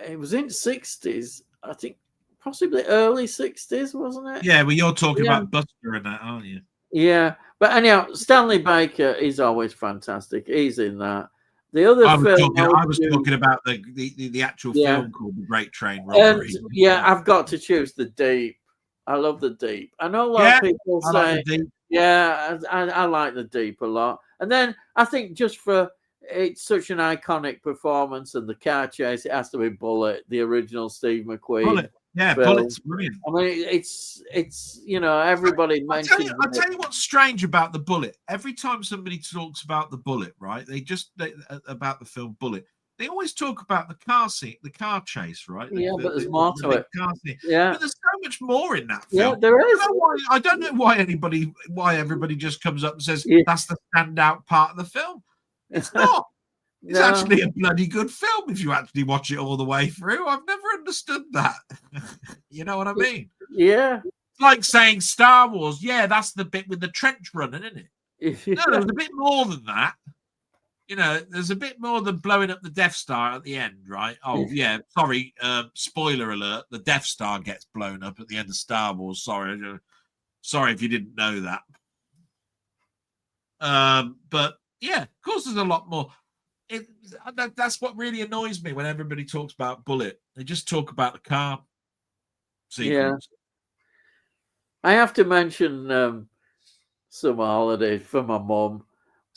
[SPEAKER 1] It was in 60s, I think, possibly early 60s, wasn't it?
[SPEAKER 2] Yeah, well, you're talking about Buster and that, aren't you?
[SPEAKER 1] Yeah, but anyhow, Stanley Baker is always fantastic. He's in that. The other
[SPEAKER 2] I
[SPEAKER 1] film
[SPEAKER 2] was talking about the actual film called The Great Train Robbery.
[SPEAKER 1] I've got to choose The Deep. I love The Deep. I know a lot of people say, I like The Deep a lot. And then I think just for it's such an iconic performance and the car chase, it has to be Bullet, the original Steve McQueen.
[SPEAKER 2] Bullet. Yeah, film. Bullet's brilliant.
[SPEAKER 1] I mean, it's everybody mentions.
[SPEAKER 2] I'll tell you what's strange about the Bullet. Every time somebody talks about the Bullet, right? About the film Bullet, they always talk about the car scene, the car chase, right?
[SPEAKER 1] But there's more to it.
[SPEAKER 2] Yeah, but there's so much more in that film.
[SPEAKER 1] Yeah, there is.
[SPEAKER 2] I don't know why everybody just comes up and says that's the standout part of the film. It's not. It's actually a bloody good film if you actually watch it all the way through. I've never understood that. You know what I mean?
[SPEAKER 1] Yeah.
[SPEAKER 2] It's like saying Star Wars. Yeah, that's the bit with the trench running, isn't it? No, there's a bit more than that. There's a bit more than blowing up the Death Star at the end, right? Oh, yeah. Sorry. Spoiler alert. The Death Star gets blown up at the end of Star Wars. Sorry if you didn't know that. But yeah, of course, there's a lot more. That's what really annoys me when everybody talks about Bullet. They just talk about the car sequence.
[SPEAKER 1] I have to mention Summer Holiday for my mum.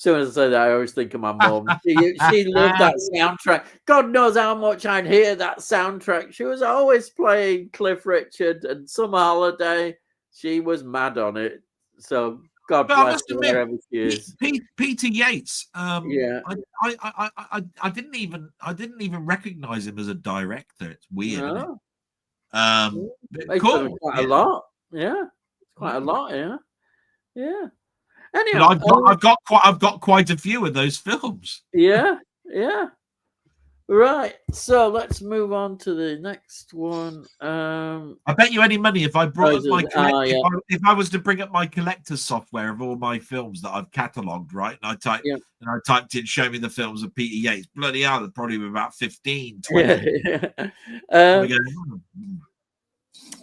[SPEAKER 1] soon as I say that, I always think of my mum. She loved that soundtrack. God knows how much I'd hear that soundtrack. She was always playing Cliff Richard and Summer Holiday. She was mad on it. So God
[SPEAKER 2] But I
[SPEAKER 1] bless
[SPEAKER 2] must
[SPEAKER 1] her
[SPEAKER 2] admit,
[SPEAKER 1] wherever she is.
[SPEAKER 2] Peter Yates.
[SPEAKER 1] Yeah.
[SPEAKER 2] I didn't even recognize him as a director. It's weird, isn't it?
[SPEAKER 1] No.
[SPEAKER 2] But
[SPEAKER 1] He's done
[SPEAKER 2] cool.
[SPEAKER 1] quite a
[SPEAKER 2] Yeah.
[SPEAKER 1] lot. Yeah. Quite a lot, yeah. Yeah.
[SPEAKER 2] But
[SPEAKER 1] Anyhow,
[SPEAKER 2] I've got quite a few of those films.
[SPEAKER 1] yeah. Right. So let's move on to the next one.
[SPEAKER 2] I bet you any money if I brought up my if I was to bring up my collector's software of all my films that I've catalogued, right, and I typed in show me the films of Peter Yates, bloody hell, there'd probably be about 15, 20.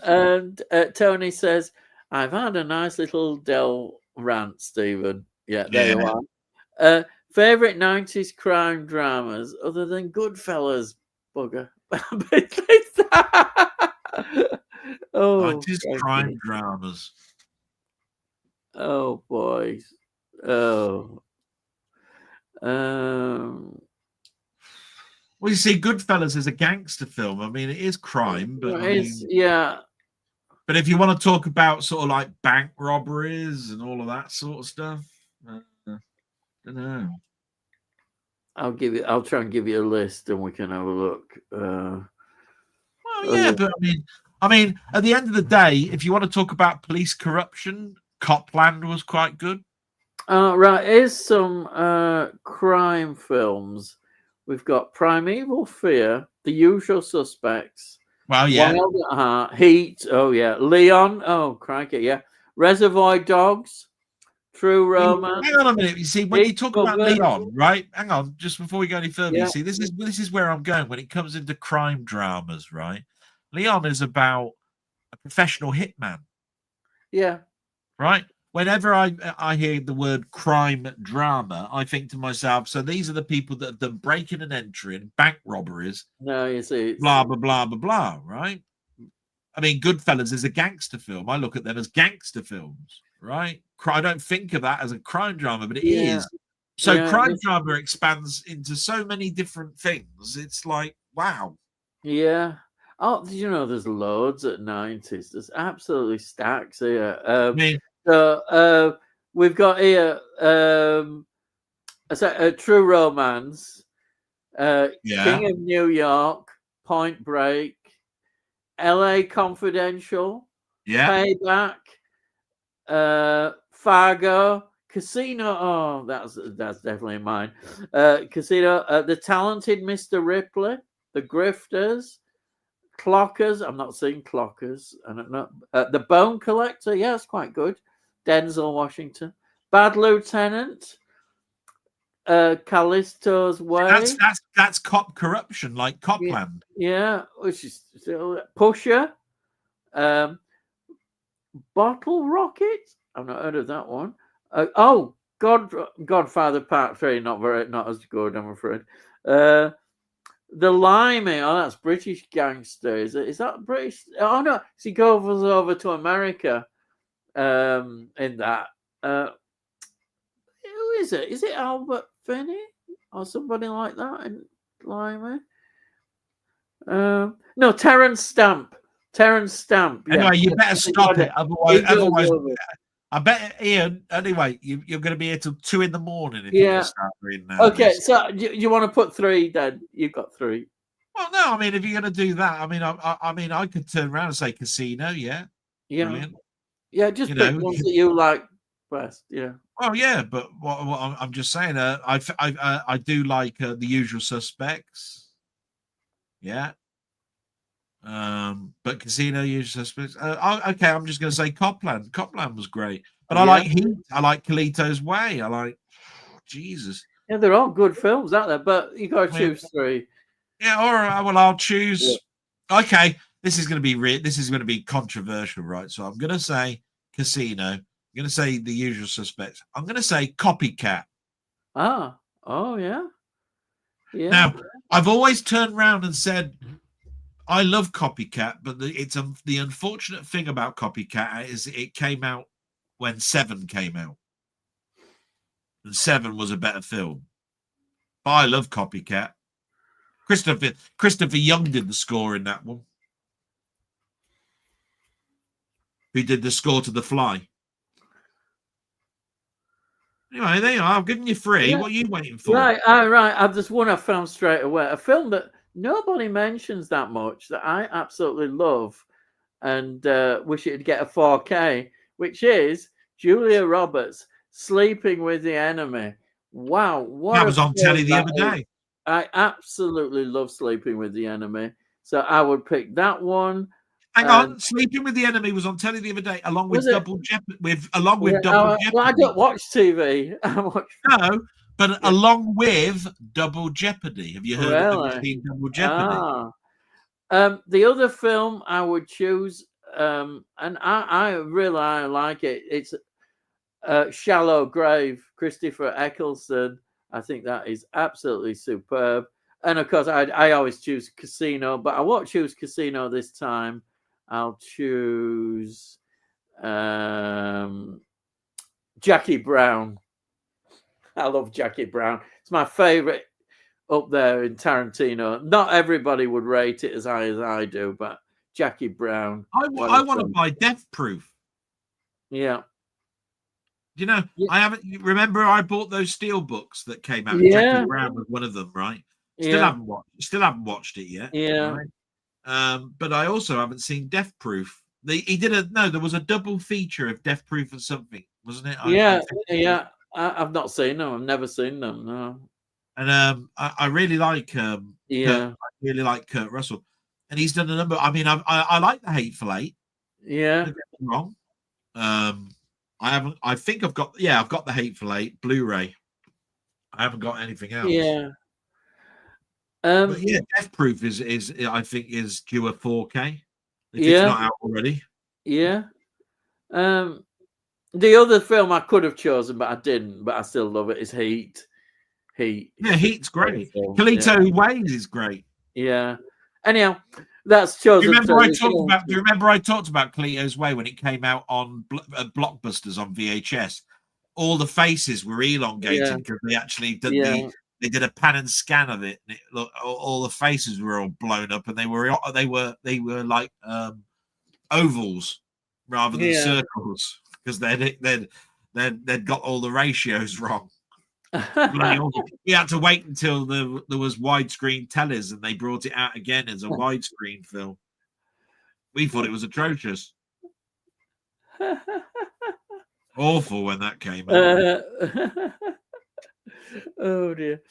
[SPEAKER 1] And Tony says, I've had a nice little Del rant, Stephen. Yeah, there you are. Favorite 90s crime dramas other than Goodfellas, bugger.
[SPEAKER 2] 90s crime dramas.
[SPEAKER 1] Oh, boys. Oh.
[SPEAKER 2] Well, you see, Goodfellas is a gangster film. I mean, it is crime, but
[SPEAKER 1] yeah.
[SPEAKER 2] But if you want to talk about sort of like bank robberies and all of that sort of stuff, I don't know.
[SPEAKER 1] I'll try and give you a list, and we can have a look.
[SPEAKER 2] Well, yeah, but I mean, at the end of the day, if you want to talk about police corruption, Copland was quite good.
[SPEAKER 1] Right, here's some crime films. We've got Primeval Fear, The Usual Suspects.
[SPEAKER 2] Well, yeah.
[SPEAKER 1] Wild at Heart, Heat. Oh, yeah. Leon. Oh, crikey. Yeah. Reservoir Dogs. True Romance.
[SPEAKER 2] Hang on a minute. You see, when you talk about Leon, right? Hang on, just before we go any further. Yeah. You see, this is where I'm going when it comes into crime dramas, right? Leon is about a professional hitman.
[SPEAKER 1] Yeah.
[SPEAKER 2] Right. Whenever I hear the word crime drama, I think to myself, so these are the people that have done breaking and entering, bank robberies.
[SPEAKER 1] No, you see,
[SPEAKER 2] blah blah blah blah blah. Right. I mean, Goodfellas is a gangster film. I look at them as gangster films. Right. I don't think of that as a crime drama, but it is. So crime drama expands into so many different things. It's like, wow.
[SPEAKER 1] Yeah. Oh, you know, there's loads at 90s. There's absolutely stacks here. So we've got here a True Romance, King of New York, Point Break, LA Confidential, Payback, Fargo, Casino. Oh, that's definitely mine. Casino, The Talented Mr. Ripley, The Grifters, Clockers. I'm not seeing Clockers. I don't know. The Bone Collector. Yeah, it's quite good. Denzel Washington. Bad Lieutenant. Callisto's Way.
[SPEAKER 2] That's cop corruption, like Copland.
[SPEAKER 1] Yeah, which is Pusher. Bottle Rocket. I've not heard of that one. Godfather Part 3. Not as good, I'm afraid. The Limey. Oh, that's British gangster. Is that British? Oh no, he goes over to America. In that. Who is it? Is it Albert Finney or somebody like that in Limey? No, Terence Stamp.
[SPEAKER 2] Anyway, you better stop it. Otherwise, I bet, Ian. Anyway, you're going to be here till 2 a.m. if you start reading that.
[SPEAKER 1] Okay, so you want to put 3 then? You've got 3.
[SPEAKER 2] Well, no, I mean, if you're going to do that, I mean, I could turn around and say Casino. Yeah.
[SPEAKER 1] Brilliant. Yeah, just pick ones that you like best. Yeah.
[SPEAKER 2] Oh yeah, but what I'm just saying, I do like The Usual Suspects. Yeah. But Casino, Usual Suspects. Okay, I'm just going to say Copland. Copland was great, but I like Heat. I like Carlito's Way. I like Jesus.
[SPEAKER 1] Yeah, they're all good films, aren't they? But you got to choose 3.
[SPEAKER 2] Yeah, all right. Well, I'll choose. Yeah. Okay, this is going to be controversial, right? So I'm going to say Casino. I'm going to say The Usual Suspects. I'm going to say Copycat.
[SPEAKER 1] Oh yeah.
[SPEAKER 2] Now, I've always turned around and said, I love Copycat, but the unfortunate thing about Copycat is it came out when 7 came out. and Seven was a better film. But I love Copycat. Christopher Young did the score in that one. Who did the score to The Fly? Anyway, there you are. I've given you 3.
[SPEAKER 1] Yeah.
[SPEAKER 2] What are you waiting for?
[SPEAKER 1] Right. There's one I found straight away. A film that nobody mentions that much that I absolutely love and wish it'd get a 4K, which is Julia Roberts, Sleeping with the Enemy. Wow, what
[SPEAKER 2] That was on telly the other
[SPEAKER 1] is.
[SPEAKER 2] day.
[SPEAKER 1] I absolutely love Sleeping with the Enemy, so I would pick that one.
[SPEAKER 2] Hang on, Sleeping with the Enemy was on telly the other day, along with Double Jeopardy.
[SPEAKER 1] Well, I don't watch TV. I watch.
[SPEAKER 2] No, but along with Double Jeopardy. Have you heard?
[SPEAKER 1] Really?
[SPEAKER 2] Have you seen Double Jeopardy?
[SPEAKER 1] The other film I would choose, and I really like it. It's Shallow Grave, Christopher Eccleston. I think that is absolutely superb. And of course, I always choose Casino, but I won't choose Casino this time. I'll choose Jackie Brown. I love Jackie Brown. It's my favorite up there in Tarantino. Not everybody would rate it as high as I do, but Jackie Brown.
[SPEAKER 2] I want to buy Death Proof.
[SPEAKER 1] Yeah.
[SPEAKER 2] You know, I haven't. Remember, I bought those steel books that came out.
[SPEAKER 1] Yeah.
[SPEAKER 2] Jackie Brown was one of them, right? Still haven't watched it yet.
[SPEAKER 1] Yeah.
[SPEAKER 2] Right? But I also haven't seen Death Proof. There was a double feature of Death Proof and something, wasn't it?
[SPEAKER 1] I've not seen them. I've never seen them. No.
[SPEAKER 2] And I really like I really like Kurt Russell, and he's done a number. I mean, I like The Hateful Eight.
[SPEAKER 1] Yeah.
[SPEAKER 2] Don't get me wrong. I think I've got The Hateful Eight Blu-ray. I haven't got anything else.
[SPEAKER 1] Yeah.
[SPEAKER 2] But yeah, Death Proof is I think is due a 4K. If it's not out already.
[SPEAKER 1] Yeah. The other film I could have chosen, but I didn't. But I still love it. Is Heat.
[SPEAKER 2] Yeah, Heat's great. Kalito Ways is great.
[SPEAKER 1] Yeah. Anyhow, that's chosen.
[SPEAKER 2] Do you remember I talked about Kalito's Way when it came out on Blockbusters on VHS? All the faces were elongated because they actually did they did a pan and scan of it, and all the faces were all blown up, and they were like ovals rather than circles because they'd got all the ratios wrong. We had to wait until there was widescreen tellers, and they brought it out again as a widescreen film. We thought it was atrocious. Awful when that came out.
[SPEAKER 1] Oh dear.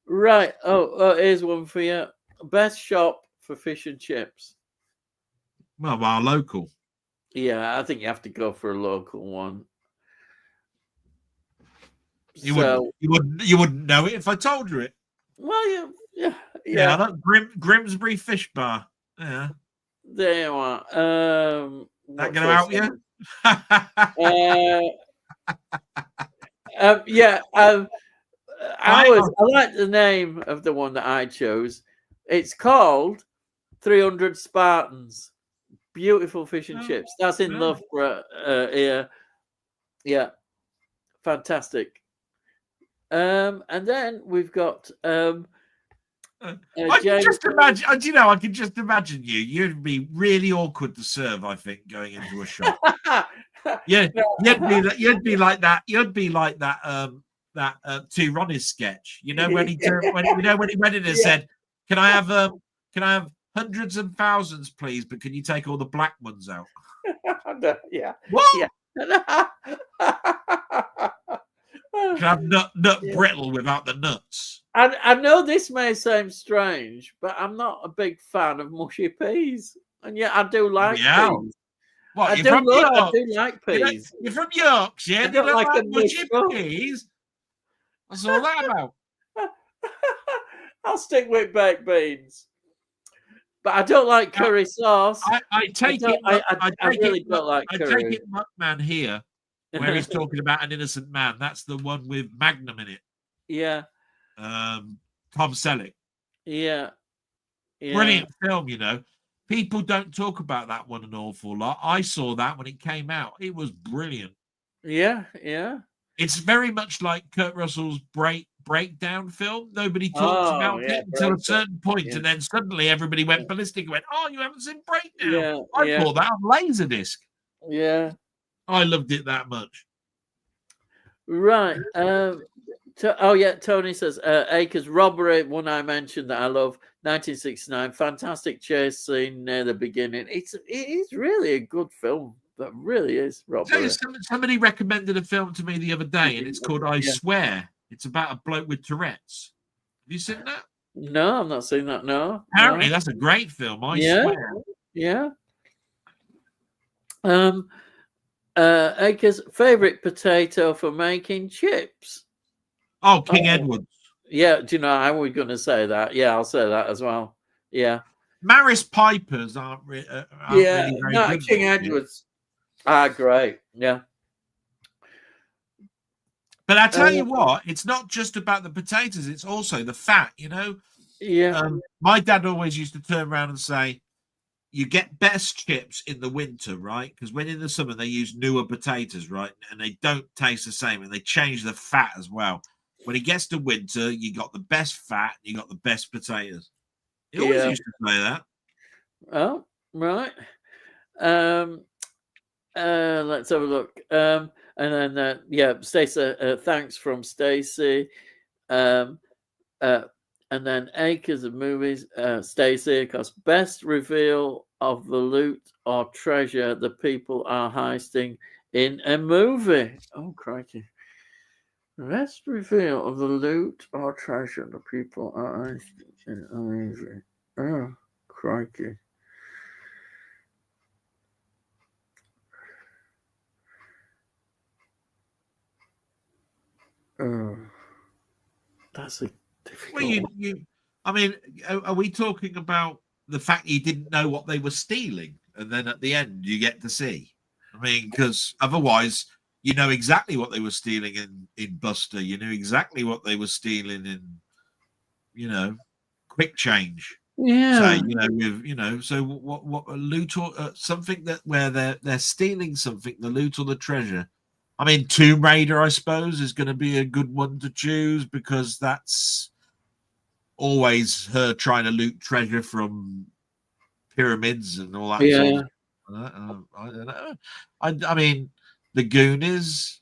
[SPEAKER 1] Right. Here's one for you. Best shop for fish and chips.
[SPEAKER 2] Well, our local.
[SPEAKER 1] Yeah, I think you have to go for a local one.
[SPEAKER 2] You wouldn't know it if I told you it.
[SPEAKER 1] Well, yeah.
[SPEAKER 2] I like Grimsby Fish Bar. Yeah.
[SPEAKER 1] There you are.
[SPEAKER 2] That gonna help you?
[SPEAKER 1] I like the name of the one that I chose. It's called 300 Spartans. Beautiful fish and chips. That's in Loughborough here. Yeah. Fantastic. And then we've got
[SPEAKER 2] I can just imagine. I can just imagine you. You'd be really awkward to serve. I think going into a shop. You'd be like that. You'd be like that. That Two Ronnies sketch. You know when he went in and said, "Can I have hundreds and thousands, please? But can you take all the black ones out?"
[SPEAKER 1] Yeah.
[SPEAKER 2] What?
[SPEAKER 1] Yeah.
[SPEAKER 2] Can I have nut brittle without the nuts?
[SPEAKER 1] I know this may seem strange, but I'm not a big fan of mushy peas, and yet I do like peas.
[SPEAKER 2] What,
[SPEAKER 1] I do like peas.
[SPEAKER 2] You're from Yorkshire.
[SPEAKER 1] I don't like
[SPEAKER 2] mushy peas. What's all that about?
[SPEAKER 1] I'll stick with baked beans, but I don't like curry sauce.
[SPEAKER 2] I
[SPEAKER 1] really don't like curry.
[SPEAKER 2] I take it Muckman here, where he's talking about an innocent man. That's the one with Magnum in it.
[SPEAKER 1] Yeah.
[SPEAKER 2] Tom Selleck.
[SPEAKER 1] Yeah.
[SPEAKER 2] Brilliant film, you know. People don't talk about that one an awful lot. I saw that when it came out. It was brilliant.
[SPEAKER 1] Yeah.
[SPEAKER 2] It's very much like Kurt Russell's breakdown film. Nobody talks
[SPEAKER 1] Oh,
[SPEAKER 2] about
[SPEAKER 1] yeah,
[SPEAKER 2] it until a
[SPEAKER 1] Breakdown.
[SPEAKER 2] certain point,
[SPEAKER 1] Yeah,
[SPEAKER 2] and then suddenly everybody went ballistic and went, "Oh, you haven't seen Breakdown?
[SPEAKER 1] yeah,
[SPEAKER 2] I
[SPEAKER 1] yeah,
[SPEAKER 2] bought that on Laserdisc.
[SPEAKER 1] yeah.
[SPEAKER 2] I loved it that much."
[SPEAKER 1] Right. Oh yeah, Tony says Acres Robbery, one I mentioned that I love, 1969, fantastic chase scene near the beginning. It is really a good film. That really is Robbery.
[SPEAKER 2] Somebody recommended a film to me the other day, and it's called I
[SPEAKER 1] Yeah.
[SPEAKER 2] Swear. It's about a bloke with Tourette's. Have you seen that?
[SPEAKER 1] No, I've not seen that. No,
[SPEAKER 2] Apparently,
[SPEAKER 1] no.
[SPEAKER 2] that's a great film. I
[SPEAKER 1] Yeah,
[SPEAKER 2] swear.
[SPEAKER 1] yeah. Acres favorite potato for making chips.
[SPEAKER 2] Oh, King
[SPEAKER 1] Oh,
[SPEAKER 2] Edward.
[SPEAKER 1] yeah. Do you know I was going to say that? Yeah, I'll say that as well. Yeah,
[SPEAKER 2] Maris Pipers aren't
[SPEAKER 1] yeah.
[SPEAKER 2] really very
[SPEAKER 1] No,
[SPEAKER 2] good.
[SPEAKER 1] King Edwards. Ah, great. Yeah.
[SPEAKER 2] But I tell you what, it's not just about the potatoes; it's also the fat.
[SPEAKER 1] Yeah.
[SPEAKER 2] My dad always used to turn around and say, "You get best chips in the winter, right? Because when in the summer they use newer potatoes, right, and they don't taste the same, and they change the fat as well. When it gets to winter, you got the best fat, you got the best potatoes." He always
[SPEAKER 1] Yeah.
[SPEAKER 2] used to say that.
[SPEAKER 1] Oh, right. Let's have a look. And then yeah, Stacey. Thanks from Stacey. Um, and then Acres of Movies. Stacey, because best reveal of the loot or treasure the people are heisting in a movie. Oh crikey! Best reveal of the loot or treasure the people are heisting in a movie. Oh crikey! Oh, that's a difficult
[SPEAKER 2] Well,
[SPEAKER 1] one.
[SPEAKER 2] I mean, are we talking about the fact you didn't know what they were stealing, and then at the end you get to see? I mean, because otherwise, you know exactly what they were stealing in Buster. You knew exactly what they were stealing in, Quick Change.
[SPEAKER 1] Yeah.
[SPEAKER 2] Say, so what a loot or something that where they're stealing something, the loot or the treasure. I mean, Tomb Raider, I suppose, is going to be a good one to choose because that's always her trying to loot treasure from pyramids and all that sort
[SPEAKER 1] Yeah.
[SPEAKER 2] of. I don't know. I mean, the Goonies.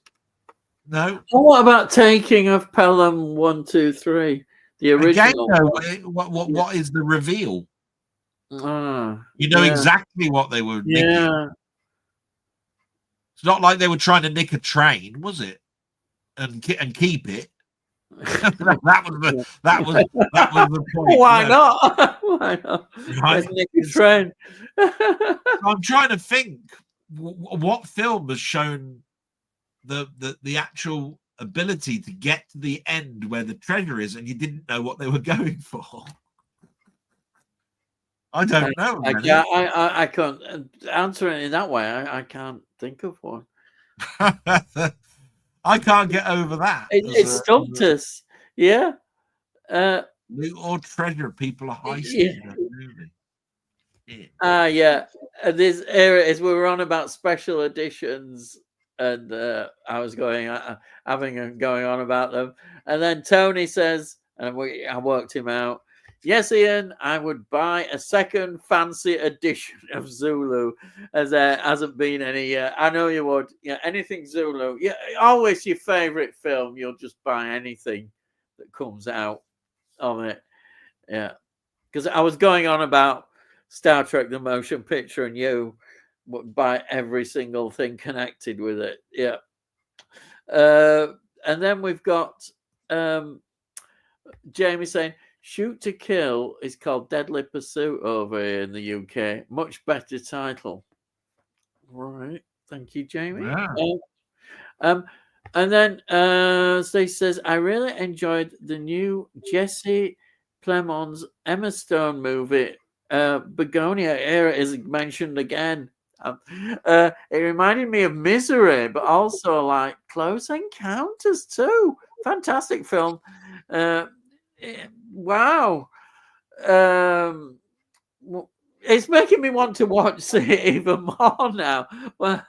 [SPEAKER 2] No,
[SPEAKER 1] What about Taking of Pelham 123, the
[SPEAKER 2] again,
[SPEAKER 1] original
[SPEAKER 2] no.
[SPEAKER 1] one? Yeah.
[SPEAKER 2] What is the reveal?
[SPEAKER 1] Ah,
[SPEAKER 2] You know
[SPEAKER 1] yeah,
[SPEAKER 2] exactly what they were nicking.
[SPEAKER 1] yeah.
[SPEAKER 2] It's not like they were trying to nick a train, was it? And keep it. that was the point.
[SPEAKER 1] Why not? Why not?
[SPEAKER 2] Right?
[SPEAKER 1] Let's make a train.
[SPEAKER 2] I'm trying to think what film has shown the actual ability to get to the end where the treasure is, and you didn't know what they were going for. I don't know.
[SPEAKER 1] I can't answer it in that way. I can't think of one.
[SPEAKER 2] I can't get over that.
[SPEAKER 1] It stumped us. Yeah.
[SPEAKER 2] Loot or treasure people are heisting
[SPEAKER 1] Yeah.
[SPEAKER 2] in that movie. Yeah.
[SPEAKER 1] Yeah. This era is we were on about special editions, and I was going on about them, and then Tony says, and I worked him out. Yes, Ian, I would buy a second fancy edition of Zulu, as there hasn't been any. I know you would. Yeah, anything Zulu. Yeah, always your favorite film. You'll just buy anything that comes out of it. Yeah, because I was going on about Star Trek: The Motion Picture, and you would buy every single thing connected with it. Yeah, and then we've got Jamie saying, Shoot to Kill is called Deadly Pursuit over here in the UK. Much better title. Right. Thank you, Jamie.
[SPEAKER 2] Yeah.
[SPEAKER 1] And then Stacey says, I really enjoyed the new Jesse Plemons Emma Stone movie. Begonia era is mentioned again. It reminded me of Misery, but also like Close Encounters too. Fantastic film. Wow. It's making me want to watch it even more now. Well,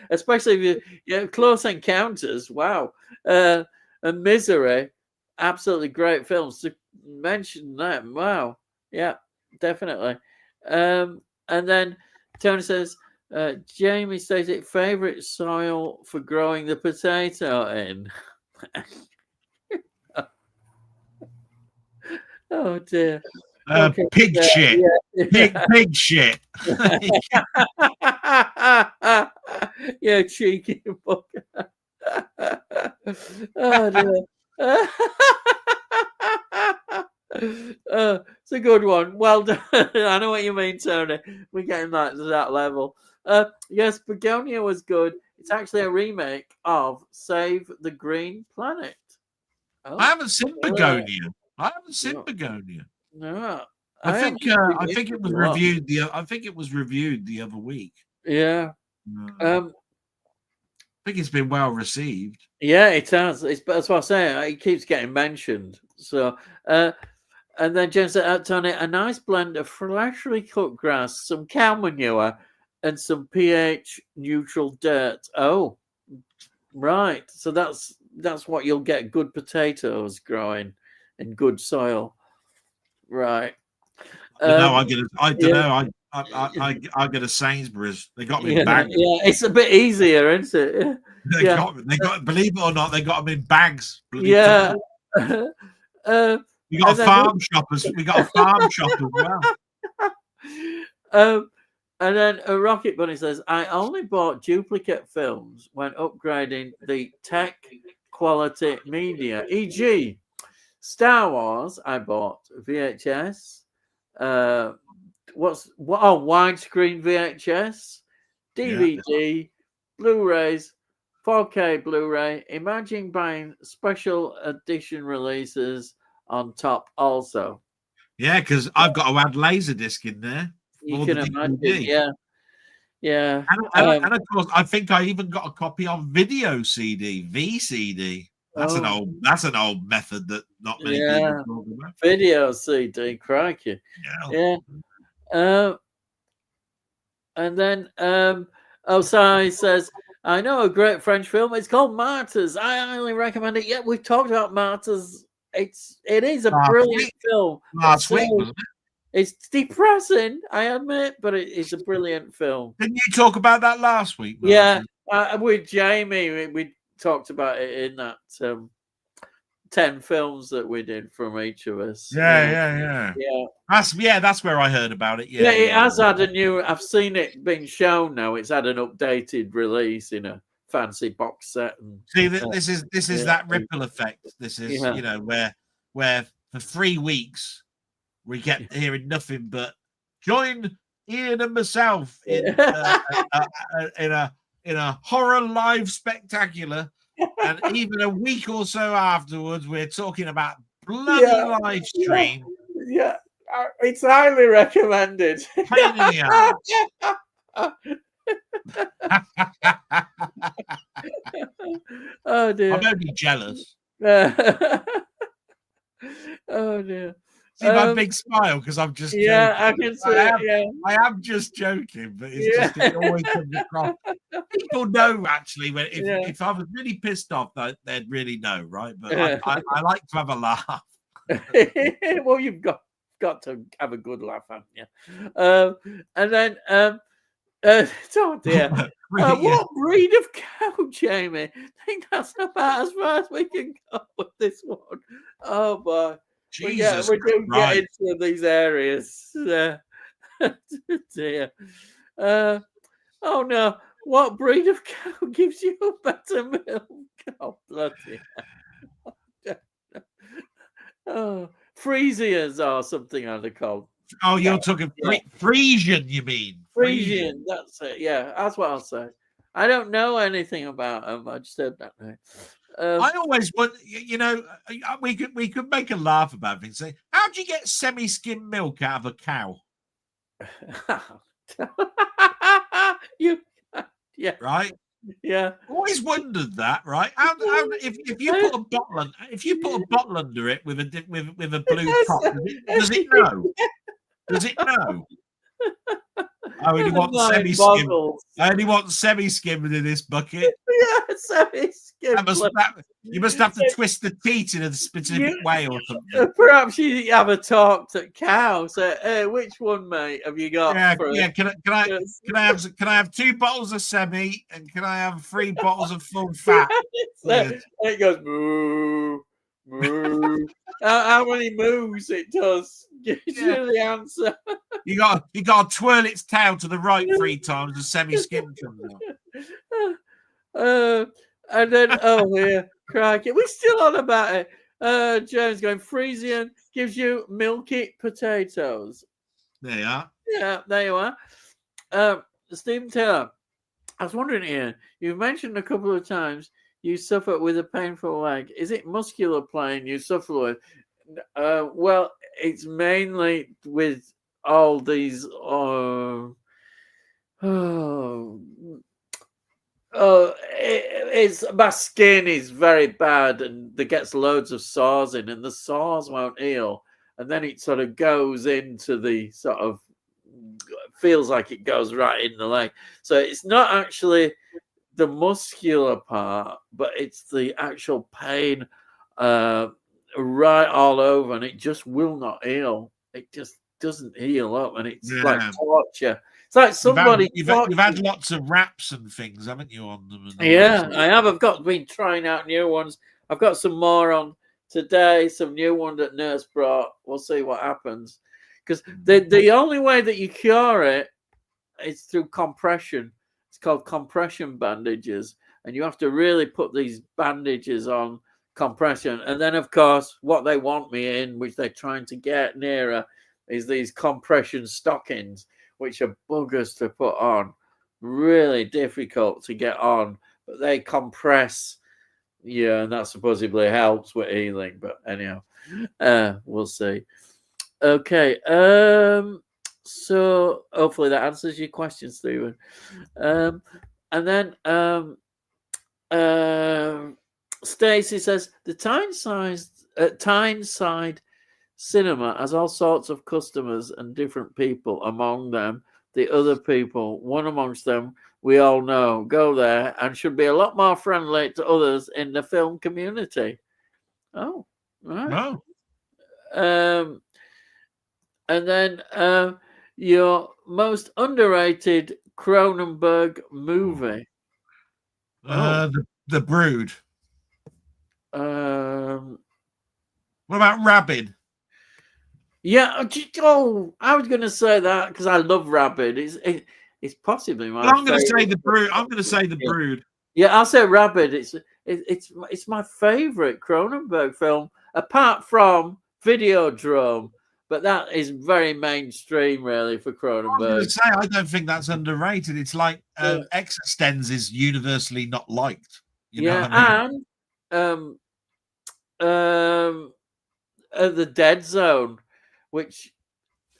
[SPEAKER 1] Especially if Close Encounters. Wow, and Misery, absolutely great films to mention that. Wow, yeah, definitely. And then Tony says, Jamie says it favorite soil for growing the potato in. Oh dear. Okay.
[SPEAKER 2] Pig shit.
[SPEAKER 1] Yeah.
[SPEAKER 2] Pig shit.
[SPEAKER 1] Yeah, cheeky fucker. Oh dear. It's a good one. Well done. I know what you mean, Tony. We're getting that to that level. Yes, Begonia was good. It's actually a remake of Save the Green Planet.
[SPEAKER 2] I haven't seen Begonia. I haven't seen
[SPEAKER 1] No.
[SPEAKER 2] Begonia.
[SPEAKER 1] No.
[SPEAKER 2] I think it was reviewed the other week.
[SPEAKER 1] Yeah.
[SPEAKER 2] I think it's been well received.
[SPEAKER 1] Yeah, it has. That's what I'm saying. It keeps getting mentioned. So, and then James said, Tony, a nice blend of freshly cut grass, some cow manure, and some pH neutral dirt. Oh, right. So that's what you'll get good potatoes growing in good soil. Right.
[SPEAKER 2] I don't know. I get a Sainsbury's. They got me in bags.
[SPEAKER 1] Yeah, it's a bit easier, isn't it?
[SPEAKER 2] They got. Believe it or not, they got them in bags.
[SPEAKER 1] Yeah.
[SPEAKER 2] We got a farm shoppers. We got a farm shop as
[SPEAKER 1] well. And then a Rocket Bunny says, I only bought duplicate films when upgrading the tech quality media, e.g. Star Wars. I bought VHS. Widescreen VHS, DVD, Blu-rays, 4K Blu-ray. Imagine buying special edition releases on top also.
[SPEAKER 2] Yeah, because I've got to add Laserdisc in there.
[SPEAKER 1] You can imagine, yeah.
[SPEAKER 2] And of course, I think I even got a copy of video CD, VCD. That's an old method that not many people talk about.
[SPEAKER 1] Video CD, crikey. Yeah. And then Osai says, I know a great French film. It's called Martyrs. I highly recommend it. Yeah, we've talked about Martyrs. It is a brilliant film.
[SPEAKER 2] Last week, wasn't it?
[SPEAKER 1] It's depressing, I admit, but it's a brilliant film.
[SPEAKER 2] Didn't you talk about that last week?
[SPEAKER 1] Yeah, with Jamie, we talked about it in that 10 films that we did from each of us.
[SPEAKER 2] Yeah. That's where I heard about it. Yeah,
[SPEAKER 1] it has had a new. I've seen it being shown now. It's had an updated release in a fancy box set. And,
[SPEAKER 2] see, this is that ripple effect. This is where for 3 weeks we kept hearing nothing but join Ian and myself in a horror live spectacular. And even a week or so afterwards, we're talking about bloody live stream.
[SPEAKER 1] Yeah, it's highly recommended.
[SPEAKER 2] Pain in the ass.
[SPEAKER 1] Oh dear.
[SPEAKER 2] I'm only jealous.
[SPEAKER 1] Oh dear.
[SPEAKER 2] See my big smile because I'm just joking.
[SPEAKER 1] I can see it.
[SPEAKER 2] I am just joking, but it's just it always comes across. People know actually when if I was really pissed off, they'd really know, right? But I like to have a laugh.
[SPEAKER 1] Well, you've got to have a good laugh, haven't you? And then oh dear. What breed of cow, Jamie? I think that's about as far as we can go with this one. Oh boy.
[SPEAKER 2] Jesus
[SPEAKER 1] we do get into these areas. Dear. Oh no. What breed of cow gives you better milk? Oh, bloody hell. Oh, Frisians or something are they called?
[SPEAKER 2] Oh, you're talking Frisian, you mean?
[SPEAKER 1] Frisian, that's it. Yeah, that's what I'll say. I don't know anything about them. I just said that name.
[SPEAKER 2] I always want, we could make a laugh about things. Say, how do you get semi-skim milk out of a cow? Right?
[SPEAKER 1] Yeah.
[SPEAKER 2] Always wondered that, right? How, if you put a bottle under it with a blue top, does it know? Does it know? I only want
[SPEAKER 1] Mind
[SPEAKER 2] semi-skim.
[SPEAKER 1] boggles.
[SPEAKER 2] I only want semi-skimmed in this bucket.
[SPEAKER 1] Yeah, semi-skim.
[SPEAKER 2] You must have to twist the teat in a specific way or something.
[SPEAKER 1] Perhaps you have a talk to cow. So, which one, mate, have you got?
[SPEAKER 2] Yeah. Can I have 2 bottles of semi and can I have 3 bottles of full fat?
[SPEAKER 1] It goes moo, moo. How many moves it does? Gives you the answer.
[SPEAKER 2] You got to twirl its tail to the right 3 times and semi-skim comes out.
[SPEAKER 1] And then here, crikey, we're still on about it. James going Frisian gives you milky potatoes.
[SPEAKER 2] There you are.
[SPEAKER 1] Yeah, there you are. Stephen Taylor, I was wondering here, you've mentioned a couple of times you suffer with a painful leg. Is it muscular pain you suffer with? Well, it's mainly with all these it's my skin is very bad and there gets loads of sores in and the sores won't heal, and then it sort of goes into the sort of feels like it goes right in the leg. So it's not actually the muscular part, but it's the actual pain right all over, and it just will not heal. It just doesn't heal up, and it's like torture. It's like somebody.
[SPEAKER 2] You've had lots of wraps and things, haven't you, on them?
[SPEAKER 1] Yeah, I have. I've been trying out new ones. I've got some more on today. Some new one that Nurse brought. We'll see what happens. Because the only way that you cure it is through compression. It's called compression bandages, and you have to really put these bandages on compression. And then, of course, what they want me in, which they're trying to get nearer, is these compression stockings, which are buggers to put on. Really difficult to get on, but they compress. Yeah, and that supposedly helps with healing. But anyhow, we'll see. Okay. So hopefully that answers your question, Stephen. And then Stacey says the Tyneside cinema has all sorts of customers and different people. Among them, the other people. One amongst them, we all know, go there and should be a lot more friendly to others in the film community. Oh, right.
[SPEAKER 2] No.
[SPEAKER 1] And then your most underrated Cronenberg movie.
[SPEAKER 2] The Brood.
[SPEAKER 1] What
[SPEAKER 2] about Rabid?
[SPEAKER 1] Yeah. I was going to say that because I love Rabid. It's possibly my.
[SPEAKER 2] I'm going to say the Brood. I'm going to say the Brood.
[SPEAKER 1] Yeah, I'll say Rabid. It's my favorite Cronenberg film, apart from Videodrome. But that is very mainstream, really, for Cronenberg. I was
[SPEAKER 2] going to say, I don't think that's underrated. It's like Existenz is universally not liked. You know what I mean?
[SPEAKER 1] And The Dead Zone, which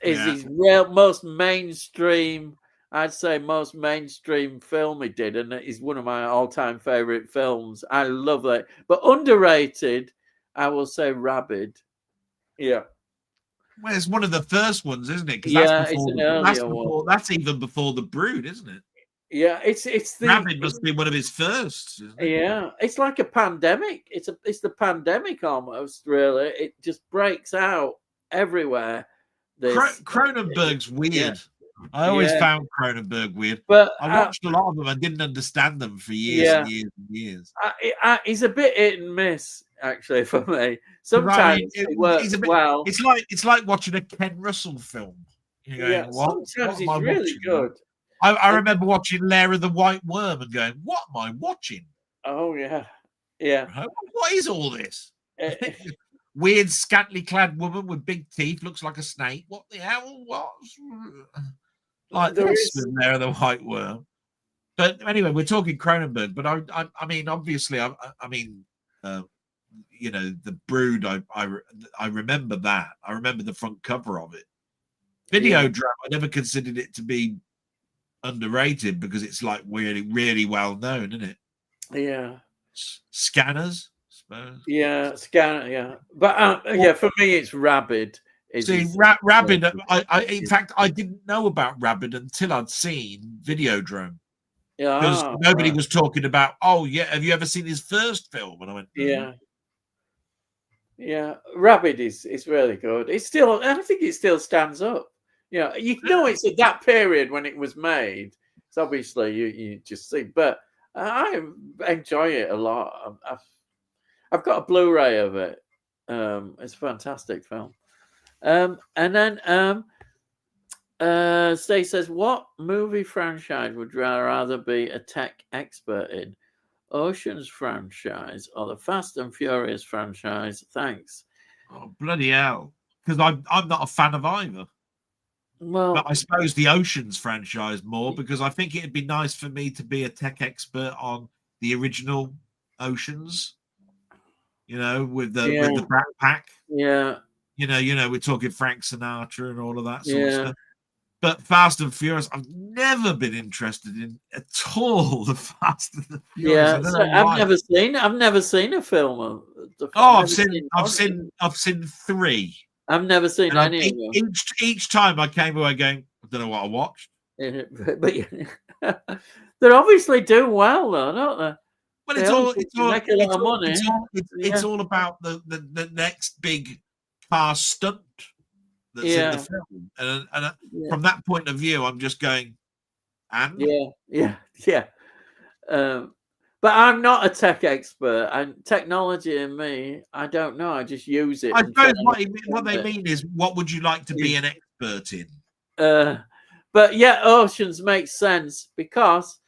[SPEAKER 1] is his most mainstream, I'd say most mainstream film he did, and it's one of my all-time favorite films. I love that. But underrated, I will say Rabid. Yeah.
[SPEAKER 2] Well, it's one of the first ones, isn't it?
[SPEAKER 1] It's an earlier one.
[SPEAKER 2] That's even before The Brood, isn't it?
[SPEAKER 1] Yeah, it's the
[SPEAKER 2] Rabid must be one of his first. Isn't it?
[SPEAKER 1] Yeah, it's like a pandemic. It's the pandemic almost. Really, it just breaks out everywhere.
[SPEAKER 2] Cronenberg's weird. Yeah. I always found Cronenberg weird,
[SPEAKER 1] but
[SPEAKER 2] I watched a lot of them. I didn't understand them for years and years and years.
[SPEAKER 1] He's a bit hit and miss, actually, for me. Sometimes it works well.
[SPEAKER 2] It's like watching a Ken Russell film.
[SPEAKER 1] Sometimes he's really good.
[SPEAKER 2] I remember watching Lair of the White Worm and going, "What am I watching?"
[SPEAKER 1] Oh yeah.
[SPEAKER 2] What is all this? Weird, scantily clad woman with big teeth, looks like a snake. What the hell? What? Like this, Lair of the White Worm. But anyway, we're talking Cronenberg. But I mean, obviously, The Brood. I remember that. I remember the front cover of it. Videodrome. I never considered it to be underrated because it's like really, really well known, isn't it?
[SPEAKER 1] Yeah.
[SPEAKER 2] Scanners, I suppose.
[SPEAKER 1] Yeah, Scanner. Yeah, but for me, it's Rabid.
[SPEAKER 2] See,
[SPEAKER 1] his
[SPEAKER 2] Rabid. In fact, I didn't know about Rabid until I'd seen Videodrome, because nobody was talking about. Oh yeah, have you ever seen his first film? And I went,
[SPEAKER 1] yeah. Yeah, Rabid is really good. It's still, I think it still stands up. You know it's at that period when it was made. It's obviously you just see, but I enjoy it a lot. I've got a Blu-ray of it. It's a fantastic film. And then Stay says, what movie franchise would you rather be a tech expert in? Ocean's franchise or the Fast and Furious franchise? Thanks.
[SPEAKER 2] oh bloody hell! Because I'm not a fan of either.
[SPEAKER 1] Well,
[SPEAKER 2] but I suppose the Oceans franchise more, because I think it'd be nice for me to be a tech expert on the original Oceans. You know, with the backpack.
[SPEAKER 1] Yeah.
[SPEAKER 2] You know, we're talking Frank Sinatra and all of that sort of
[SPEAKER 1] Yeah.
[SPEAKER 2] stuff. But Fast and Furious, I've never been interested in at all. The Fast and the Furious.
[SPEAKER 1] Yeah.
[SPEAKER 2] I don't
[SPEAKER 1] So
[SPEAKER 2] know why.
[SPEAKER 1] I've never seen a film of the.
[SPEAKER 2] I've seen 3.
[SPEAKER 1] I've never seen
[SPEAKER 2] And
[SPEAKER 1] any of them.
[SPEAKER 2] each time I came away going, I don't know what I watched.
[SPEAKER 1] But they're obviously doing well, though, don't they?
[SPEAKER 2] Well,
[SPEAKER 1] It's
[SPEAKER 2] all about the next big car stunt that's in the film, and from that point of view, I'm just going, and
[SPEAKER 1] yeah. But I'm not a tech expert, and technology and me, I don't know. I just use it.
[SPEAKER 2] I suppose what they mean is, what would you like to be an expert in?
[SPEAKER 1] But yeah, Oceans makes sense because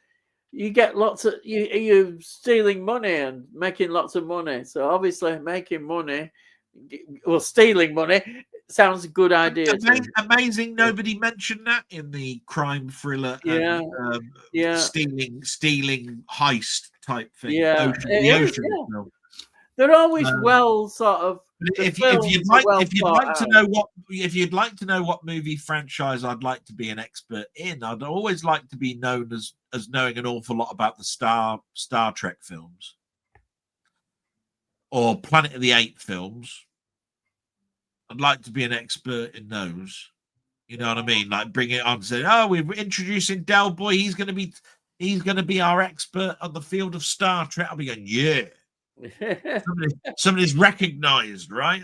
[SPEAKER 1] you get lots of you stealing money and making lots of money. So obviously, making money, well, stealing money sounds a good idea.
[SPEAKER 2] Amazing. Nobody mentioned that in the crime thriller and stealing heist type thing.
[SPEAKER 1] Yeah,
[SPEAKER 2] the Ocean film.
[SPEAKER 1] They're always well sort of.
[SPEAKER 2] If you'd like to know what movie franchise I'd like to be an expert in, I'd always like to be known as knowing an awful lot about the Star Trek films or Planet of the Apes films. I'd like to be an expert in those. You know what I mean? Like, bring it on and say, "Oh, we're introducing Delboy. He's going to be our expert on the field of Star Trek." I'll be going, "Yeah." Somebody's recognized, right?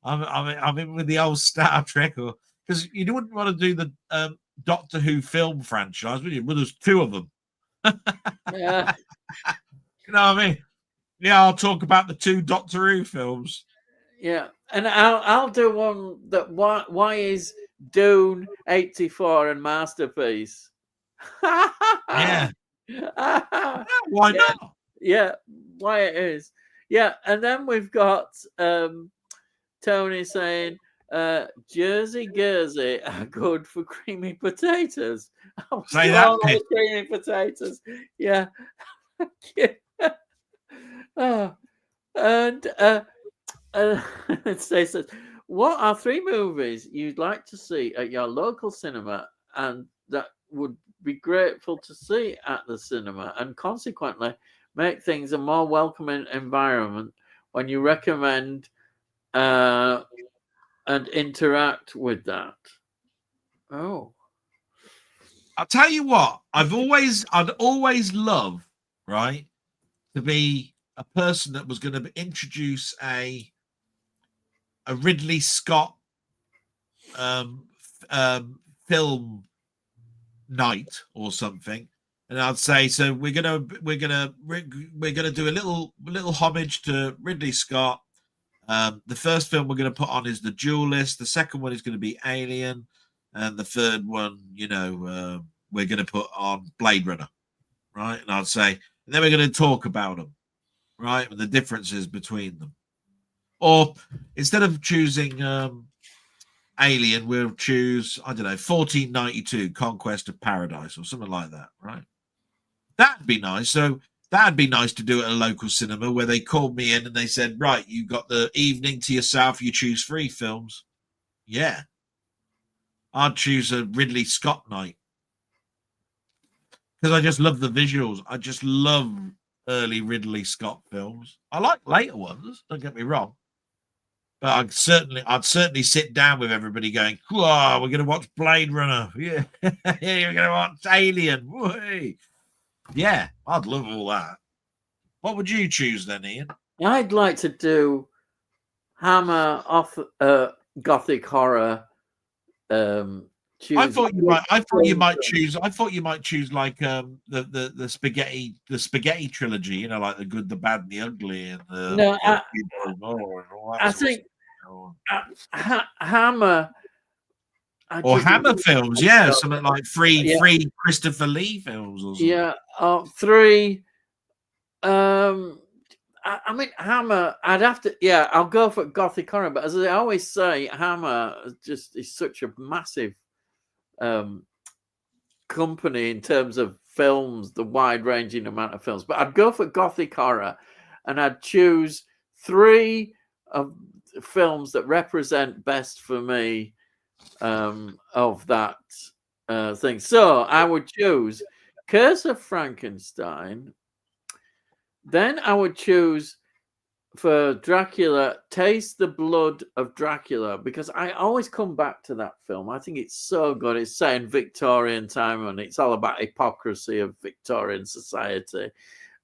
[SPEAKER 2] I'm in with the old Star Trek, because you wouldn't want to do the Doctor Who film franchise, would you? Well, there's 2 of them.
[SPEAKER 1] Yeah.
[SPEAKER 2] You know what I mean? Yeah, I'll talk about the 2 Doctor Who films.
[SPEAKER 1] Yeah, and I'll do one that why is Dune 84 and Masterpiece?
[SPEAKER 2] Yeah. Why not?
[SPEAKER 1] Yeah, why it is. Yeah, and then we've got Tony saying Jersey Guernsey are good for creamy potatoes.
[SPEAKER 2] Say that,
[SPEAKER 1] creamy potatoes. Yeah. And it says, what are 3 movies you'd like to see at your local cinema and that would be grateful to see at the cinema, and consequently make things a more welcoming environment when you recommend and interact with that? Oh,
[SPEAKER 2] I'll tell you what, I'd always love, right, to be a person that was going to introduce a Ridley Scott film night or something, and I'd say, so we're gonna do a little homage to Ridley Scott. The first film we're going to put on is The Duelist. The second one is going to be Alien, and the third one, we're going to put on Blade Runner, right? And I'd say, and then we're going to talk about them, right, and the differences between them. Or instead of choosing Alien, we'll choose, I don't know, 1492, Conquest of Paradise, or something like that, right? That'd be nice. So that'd be nice to do at a local cinema, where they called me in and they said, right, you got the evening to yourself, you choose 3 films. Yeah. I'd choose a Ridley Scott night, because I just love the visuals. I just love early Ridley Scott films. I like later ones, don't get me wrong. But I'd certainly sit down with everybody going, "Whoa, we're going to watch Blade Runner. Yeah, you're going to watch Alien. Whey." Yeah, I'd love all that. What would you choose then, Ian?
[SPEAKER 1] I'd like to do Hammer off Gothic horror.
[SPEAKER 2] I
[SPEAKER 1] Choose.
[SPEAKER 2] thought you might choose. I thought you might choose like the spaghetti trilogy. You know, like the good, the bad, and the ugly, and
[SPEAKER 1] No, I think Hammer.
[SPEAKER 2] Or Hammer films, yeah, something like three Christopher Lee films or something.
[SPEAKER 1] Yeah, 3. I mean, Hammer. I'd have to. Yeah, I'll go for Gothic horror. But as I always say, Hammer just is such a massive company in terms of films, the wide-ranging amount of films. But I'd go for Gothic horror, and I'd choose 3 of films that represent best for me of that thing. So I would choose Curse of Frankenstein. Then I would choose for Dracula, Taste the Blood of Dracula, because I always come back to that film. I think it's so good. It's set in Victorian time, and it's all about hypocrisy of Victorian society,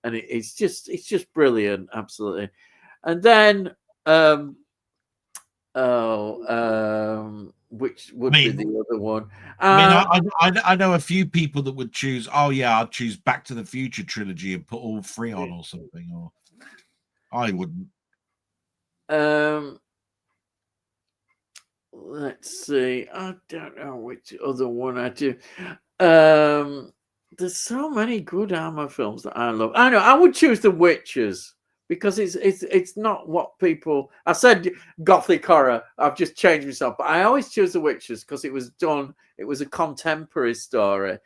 [SPEAKER 1] and it's just brilliant, absolutely. And then which would be the other one?
[SPEAKER 2] I know a few people that would choose. Oh yeah, I'd choose Back to the Future trilogy and put all 3 on or something. Or I wouldn't.
[SPEAKER 1] Let's see. I don't know which other one I do. There's so many good Hammer films that I love. I know I would choose The Witches because it's not what people. I said Gothic horror. I've just changed myself, but I always choose The Witches because it was done. It was a contemporary story,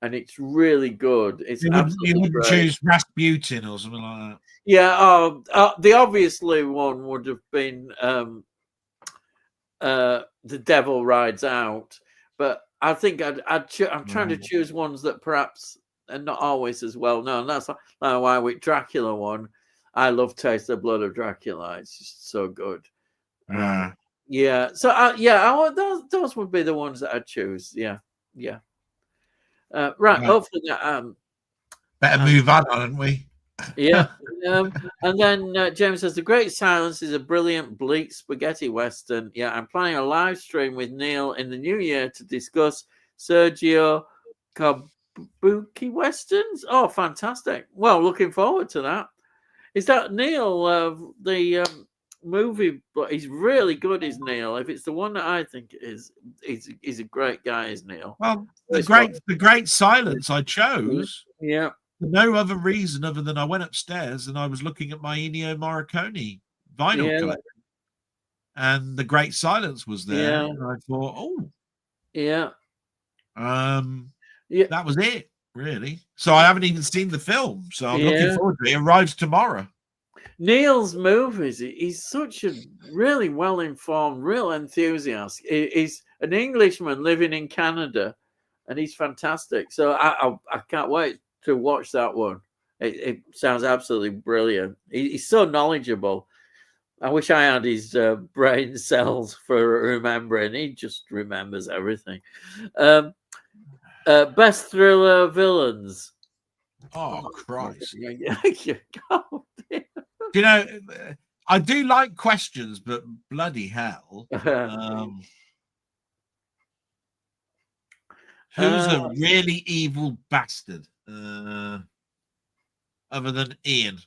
[SPEAKER 1] and it's really good. It's
[SPEAKER 2] you wouldn't choose Rasputin or something like that.
[SPEAKER 1] Yeah. The obviously one would have been The Devil Rides Out, but I think I'm trying to choose ones that perhaps are not always as well known. That's why with Dracula one, I love Taste the Blood of Dracula. It's just so good. Yeah. So those would be the ones that I'd choose. Yeah. Right. Hopefully,
[SPEAKER 2] better move on, aren't we?
[SPEAKER 1] Yeah. And then James says The Great Silence is a brilliant bleak spaghetti western. Yeah, I'm planning a live stream with Neil in the new year to discuss Sergio Kabuki westerns. Oh, fantastic! Well, looking forward to that. Is that Neil? The movie, but he's really good. Is Neil? If it's the one that I think it is, he's a great guy. Is Neil?
[SPEAKER 2] Well, the Great Silence I chose.
[SPEAKER 1] Yeah.
[SPEAKER 2] For no other reason other than I went upstairs and I was looking at my Ennio Morricone vinyl collection, and The Great Silence was there. And I thought, oh, that was it, really. So I haven't even seen the film, so I'm looking forward to it. It arrives tomorrow.
[SPEAKER 1] Neil's movies, he's such a really well-informed, real enthusiast. He's an Englishman living in Canada, and he's fantastic. So I can't wait to watch that one. It sounds absolutely brilliant. He's so knowledgeable. I wish I had his brain cells for remembering. He just remembers everything. Best thriller villains.
[SPEAKER 2] Oh Christ! You know, I do like questions, but bloody hell, who's a really evil bastard other than Ian?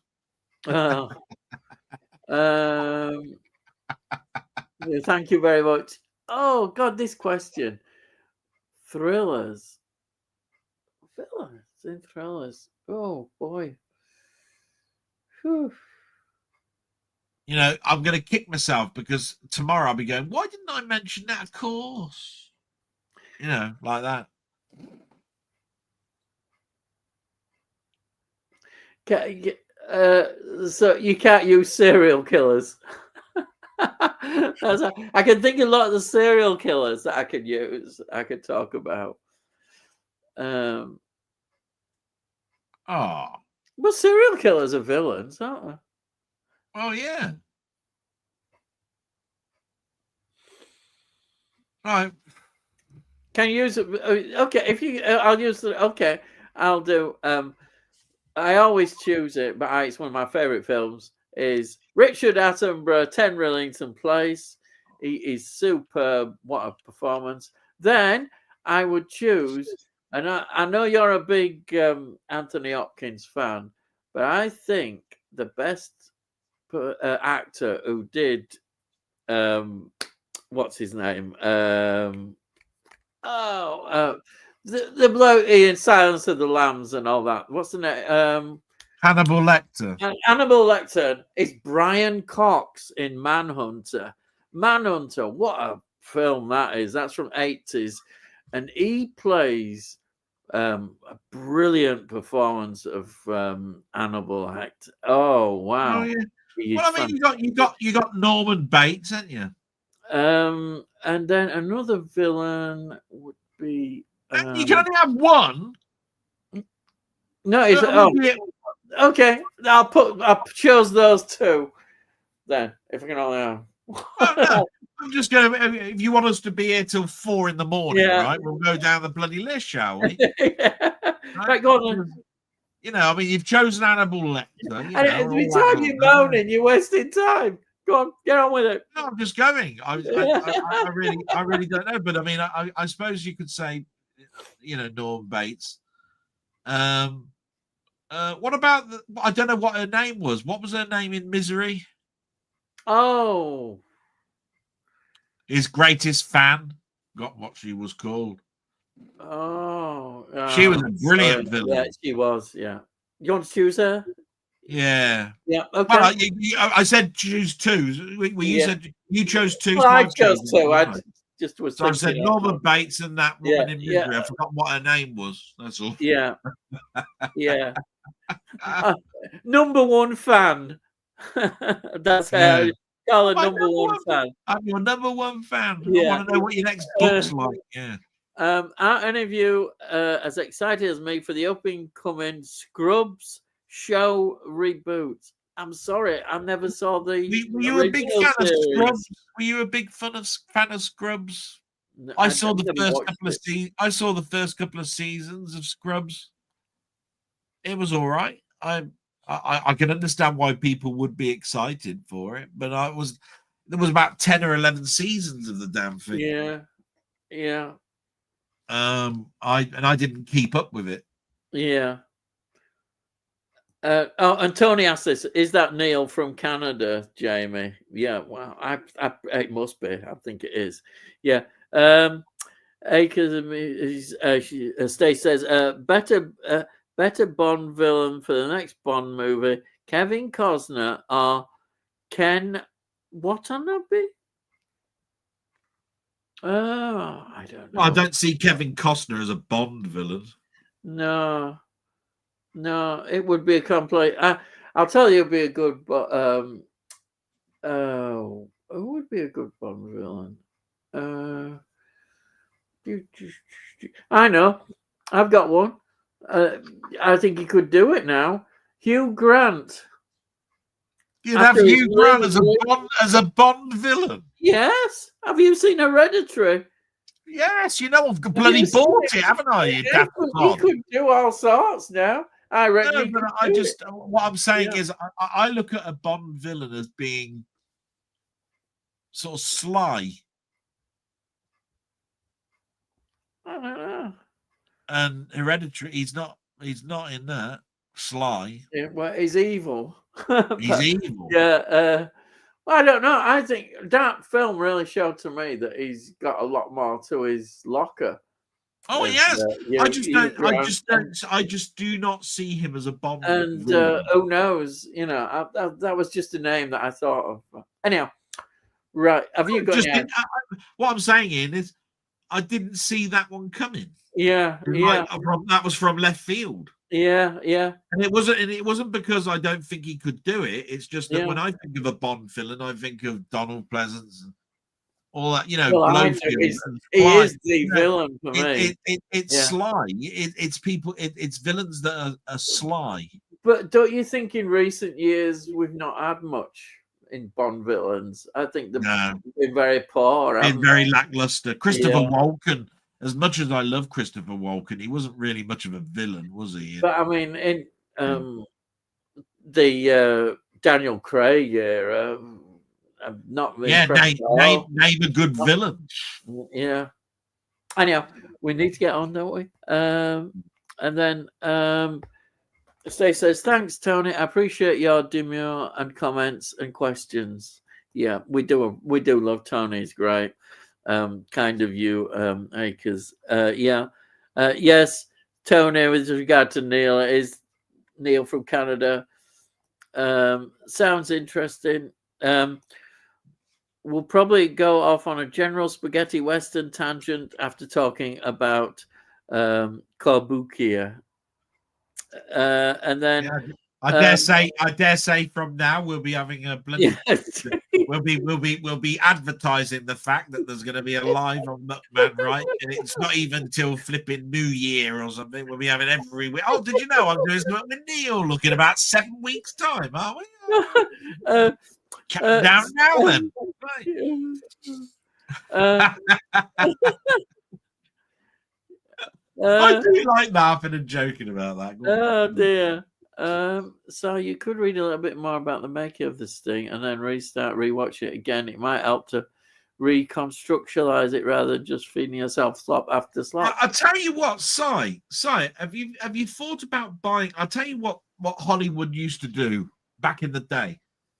[SPEAKER 1] Thank you very much. Oh God, this question. Thrillers. Oh boy. Whew.
[SPEAKER 2] You know, I'm going to kick myself because tomorrow I'll be going, why didn't I mention that? Of course. You know, like that.
[SPEAKER 1] So you can't use serial killers. I can think of a lot of the serial killers that I could use. I could talk about. Well, serial killers are villains, aren't they?
[SPEAKER 2] Oh yeah. Right.
[SPEAKER 1] Can you use it? Okay, if you, I'll use the. Okay, I'll do. I always choose it, but it's one of my favorite films. Is Richard Attenborough, 10 Rillington Place. He is superb. What a performance! Then I would choose, and I know you're a big Anthony Hopkins fan, but I think the best actor who did what's his name? The bloke in Silence of the Lambs and all that. What's the name?
[SPEAKER 2] Hannibal Lecter.
[SPEAKER 1] Hannibal Lecter is Brian Cox in Manhunter. Manhunter, what a film that is. That's from 80s. And he plays a brilliant performance of Hannibal Lecter. Oh wow.
[SPEAKER 2] Oh yeah. Well, I mean, you got Norman Bates, haven't you?
[SPEAKER 1] And then another villain would be.
[SPEAKER 2] You can only have one.
[SPEAKER 1] No, it's okay. I chose those two. Then, if I can only have.
[SPEAKER 2] No, I'm just going to. If you want us to be here till 4 a.m, right? We'll go down the bloody list, shall we?
[SPEAKER 1] Yeah. Right, go on then.
[SPEAKER 2] You know, I mean, you've chosen Hannibal Lecter.
[SPEAKER 1] And every time you're moaning, you're wasting time. Go on, get on with it.
[SPEAKER 2] No, I'm just going. I really don't know. But I mean, I suppose you could say, you know, Norm Bates. What about I don't know what her name was. What was her name in Misery?
[SPEAKER 1] Oh,
[SPEAKER 2] his greatest fan. Got what she was called.
[SPEAKER 1] Oh,
[SPEAKER 2] she was a brilliant villain.
[SPEAKER 1] Yeah, she was. Yeah, you want to choose her?
[SPEAKER 2] Yeah.
[SPEAKER 1] Yeah. Okay.
[SPEAKER 2] Well, I said choose two. You said you chose two.
[SPEAKER 1] Well, I chose two. I just was.
[SPEAKER 2] So I said Norman Bates and that woman in Misery. I forgot what her name was. That's all.
[SPEAKER 1] Yeah. Yeah. Number one fan. That's how you call a number one fan.
[SPEAKER 2] I'm your number one fan. Yeah. I want to know what your next book's like. Yeah.
[SPEAKER 1] Are any of you as excited as me for the up and coming Scrubs show reboot? I'm sorry, I never saw the.
[SPEAKER 2] Were you a big fan of Scrubs? Were you a big fan of Scrubs? No, I saw the first couple of I saw the first couple of seasons of Scrubs. It was all right. I can understand why people would be excited for it, but there was about 10 or 11 seasons of the damn thing.
[SPEAKER 1] Yeah, yeah.
[SPEAKER 2] I didn't keep up with it.
[SPEAKER 1] Yeah. And Tony asked this: is that Neil from Canada, Jamie? Yeah. Well, it must be. I think it is. Yeah. Acres. Stacey says better Bond villain for the next Bond movie: Kevin Costner or Ken Watanabe. Oh, I don't know.
[SPEAKER 2] I don't see Kevin Costner as a Bond villain.
[SPEAKER 1] No, it would be a complete. I'll tell you, it'd be a good. Who would be a good Bond villain? I know. I've got one. I think he could do it now. Hugh Grant.
[SPEAKER 2] You'd have Hugh Grant as a Bond villain.
[SPEAKER 1] Yes. Have you seen Hereditary?
[SPEAKER 2] Yes, you know I've bloody bought it, haven't I?
[SPEAKER 1] He could do all sorts now. I reckon.
[SPEAKER 2] No, but what I'm saying is I look at a Bond villain as being sort of sly.
[SPEAKER 1] I don't know.
[SPEAKER 2] And Hereditary, he's not in that. Sly.
[SPEAKER 1] Yeah, well, he's evil.
[SPEAKER 2] He's evil.
[SPEAKER 1] Yeah. Well, I don't know. I think that film really showed to me that he's got a lot more to his locker.
[SPEAKER 2] Oh yes, I just do not see him as a Bond.
[SPEAKER 1] And who knows? You know, that was just a name that I thought of. Anyhow, right? Have you got?
[SPEAKER 2] What I'm saying, Ian, is I didn't see that one coming.
[SPEAKER 1] Yeah.
[SPEAKER 2] That was from left field.
[SPEAKER 1] Yeah.
[SPEAKER 2] And it wasn't because I don't think he could do it. It's just that when I think of a Bond villain, I think of Donald Pleasance and all that. You know,
[SPEAKER 1] he is the villain for me.
[SPEAKER 2] It's sly. It's people. It's villains that are sly.
[SPEAKER 1] But don't you think in recent years we've not had much in Bond villains. I think they've
[SPEAKER 2] No,
[SPEAKER 1] been very poor.
[SPEAKER 2] been very lackluster. Christopher
[SPEAKER 1] Yeah.
[SPEAKER 2] Walken, as much as I love Christopher Walken, he wasn't really much of a villain, was he?
[SPEAKER 1] But I mean, in the Daniel Craig era, I'm not
[SPEAKER 2] Yeah,
[SPEAKER 1] impressed at all.
[SPEAKER 2] name a good villain.
[SPEAKER 1] Yeah. Anyhow, we need to get on, don't we? And then Stay says, thanks, Tony. I appreciate your demure and comments and questions. Yeah, we do love Tony. He's great. Kind of you, Acres. Yes, Tony, with regard to Neil, it is Neil from Canada. Sounds interesting. We'll probably go off on a general spaghetti western tangent after talking about Korbukia. And then
[SPEAKER 2] Yeah, I dare say from now we'll be having a bloody we'll be advertising the fact that there's going to be a live on Muckman, right? And it's not even till flipping New Year or something. We'll be having every week. Oh, did you know I'm doing something with Neil? Look in about 7 weeks' time, are we? Count down now, then. Right. I do like laughing and joking about that.
[SPEAKER 1] Oh dear. So you could read a little bit more about the making of this thing and then rewatch it again. It might help to reconstructualize it rather than just feeding yourself slop after slop.
[SPEAKER 2] I'll tell you what, Si, have you thought about buying? I'll tell you what Hollywood used to do back in the day.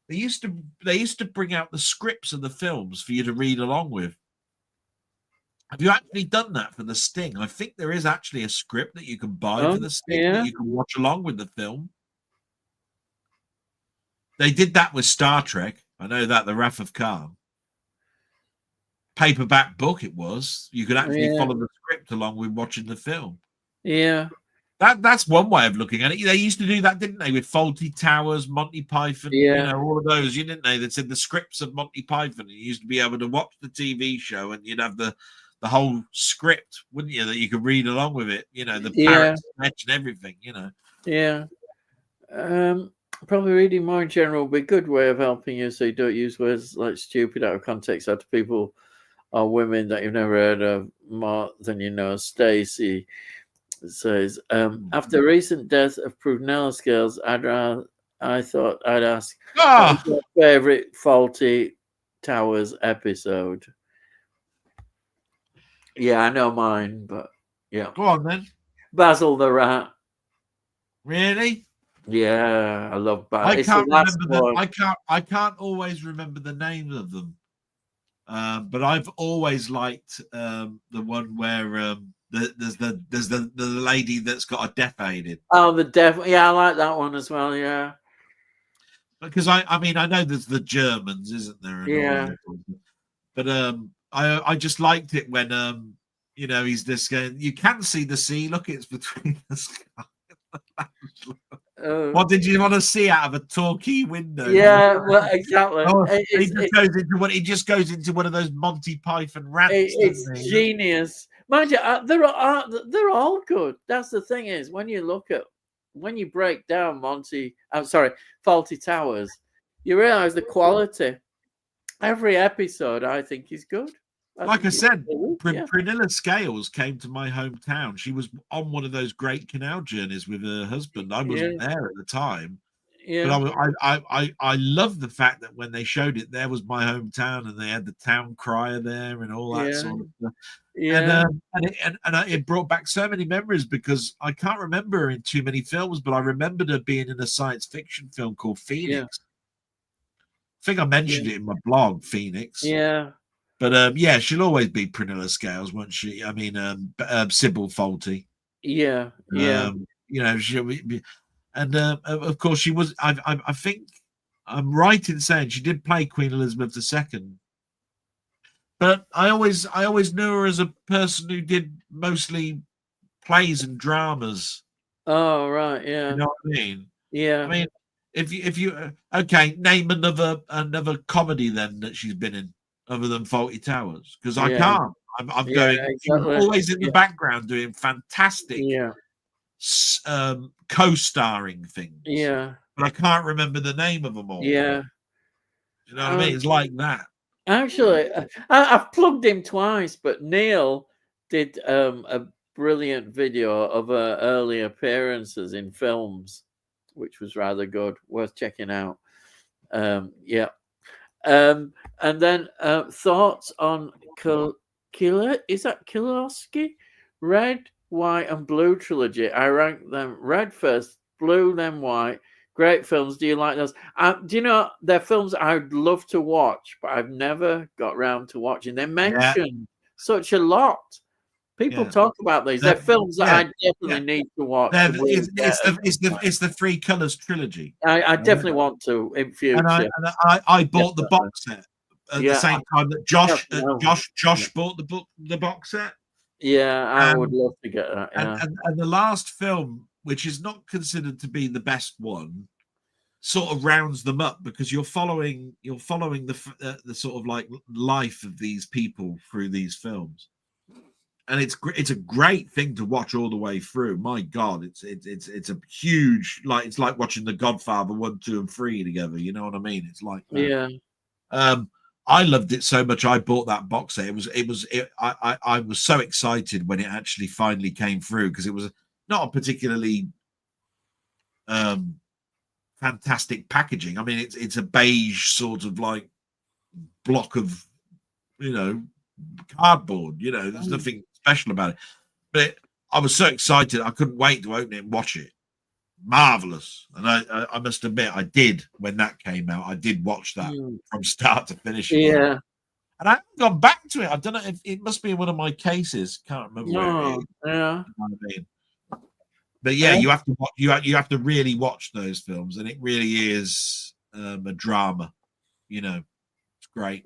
[SPEAKER 2] They used to bring out the scripts of the films for you to read along with. Have you actually done that for The Sting? I think there is actually a script that you can buy for The Sting that you can watch along with the film. They did that with Star Trek. I know that, the Wrath of Khan. Paperback book it was. You could actually follow the script along with watching the film.
[SPEAKER 1] Yeah.
[SPEAKER 2] That's one way of looking at it. They used to do that, didn't they, with Fawlty Towers, Monty Python, all of those, didn't they? That said the scripts of Monty Python. You used to be able to watch the TV show and you'd have the whole script, wouldn't you, that you could read along with it, the parrots and everything,
[SPEAKER 1] Yeah. Probably reading more in general would be a good way of helping you so you don't use words like stupid out of context out to people or women that you've never heard of more than you know. Stacy says, after recent death of Prunella Scales, I thought I'd ask what's your favorite Fawlty Towers episode? Yeah, I know mine, but yeah.
[SPEAKER 2] Go on then.
[SPEAKER 1] Basil the Rat.
[SPEAKER 2] Really?
[SPEAKER 1] Yeah, I love Basil.
[SPEAKER 2] I can't remember them. I can't always remember the names of them. But I've always liked the one where there's the lady that's got a deaf aid.
[SPEAKER 1] Oh, the deaf. Yeah, I like that one as well. Yeah.
[SPEAKER 2] Because I mean I know there's the Germans, isn't there?
[SPEAKER 1] Yeah.
[SPEAKER 2] But I just liked it when he's just going, you can see the sea. Look, it's between the sky. What did you want to see out of a Torquay window?
[SPEAKER 1] Yeah, well, exactly.
[SPEAKER 2] He just goes into one of those Monty Python rants.
[SPEAKER 1] It's genius, mind you. They're all good. That's the thing is when you break down Fawlty Towers, you realize the quality. Every episode, I think, is good.
[SPEAKER 2] Like I said, Prunella Scales came to my hometown. She was on one of those great canal journeys with her husband. I wasn't there at the time, but I love the fact that when they showed it, there was my hometown, and they had the town crier there and all that sort of stuff. Yeah, and it brought back so many memories because I can't remember her in too many films, but I remembered her being in a science fiction film called Phoenix. I think I mentioned it in my blog, Phoenix.
[SPEAKER 1] Yeah.
[SPEAKER 2] But she'll always be Prunella Scales, won't she? I mean, Sybil Fawlty.
[SPEAKER 1] Yeah.
[SPEAKER 2] She'll be, and of course she was. I think I'm right in saying she did play Queen Elizabeth II. But I always knew her as a person who did mostly plays and dramas.
[SPEAKER 1] Oh right, yeah.
[SPEAKER 2] You know what I mean?
[SPEAKER 1] Yeah.
[SPEAKER 2] I mean, if you name another comedy then that she's been in. Other than Fawlty Towers, because I can't. I'm going. Exactly. Always in the background doing fantastic, co-starring things.
[SPEAKER 1] Yeah,
[SPEAKER 2] but I can't remember the name of them all.
[SPEAKER 1] Yeah,
[SPEAKER 2] You know what I mean? It's like that.
[SPEAKER 1] Actually, I've plugged him twice, but Neil did a brilliant video of her early appearances in films, which was rather good, worth checking out. Yeah. And then thoughts on Killer? Is that Kilowski? Red, white, and blue trilogy. I rank them red first, blue, then white. Great films. Do you like those? Do you know they're films I'd love to watch, but I've never got round to watching. They mention such a lot. People talk about these. They're films that I definitely need to watch.
[SPEAKER 2] It's the Three Colors trilogy.
[SPEAKER 1] I definitely want to in future.
[SPEAKER 2] And I bought the box set at the same time that Josh bought the box set.
[SPEAKER 1] Yeah, I would love to get that. Yeah.
[SPEAKER 2] And the last film, which is not considered to be the best one, sort of rounds them up because you're following the sort of like life of these people through these films, and it's a great thing to watch all the way through. My God, it's a huge, like, it's like watching The Godfather 1, 2, and 3 together. You know what I mean? It's like that.
[SPEAKER 1] Yeah.
[SPEAKER 2] I loved it so much. I bought that box set. I was so excited when it actually finally came through because it was not a particularly fantastic packaging. I mean, it's a beige sort of like block of, cardboard. There's nothing special about it. But I was so excited. I couldn't wait to open it and watch it. Marvelous. And I must admit, I did when that came out. I did watch that from start to finish.
[SPEAKER 1] Yeah.
[SPEAKER 2] And I haven't gone back to it. I don't know if it must be in one of my cases. Can't remember where it is.
[SPEAKER 1] Yeah.
[SPEAKER 2] You know what I mean? But yeah, you have to watch, you have to really watch those films, and it really is a drama. It's great.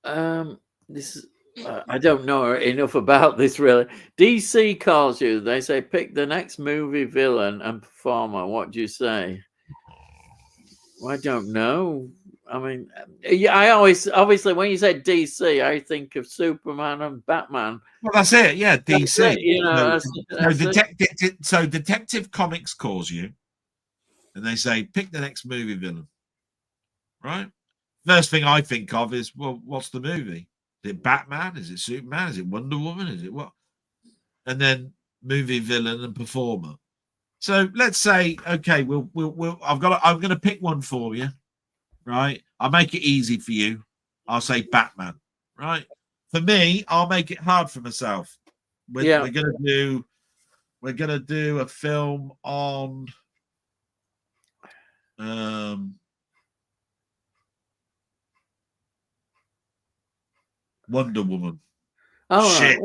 [SPEAKER 1] This is, I don't know enough about this really. DC calls you. They say pick the next movie villain and performer. What do you say? Well, I don't know. I mean, yeah, I always, obviously when you say DC, I think of Superman and Batman.
[SPEAKER 2] Well, that's it. Yeah, DC.
[SPEAKER 1] It,
[SPEAKER 2] so Detective Comics calls you, and they say pick the next movie villain. Right. First thing I think of is, well, what's the movie? Is it Batman? Is it Superman? Is it Wonder Woman? Is it what? And then movie villain and performer. So let's say, okay, I'm going to pick one for you, right? I'll make it easy for you. I'll say Batman, right? For me, I'll make it hard for myself. We're gonna do a film on Wonder Woman.
[SPEAKER 1] Oh,
[SPEAKER 2] shit.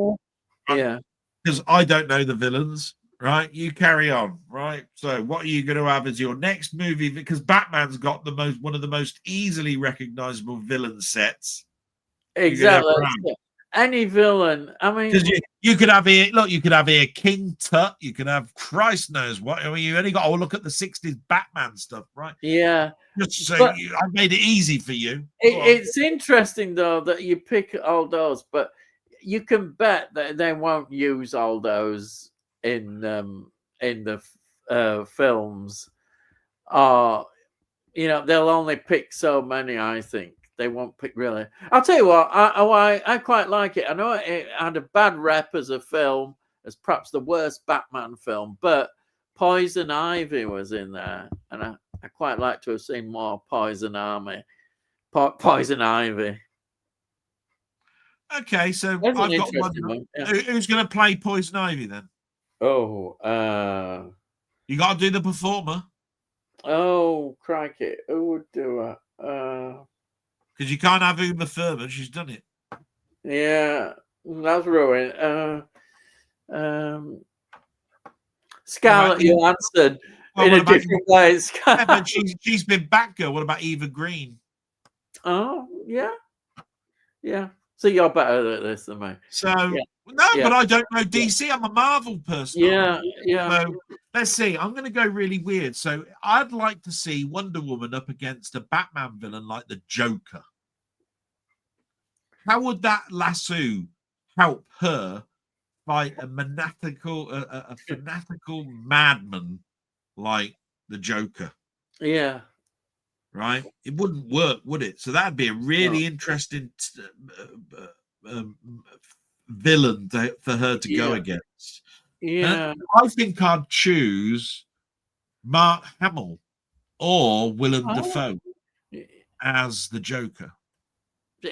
[SPEAKER 1] Yeah.
[SPEAKER 2] Because I don't know the villains, right? You carry on, right? So what are you going to have as your next movie? Because Batman's got one of the most easily recognizable villain sets.
[SPEAKER 1] Exactly. Any villain. I mean,
[SPEAKER 2] because you could have here. Look, you could have here King Tut. You could have Christ knows what. I mean, you only got to look at the '60s Batman stuff, right?
[SPEAKER 1] Yeah.
[SPEAKER 2] Just so I made it easy for you.
[SPEAKER 1] It's interesting though that you pick all those, but you can bet that they won't use all those in the films, or they'll only pick so many. I think they won't pick really. I'll tell you what, I quite like it. I know it had a bad rep as a film, as perhaps the worst Batman film, but Poison Ivy was in there, and I quite like to have seen more Poison Ivy.
[SPEAKER 2] Okay, so I've got one. Yeah. Who's going to play Poison Ivy then?
[SPEAKER 1] Oh,
[SPEAKER 2] you got to do the performer.
[SPEAKER 1] Oh, crikey! Who would do it?
[SPEAKER 2] Because you can't have Uma Thurman. She's done it.
[SPEAKER 1] Yeah, that's ruined. Scarlett Johansson in a different way.
[SPEAKER 2] Yeah, but she's been Batgirl. What about Eva Green?
[SPEAKER 1] Oh, yeah. So you're better at this than me.
[SPEAKER 2] So but I don't know DC. I'm a Marvel person.
[SPEAKER 1] Yeah.
[SPEAKER 2] So let's see. I'm going to go really weird. So I'd like to see Wonder Woman up against a Batman villain like the Joker. How would that lasso help her fight a fanatical madman like the Joker?
[SPEAKER 1] Yeah.
[SPEAKER 2] right? It wouldn't work, would it? So that'd be a really interesting villain for her to go against.
[SPEAKER 1] Yeah.
[SPEAKER 2] I think I'd choose Mark Hamill or Willem Dafoe as the Joker.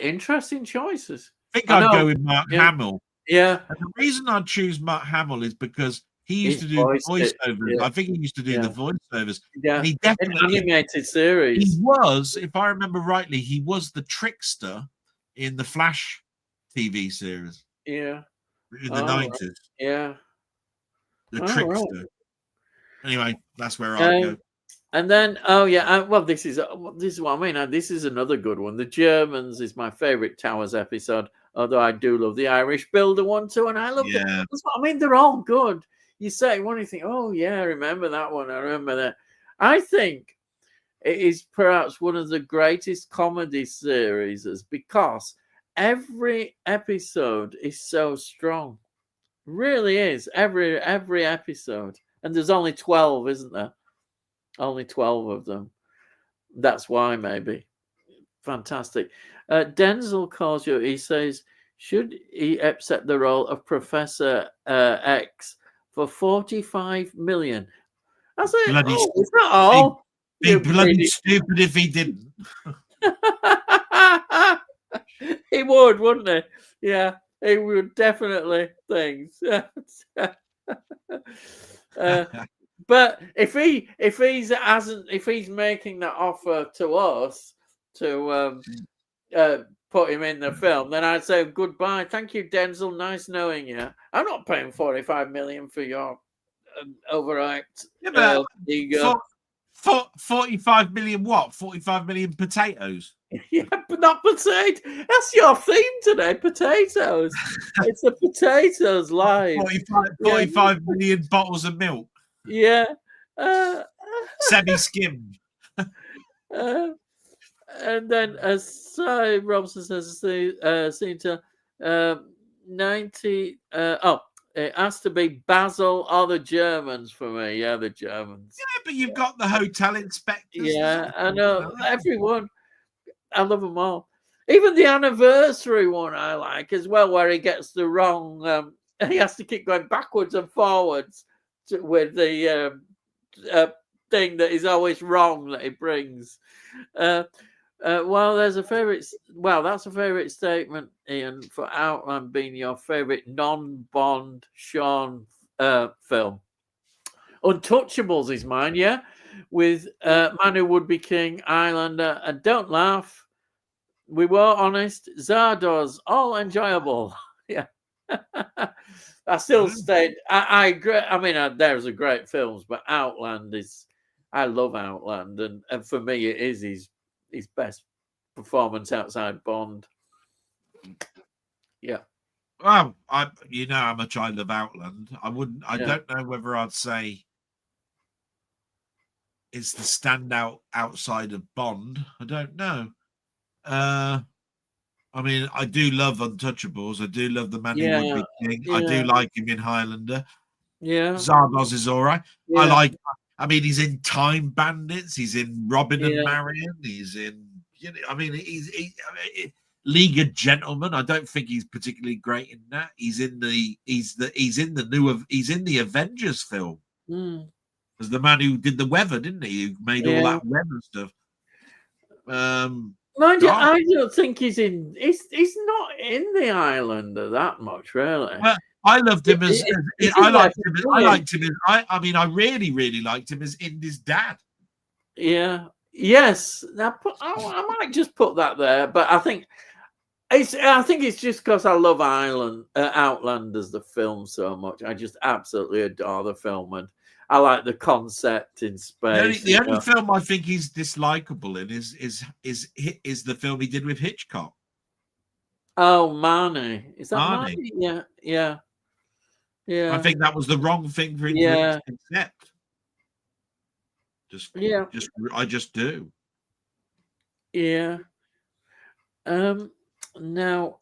[SPEAKER 1] Interesting choices.
[SPEAKER 2] I think I'd go with Mark Hamill.
[SPEAKER 1] Yeah.
[SPEAKER 2] And the reason I'd choose Mark Hamill is because he used to do the voiceovers. I think he used to do the voiceovers.
[SPEAKER 1] Yeah.
[SPEAKER 2] And he definitely
[SPEAKER 1] animated series.
[SPEAKER 2] He was, if I remember rightly, he was the trickster in the Flash TV series.
[SPEAKER 1] Yeah.
[SPEAKER 2] In the 90s.
[SPEAKER 1] Right. Yeah.
[SPEAKER 2] The trickster. Right. Anyway, that's where I'd go.
[SPEAKER 1] And then, well, this is what I mean. This is another good one. The Germans is my favorite Towers episode, although I do love the Irish Builder one too, and I love it. That's what I mean. They're all good. You say one, you think, oh yeah, I remember that one. I remember that. I think it is perhaps one of the greatest comedy series because every episode is so strong. Really is. Every episode. And there's only 12, isn't there? Only 12 of them. That's why, maybe. Fantastic. Denzel calls you. He says, should he accept the role of Professor X for 45 million? I say, it's not all.
[SPEAKER 2] Be bloody stupid if he didn't.
[SPEAKER 1] He would, wouldn't he? Yeah, he would definitely things. But if he's making that offer to us to put him in the film, then I'd say goodbye. Thank you, Denzel. Nice knowing you. I'm not paying 45 million for your overact.
[SPEAKER 2] Yeah, 45 million what? 45 million potatoes.
[SPEAKER 1] Yeah, but not potato. That's your theme today, potatoes. It's the potatoes live.
[SPEAKER 2] 45 million bottles of milk.
[SPEAKER 1] Yeah.
[SPEAKER 2] Semi-skimmed.
[SPEAKER 1] And then as Robson says, Cinta, 90. It has to be Basil or the Germans for me. Yeah, the Germans.
[SPEAKER 2] Yeah, but you've got the hotel inspectors.
[SPEAKER 1] Yeah, I know. Everyone. I love them all. Even the anniversary one I like as well, where he gets the wrong. He has to keep going backwards and forwards with the thing that is always wrong that he brings. Well, there's a favorite. Well, that's a favorite statement, Ian, for Outland being your favorite non-Bond Sean film. Untouchables is mine, yeah, with Man Who Would Be King, Islander, and don't laugh. We were honest. Zardoz, all enjoyable. Yeah. I still stayed. I agree. I mean, there's a great films, but Outland is. I love Outland, and for me, it is his best performance outside Bond. Yeah.
[SPEAKER 2] Well, you know how much I love Outland. I don't know whether I'd say it's the standout outside of Bond. I don't know. I mean, I do love Untouchables. I do love The Man Who Would Be King. I do like him in Highlander.
[SPEAKER 1] Yeah.
[SPEAKER 2] Zardoz is all right. Yeah. I mean, he's in Time Bandits. He's in Robin and Marion. He's in, he's League of Gentlemen. I don't think he's particularly great in that. He's in the Avengers film. As the man who did the weather, didn't he? Who made all that weather stuff.
[SPEAKER 1] Mind you, I don't think he's in. He's not in the Islander that much, really.
[SPEAKER 2] Well, I loved him as. I liked him. I really, really liked him as Indy's dad.
[SPEAKER 1] Yeah. Yes. Now, I might just put that there, but I think it's just because I love Outlanders, the film, so much. I just absolutely adore the film, and I like the concept in space.
[SPEAKER 2] The only film I think he's dislikable in is the film he did with Hitchcock.
[SPEAKER 1] Oh, Marnie. Is that Marnie? Yeah.
[SPEAKER 2] I think that was the wrong thing for him to accept. I just do.
[SPEAKER 1] Yeah. Now,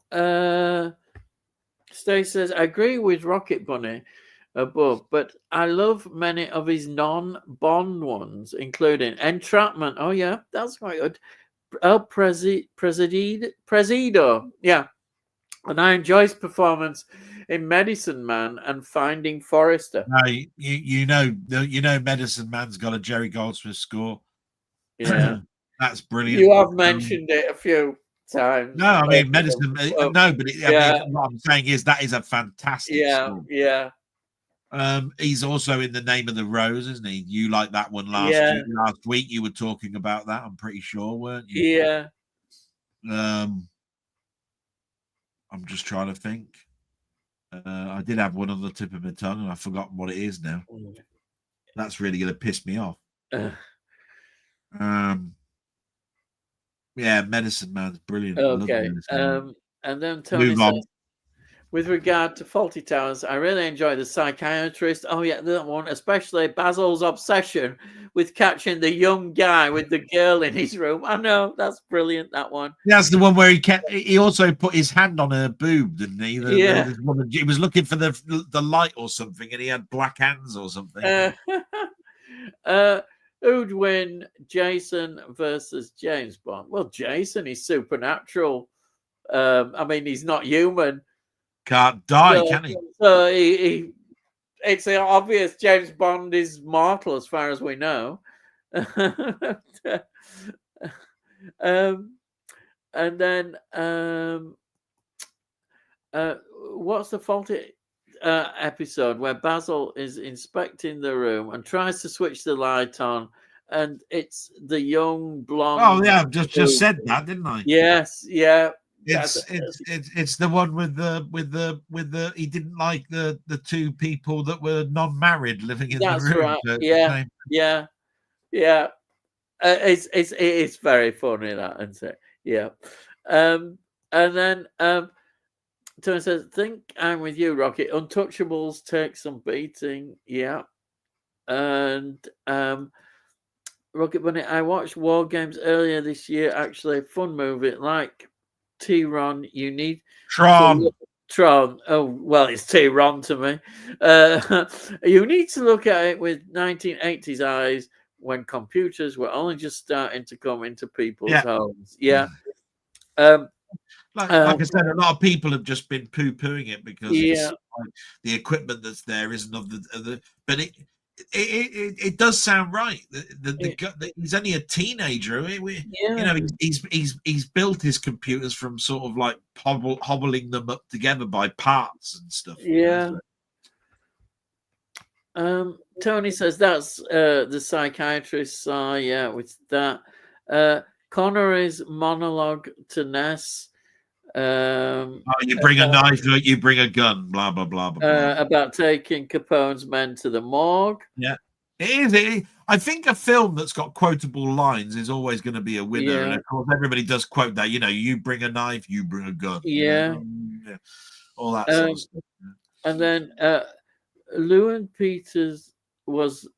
[SPEAKER 1] Stay says, I agree with Rocket Bunny. above. But I love many of his non-Bond ones, including Entrapment. Oh yeah, that's quite good. Presido. Yeah, and I enjoy his performance in Medicine Man and Finding Forrester.
[SPEAKER 2] No, you know, Medicine Man's got a Jerry Goldsmith score.
[SPEAKER 1] Yeah,
[SPEAKER 2] That's brilliant.
[SPEAKER 1] you have mentioned it a few times.
[SPEAKER 2] No, I mean Medicine.
[SPEAKER 1] Oh,
[SPEAKER 2] No, but I
[SPEAKER 1] yeah,
[SPEAKER 2] mean what I'm saying is that is a fantastic
[SPEAKER 1] yeah,
[SPEAKER 2] score.
[SPEAKER 1] yeah,
[SPEAKER 2] He's also in The Name of the Rose, isn't he? You like that one
[SPEAKER 1] yeah,
[SPEAKER 2] last week. You were talking about that. I'm pretty sure, weren't you?
[SPEAKER 1] yeah.
[SPEAKER 2] I'm just trying to think. I did have one on the tip of my tongue, and I've forgotten what it is now. That's really going to piss me off. Yeah, Medicine Man's brilliant.
[SPEAKER 1] Okay. And then Tony
[SPEAKER 2] Move
[SPEAKER 1] says,
[SPEAKER 2] on.
[SPEAKER 1] with regard to Faulty Towers, I really enjoy The Psychiatrist. Oh yeah, that one, especially Basil's obsession with catching the young guy with the girl in his room. I know, that's brilliant, that one.
[SPEAKER 2] That's the one where he also put his hand on her boob, didn't he?
[SPEAKER 1] Yeah.
[SPEAKER 2] The woman, he was looking for the light or something, and he had black hands or something.
[SPEAKER 1] Who'd win, Jason versus James Bond? Well, Jason is supernatural. I mean, he's not human.
[SPEAKER 2] Can't die, can he?
[SPEAKER 1] So it's obvious James Bond is mortal as far as we know. And then what's the faulty episode where Basil is inspecting the room and tries to switch the light on, and it's the young blonde.
[SPEAKER 2] Oh yeah, I've just said that, didn't I?
[SPEAKER 1] Yes, yeah.
[SPEAKER 2] It's the one with the he didn't like the two people that were non-married living in the room.
[SPEAKER 1] Right. Yeah, yeah. It's very funny, that, isn't it? Yeah. And then Tony says, think I'm with you, Rocky. Untouchables take some beating. Yeah. And Rocket Bunny, I watched War Games earlier this year. Actually, a fun movie. Like T-Ron, you need
[SPEAKER 2] Tron.
[SPEAKER 1] Oh, well, it's T-Ron to me. You need to look at it with 1980s eyes, when computers were only just starting to come into people's homes. Yeah.
[SPEAKER 2] Like I said, a lot of people have just been poo-pooing it because it's like the equipment that's there isn't of the but it does sound right. He's only a teenager. You know, he's built his computers from sort of like hobbling them up together by parts and stuff.
[SPEAKER 1] Yeah. Tony says that's the Psychiatrist. Yeah, with that. Connery's monologue to Ness.
[SPEAKER 2] You bring a knife, you bring a gun, blah blah blah blah.
[SPEAKER 1] About taking Capone's men to the morgue.
[SPEAKER 2] Yeah, it is. I think a film that's got quotable lines is always going to be a winner, and of course everybody does quote that. You know, you bring a knife, you bring a gun.
[SPEAKER 1] Yeah,
[SPEAKER 2] all that sort of stuff.
[SPEAKER 1] And then Luan Peters was.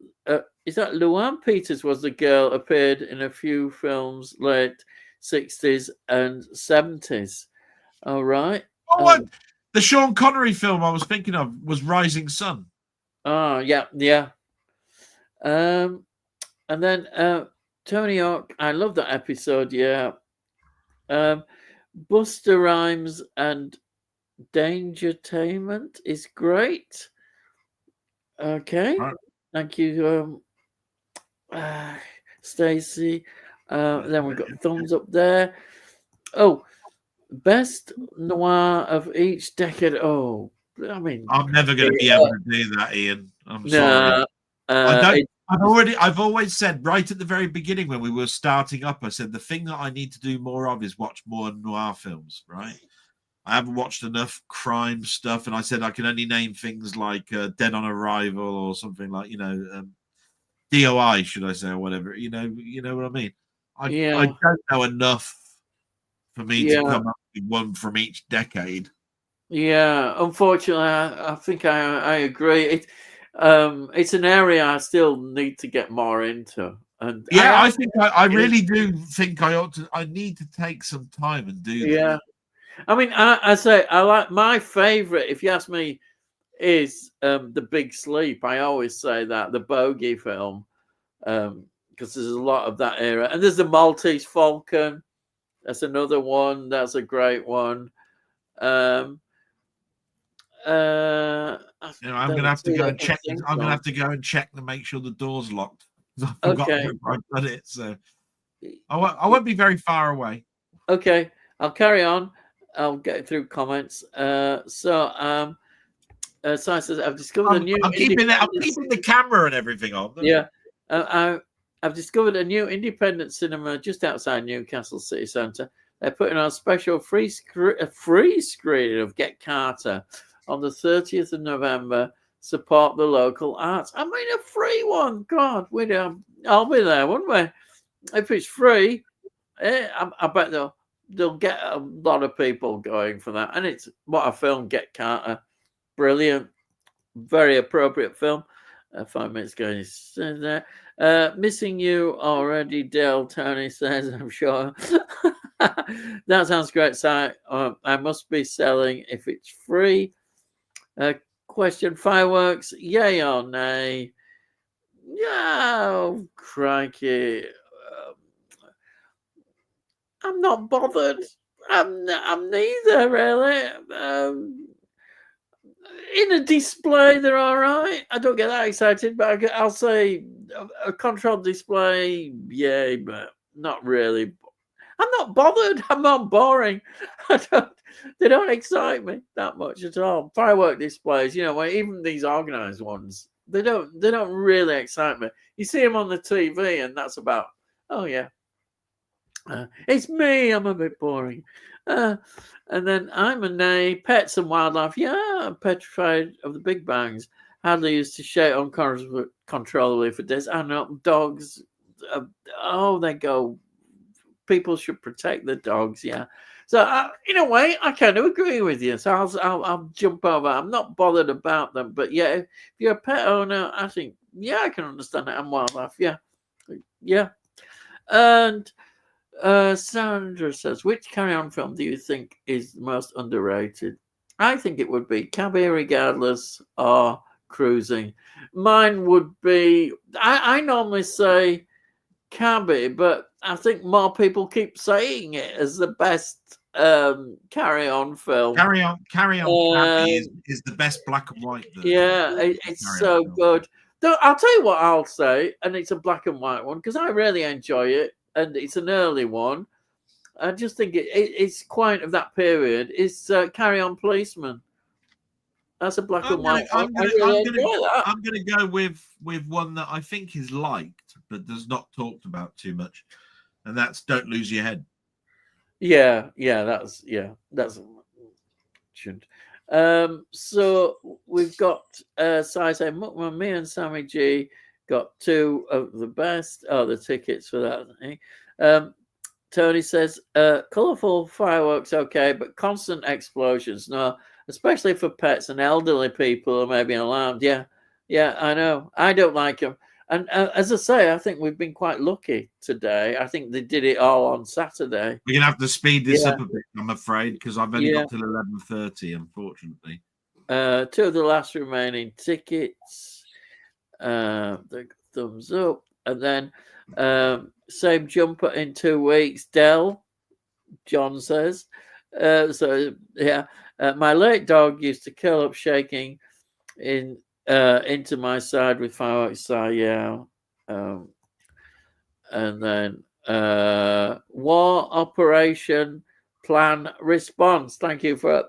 [SPEAKER 1] Is that Luan Peters was the girl appeared in a few films late 60s and 70s. All right.
[SPEAKER 2] What? The Sean Connery film I was thinking of was Rising Sun.
[SPEAKER 1] Oh, yeah. And then Tony Hawk, I love that episode, yeah. Buster Rhymes and Dangertainment is great. Okay. Right. Thank you, Stacy. Then we've got thumbs up there. Oh, best noir of each decade. Oh, I mean,
[SPEAKER 2] I'm never going to be able to do that, Ian. I'm sorry. I've always said right at the very beginning when we were starting up, I said the thing that I need to do more of is watch more noir films. Right? I haven't watched enough crime stuff, and I said I can only name things like Dead on Arrival or something like DOI, should I say, or whatever. You know what I mean. I don't know enough for me to come up with one from each decade.
[SPEAKER 1] Yeah, unfortunately, I think I agree. It's an area I still need to get more into. And
[SPEAKER 2] I think I really do think I need to take some time and do that.
[SPEAKER 1] I mean, I say I like my favorite. If you ask me, is The Big Sleep. I always say that, the Bogey film, because there's a lot of that era. And there's The Maltese Falcon. That's another one. That's a great one. I'm
[SPEAKER 2] gonna have to go and check. I'm gonna have to go and check to make sure the door's locked. I forgot where I put it, so I won't be very far away.
[SPEAKER 1] Okay, I'll carry on. I'll get through comments. So says, I've discovered a new.
[SPEAKER 2] I'm keeping the camera and everything on.
[SPEAKER 1] Yeah, I've discovered a new independent cinema just outside Newcastle city centre. They're putting on a special free screening of Get Carter on the 30th of November. Support the local arts. I mean, a free one. God, I'll be there, wouldn't we? If it's free, I bet they'll get a lot of people going for that. And it's what a film, Get Carter. Brilliant. Very appropriate film. 5 minutes ago, he said that. Missing you already, Dale, Tony says, I'm sure. That sounds great, Si. I must be selling if it's free. Question, fireworks, yay or nay? Yeah, oh, crikey. I'm not bothered. I'm neither, really. In a display, they're all right. I don't get that excited, but I'll say a controlled display, yay, but not really. I'm not bothered. I'm not boring. They don't excite me that much at all. Firework displays, even these organized ones, they don't really excite me. You see them on the TV, and that's about. Oh yeah, it's me. I'm a bit boring. And then I'm a nay. Pets and wildlife. Yeah, I'm petrified of the big bangs. Hardly used to shout uncontrollably for days. I know dogs. They go. People should protect the dogs. Yeah. So in a way, I kind of agree with you. So I'll jump over. I'm not bothered about them. But yeah, if you're a pet owner, I think I can understand that. And wildlife. Yeah. And Sandra says, which Carry On film do you think is the most underrated? I think it would be Cabby Regardless or Cruising. Mine would be, I normally say Cabby, but I think more people keep saying it as the best Carry On film.
[SPEAKER 2] Carry On Cabby is the best black and white version.
[SPEAKER 1] Yeah, it's so good. I'll tell you what I'll say, and it's a black and white one, because I really enjoy it. And it's an early one. I just think it's quite of that period. It's Carry On Policeman. That's a black and white.
[SPEAKER 2] I'm going to go with one that I think is liked but does not talked about too much, and that's Don't Lose Your Head.
[SPEAKER 1] Yeah, that's shouldn't. So we've got saying, me and Sammy G got two of the best. The tickets for that. Tony says, colourful fireworks, okay, but constant explosions, no, especially for pets and elderly people who may be alarmed. Yeah, I know. I don't like them. And as I say, I think we've been quite lucky today. I think they did it all on Saturday.
[SPEAKER 2] We're going to have to speed this up a bit, I'm afraid, because I've only got till 11:30, unfortunately.
[SPEAKER 1] Two of the last remaining tickets. The thumbs up. And then same jumper in 2 weeks. Dell, John says. My late dog used to curl up shaking into my side with fireworks. And then war operation plan response. Thank you for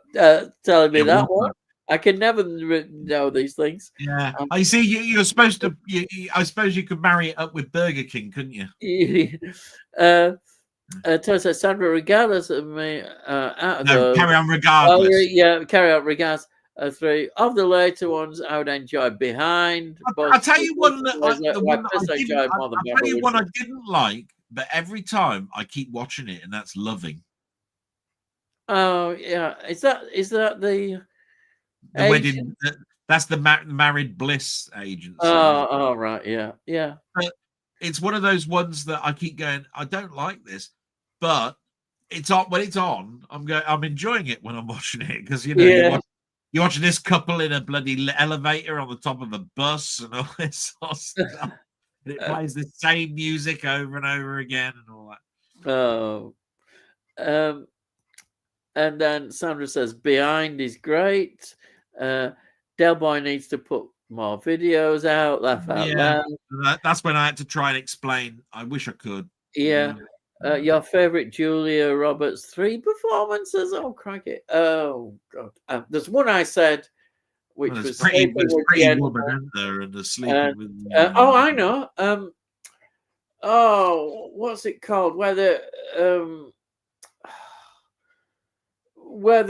[SPEAKER 1] telling me that one. I can never know these things.
[SPEAKER 2] Yeah, I see. You're supposed to. I suppose you could marry it up with Burger King, couldn't you?
[SPEAKER 1] Tessa, Sandra, regardless of me,
[SPEAKER 2] Carry On Regardless.
[SPEAKER 1] Carry On Regardless. 3 of the later ones I would enjoy Behind.
[SPEAKER 2] I'll tell you one that I didn't like, but every time I keep watching it, and that's Loving.
[SPEAKER 1] Oh yeah, is that the
[SPEAKER 2] wedding? That's the married bliss agency.
[SPEAKER 1] Oh, right, yeah.
[SPEAKER 2] But it's one of those ones that I keep going, I don't like this, but it's on when it's on. I'm enjoying it when I'm watching it because you You're watching this couple in a bloody elevator on the top of a bus and all this sort of stuff. And it plays the same music over and over again and all that.
[SPEAKER 1] Oh. And then Sandra says, Behind is great. Delboy needs to put more videos out, laugh out loud.
[SPEAKER 2] That's when I had to try and explain. I wish I could.
[SPEAKER 1] Yeah. Your favorite Julia Roberts 3 performances? Oh, crikey. Oh, God. There's one I said, which was
[SPEAKER 2] pretty woman, isn't there? And the sleeping with.
[SPEAKER 1] Oh, I know. What's it called? Where they're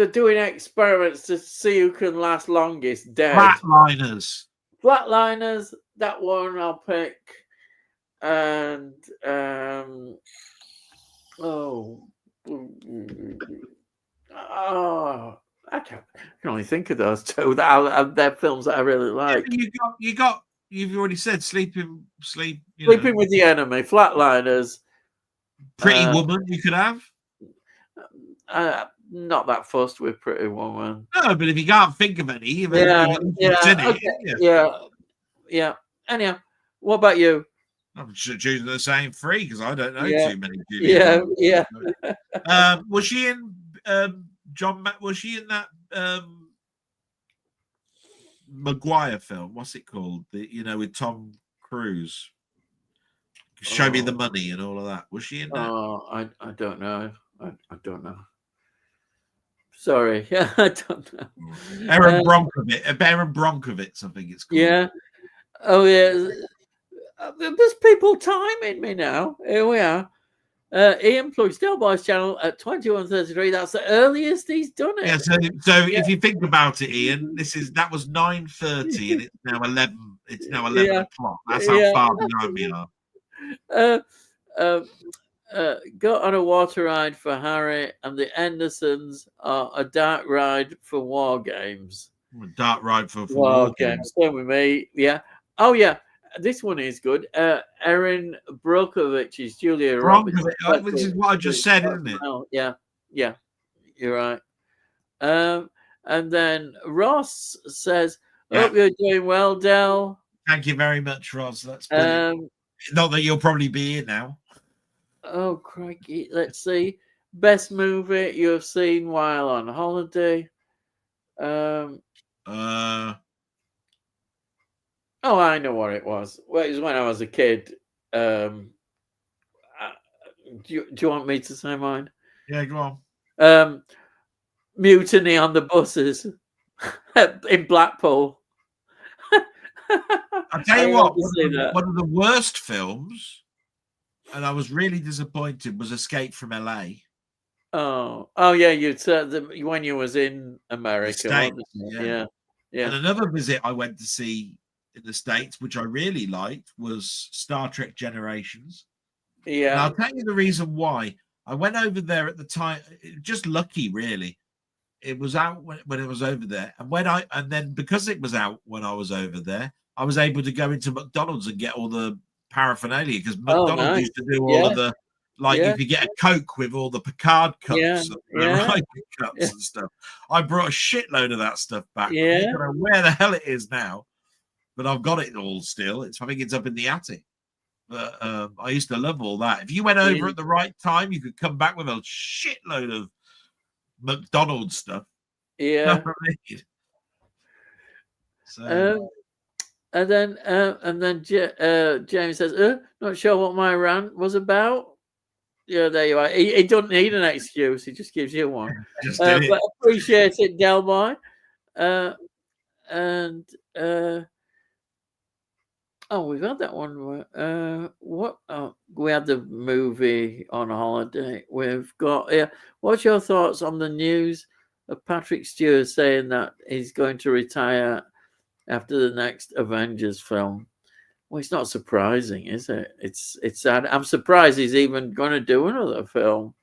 [SPEAKER 1] doing experiments to see who can last longest dead. Flatliners, that one I'll pick. And I can only think of those two. They're films that I really like.
[SPEAKER 2] You've already said Sleeping
[SPEAKER 1] with the Enemy, Flatliners,
[SPEAKER 2] Pretty Woman. You could have.
[SPEAKER 1] Not that fussed with Pretty Woman.
[SPEAKER 2] No, but if you can't think of any,
[SPEAKER 1] yeah. Anyhow, what about you?
[SPEAKER 2] I'm choosing the same three because I don't know too many.
[SPEAKER 1] Yeah.
[SPEAKER 2] Was she in John? Was she in that Maguire film? What's it called? With Tom Cruise. Show Me the Money and all of that. Was she in that?
[SPEAKER 1] Oh, I don't know. I don't know. Sorry, I don't know.
[SPEAKER 2] Erin Brockovich, I think it's called.
[SPEAKER 1] Yeah. Oh yeah. There's people timing me now. Here we are. Ian plugs Delboy's channel at 21:33. That's the earliest he's done it.
[SPEAKER 2] Yeah. So if you think about it, Ian, that was 9:30 and it's now 11. It's now 11 o'clock. That's how far behind we are.
[SPEAKER 1] Go on a water ride for Harry, and the Andersons are a dark ride for war games.
[SPEAKER 2] A dark ride for
[SPEAKER 1] war games. Same with me. Yeah. Oh yeah. This one is good. Erin Brockovich is Julia Roberts.
[SPEAKER 2] Which is what I just said, isn't it?
[SPEAKER 1] Yeah. You're right. And then Ross says, "Hope you're doing well, Del."
[SPEAKER 2] Thank you very much, Ross. That's brilliant. Not that you'll probably be here now.
[SPEAKER 1] Oh crikey! Let's see. Best movie you've seen while on holiday. Oh, I know what it was. Well, it was when I was a kid. Do you want me to say mine?
[SPEAKER 2] Yeah, go on.
[SPEAKER 1] Mutiny on the buses in Blackpool.
[SPEAKER 2] I'll tell you what, one of the worst films, and I was really disappointed, was Escape from LA.
[SPEAKER 1] Oh yeah, you said when you was in America. Yeah.
[SPEAKER 2] And another visit I went to see in the States, which I really liked, was Star Trek Generations.
[SPEAKER 1] Yeah.
[SPEAKER 2] And I'll tell you the reason why. I went over there at the time, just lucky, really. It was out when it was over there. And then because it was out when I was over there, I was able to go into McDonald's and get all the paraphernalia, because McDonald's used to do all of the, you could get a Coke with all the Picard cups and the Riker cups and stuff. I brought a shitload of that stuff back. I don't know where the hell it is now, but I've got it all still. I think it's up in the attic. But I used to love all that. If you went over at the right time, you could come back with a shitload of McDonald's stuff.
[SPEAKER 1] Yeah.
[SPEAKER 2] So.
[SPEAKER 1] And then James says, "Not sure what my rant was about." Yeah, there you are. He doesn't need an excuse. He just gives you one. But appreciate it, Delboy. We've had that one. We had the movie on holiday. We've got. What's your thoughts on the news of Patrick Stewart saying that he's going to retire after the next Avengers film? Well, it's not surprising, is it? It's sad. I'm surprised he's even going to do another film.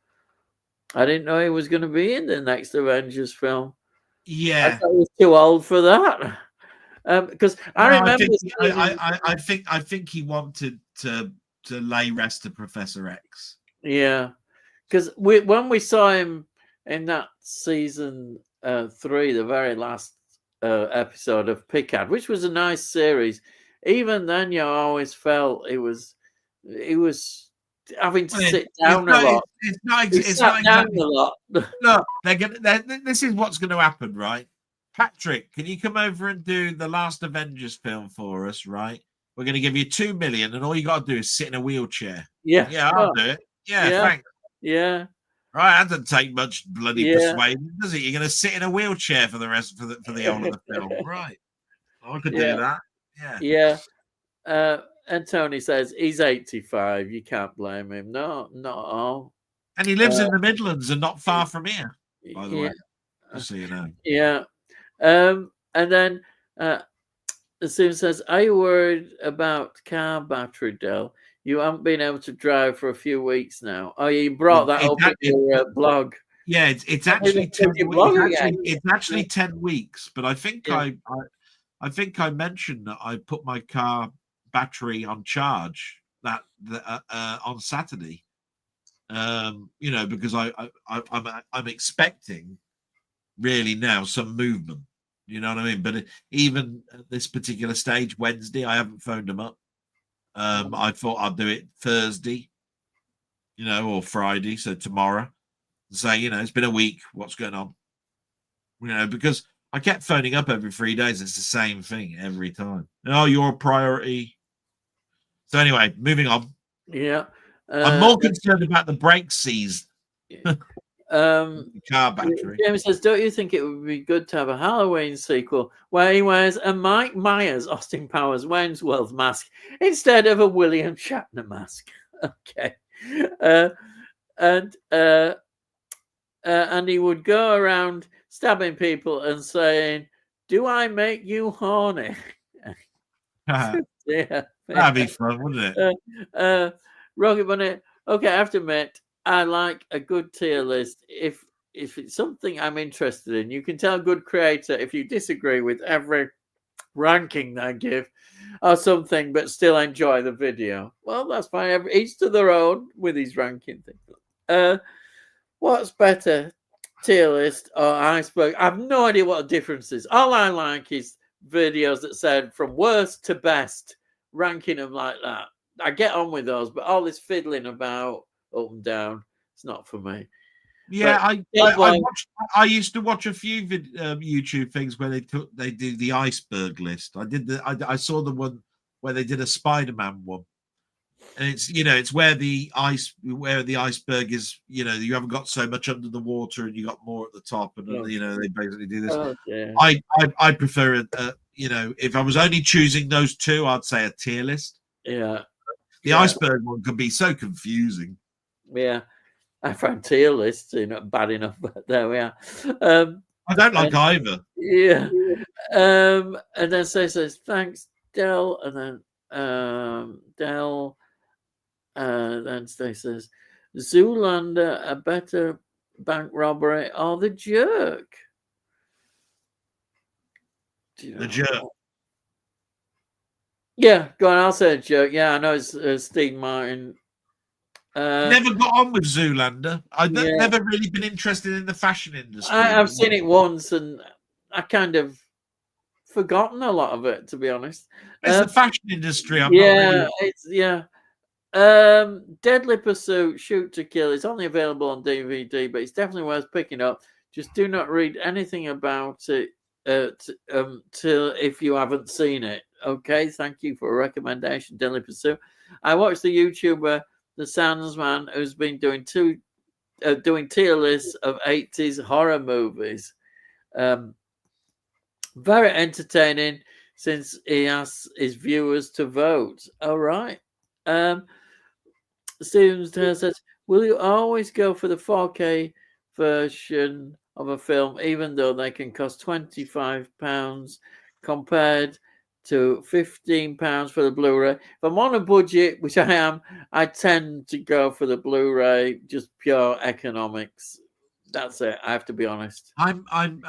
[SPEAKER 1] I didn't know he was going to be in the next Avengers film.
[SPEAKER 2] Yeah,
[SPEAKER 1] I thought he was too old for that. Because I remember.
[SPEAKER 2] I think he wanted to lay rest to Professor X.
[SPEAKER 1] Yeah, because when we saw him in that season 3, the very last episode of Picard, which was a nice series. Even then, you always felt it was having to sit down a lot. He sat down a lot.
[SPEAKER 2] Look, this is what's going to happen, right? Patrick, can you come over and do the last Avengers film for us, right? We're going to give you 2 million, and all you got to do is sit in a wheelchair.
[SPEAKER 1] Yeah,
[SPEAKER 2] I'll do it. Yeah, thanks.
[SPEAKER 1] Yeah.
[SPEAKER 2] Right, that doesn't take much bloody persuasion, does it? You're going to sit in a wheelchair for the rest for the whole of the film, right? I could do that.
[SPEAKER 1] Yeah. And Tony says he's 85. You can't blame him. No, not at all.
[SPEAKER 2] And he lives in the Midlands and not far from here, by the way. Just so you know.
[SPEAKER 1] Yeah. And then Susan says, "Are you worried about car battery, Del? You haven't been able to drive for a few weeks now. Oh, you brought that up in your blog."
[SPEAKER 2] Yeah, it's actually 10 it's actually 10 weeks, but I think I think I mentioned that I put my car battery on charge that on Saturday. Because I'm expecting really now some movement. You know what I mean? But even at this particular stage, Wednesday, I haven't phoned them up. I thought I'd do it Thursday, or Friday, so tomorrow. Say, it's been a week. What's going on? Because I kept phoning up every 3 days. It's the same thing every time. Oh, you're a priority. So anyway, moving on.
[SPEAKER 1] Yeah.
[SPEAKER 2] I'm more concerned about the brake seized. Car battery.
[SPEAKER 1] James says, "Don't you think it would be good to have a Halloween sequel where he wears a Mike Myers, Austin Powers, Wayne's mask instead of a William Shatner mask?" Okay. And he would go around stabbing people and saying, "Do I make you horny?"
[SPEAKER 2] Yeah. That'd be fun, wouldn't
[SPEAKER 1] it? Rocket Bunny, okay, I have to admit, I like a good tier list. If it's something I'm interested in, you can tell a good creator if you disagree with every ranking they give or something, but still enjoy the video. Well, that's fine. Each to their own with his ranking thing. What's better, tier list or iceberg? I have no idea what the difference is. All I like is videos that said from worst to best, ranking them like that. I get on with those, but all this fiddling about up and down, it's not for me.
[SPEAKER 2] Yeah, I used to watch a few YouTube things where they do the iceberg list. I saw the one where they did a Spider-Man one, and it's where the iceberg is. You haven't got so much under the water, and you got more at the top, and they basically do this.
[SPEAKER 1] Oh, yeah.
[SPEAKER 2] I prefer it. If I was only choosing those two, I'd say a tier list.
[SPEAKER 1] Yeah.
[SPEAKER 2] The iceberg one could be so confusing.
[SPEAKER 1] Yeah, I find tier lists not bad enough, but there we are.
[SPEAKER 2] I don't like either.
[SPEAKER 1] Yeah. And then says, "Thanks, Del." And then Del. Then Stay says, "Zoolander, a better bank robbery or The Jerk?"
[SPEAKER 2] The Jerk.
[SPEAKER 1] Yeah, go on. I'll say The Jerk. Yeah, I know it's Steve Martin.
[SPEAKER 2] Never got on with Zoolander. I've never really been interested in the fashion industry.
[SPEAKER 1] I've seen it once, and I kind of forgotten a lot of it, to be honest.
[SPEAKER 2] It's the fashion industry.
[SPEAKER 1] Deadly Pursuit, Shoot to Kill. It's only available on DVD, but it's definitely worth picking up. Just do not read anything about it till if you haven't seen it. Okay, thank you for a recommendation, Deadly Pursuit. I watched the YouTuber The Sandsman, who's been doing tier lists of 80s horror movies. Very entertaining since he asks his viewers to vote. All right. Steven says, "Will you always go for the 4K version of a film, even though they can cost £25 compared to £15 for the Blu-ray? If I'm on a budget, which I am, I tend to go for the Blu-ray, just pure economics. That's it. I have to be honest.
[SPEAKER 2] I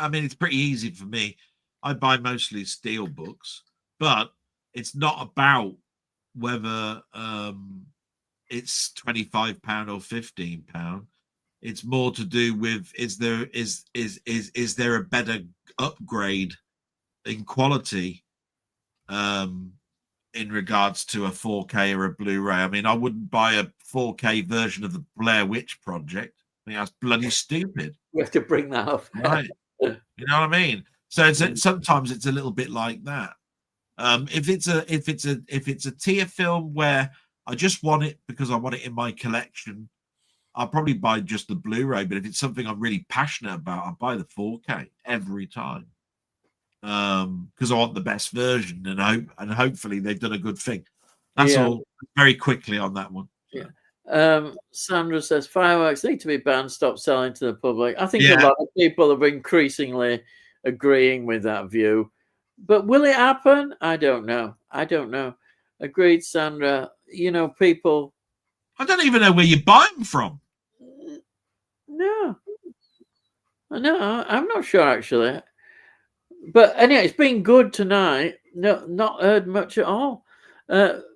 [SPEAKER 2] mean, it's pretty easy for me. I buy mostly steel books, but it's not about whether it's £25 or £15. It's more to do with is there a better upgrade in quality in regards to a 4K or a Blu-ray. I mean, I wouldn't buy a 4K version of the Blair Witch Project. I think that's bloody stupid.
[SPEAKER 1] We have to bring that up.
[SPEAKER 2] Right. You know what I mean? So sometimes it's a little bit like that. If it's a tier film where I just want it because I want it in my collection, I'll probably buy just the Blu-ray. But if it's something I'm really passionate about, I'll buy the 4K every time. Because I want the best version, and hopefully they've done a good thing. That's all. Very quickly on that one.
[SPEAKER 1] Yeah. Sandra says fireworks need to be banned, stop selling to the public. I think a lot of people are increasingly agreeing with that view. But will it happen? I don't know. Agreed, Sandra. You know, people.
[SPEAKER 2] I don't even know where you buy them from.
[SPEAKER 1] No, I'm not sure actually. But anyway, it's been good tonight. No, not heard much at all.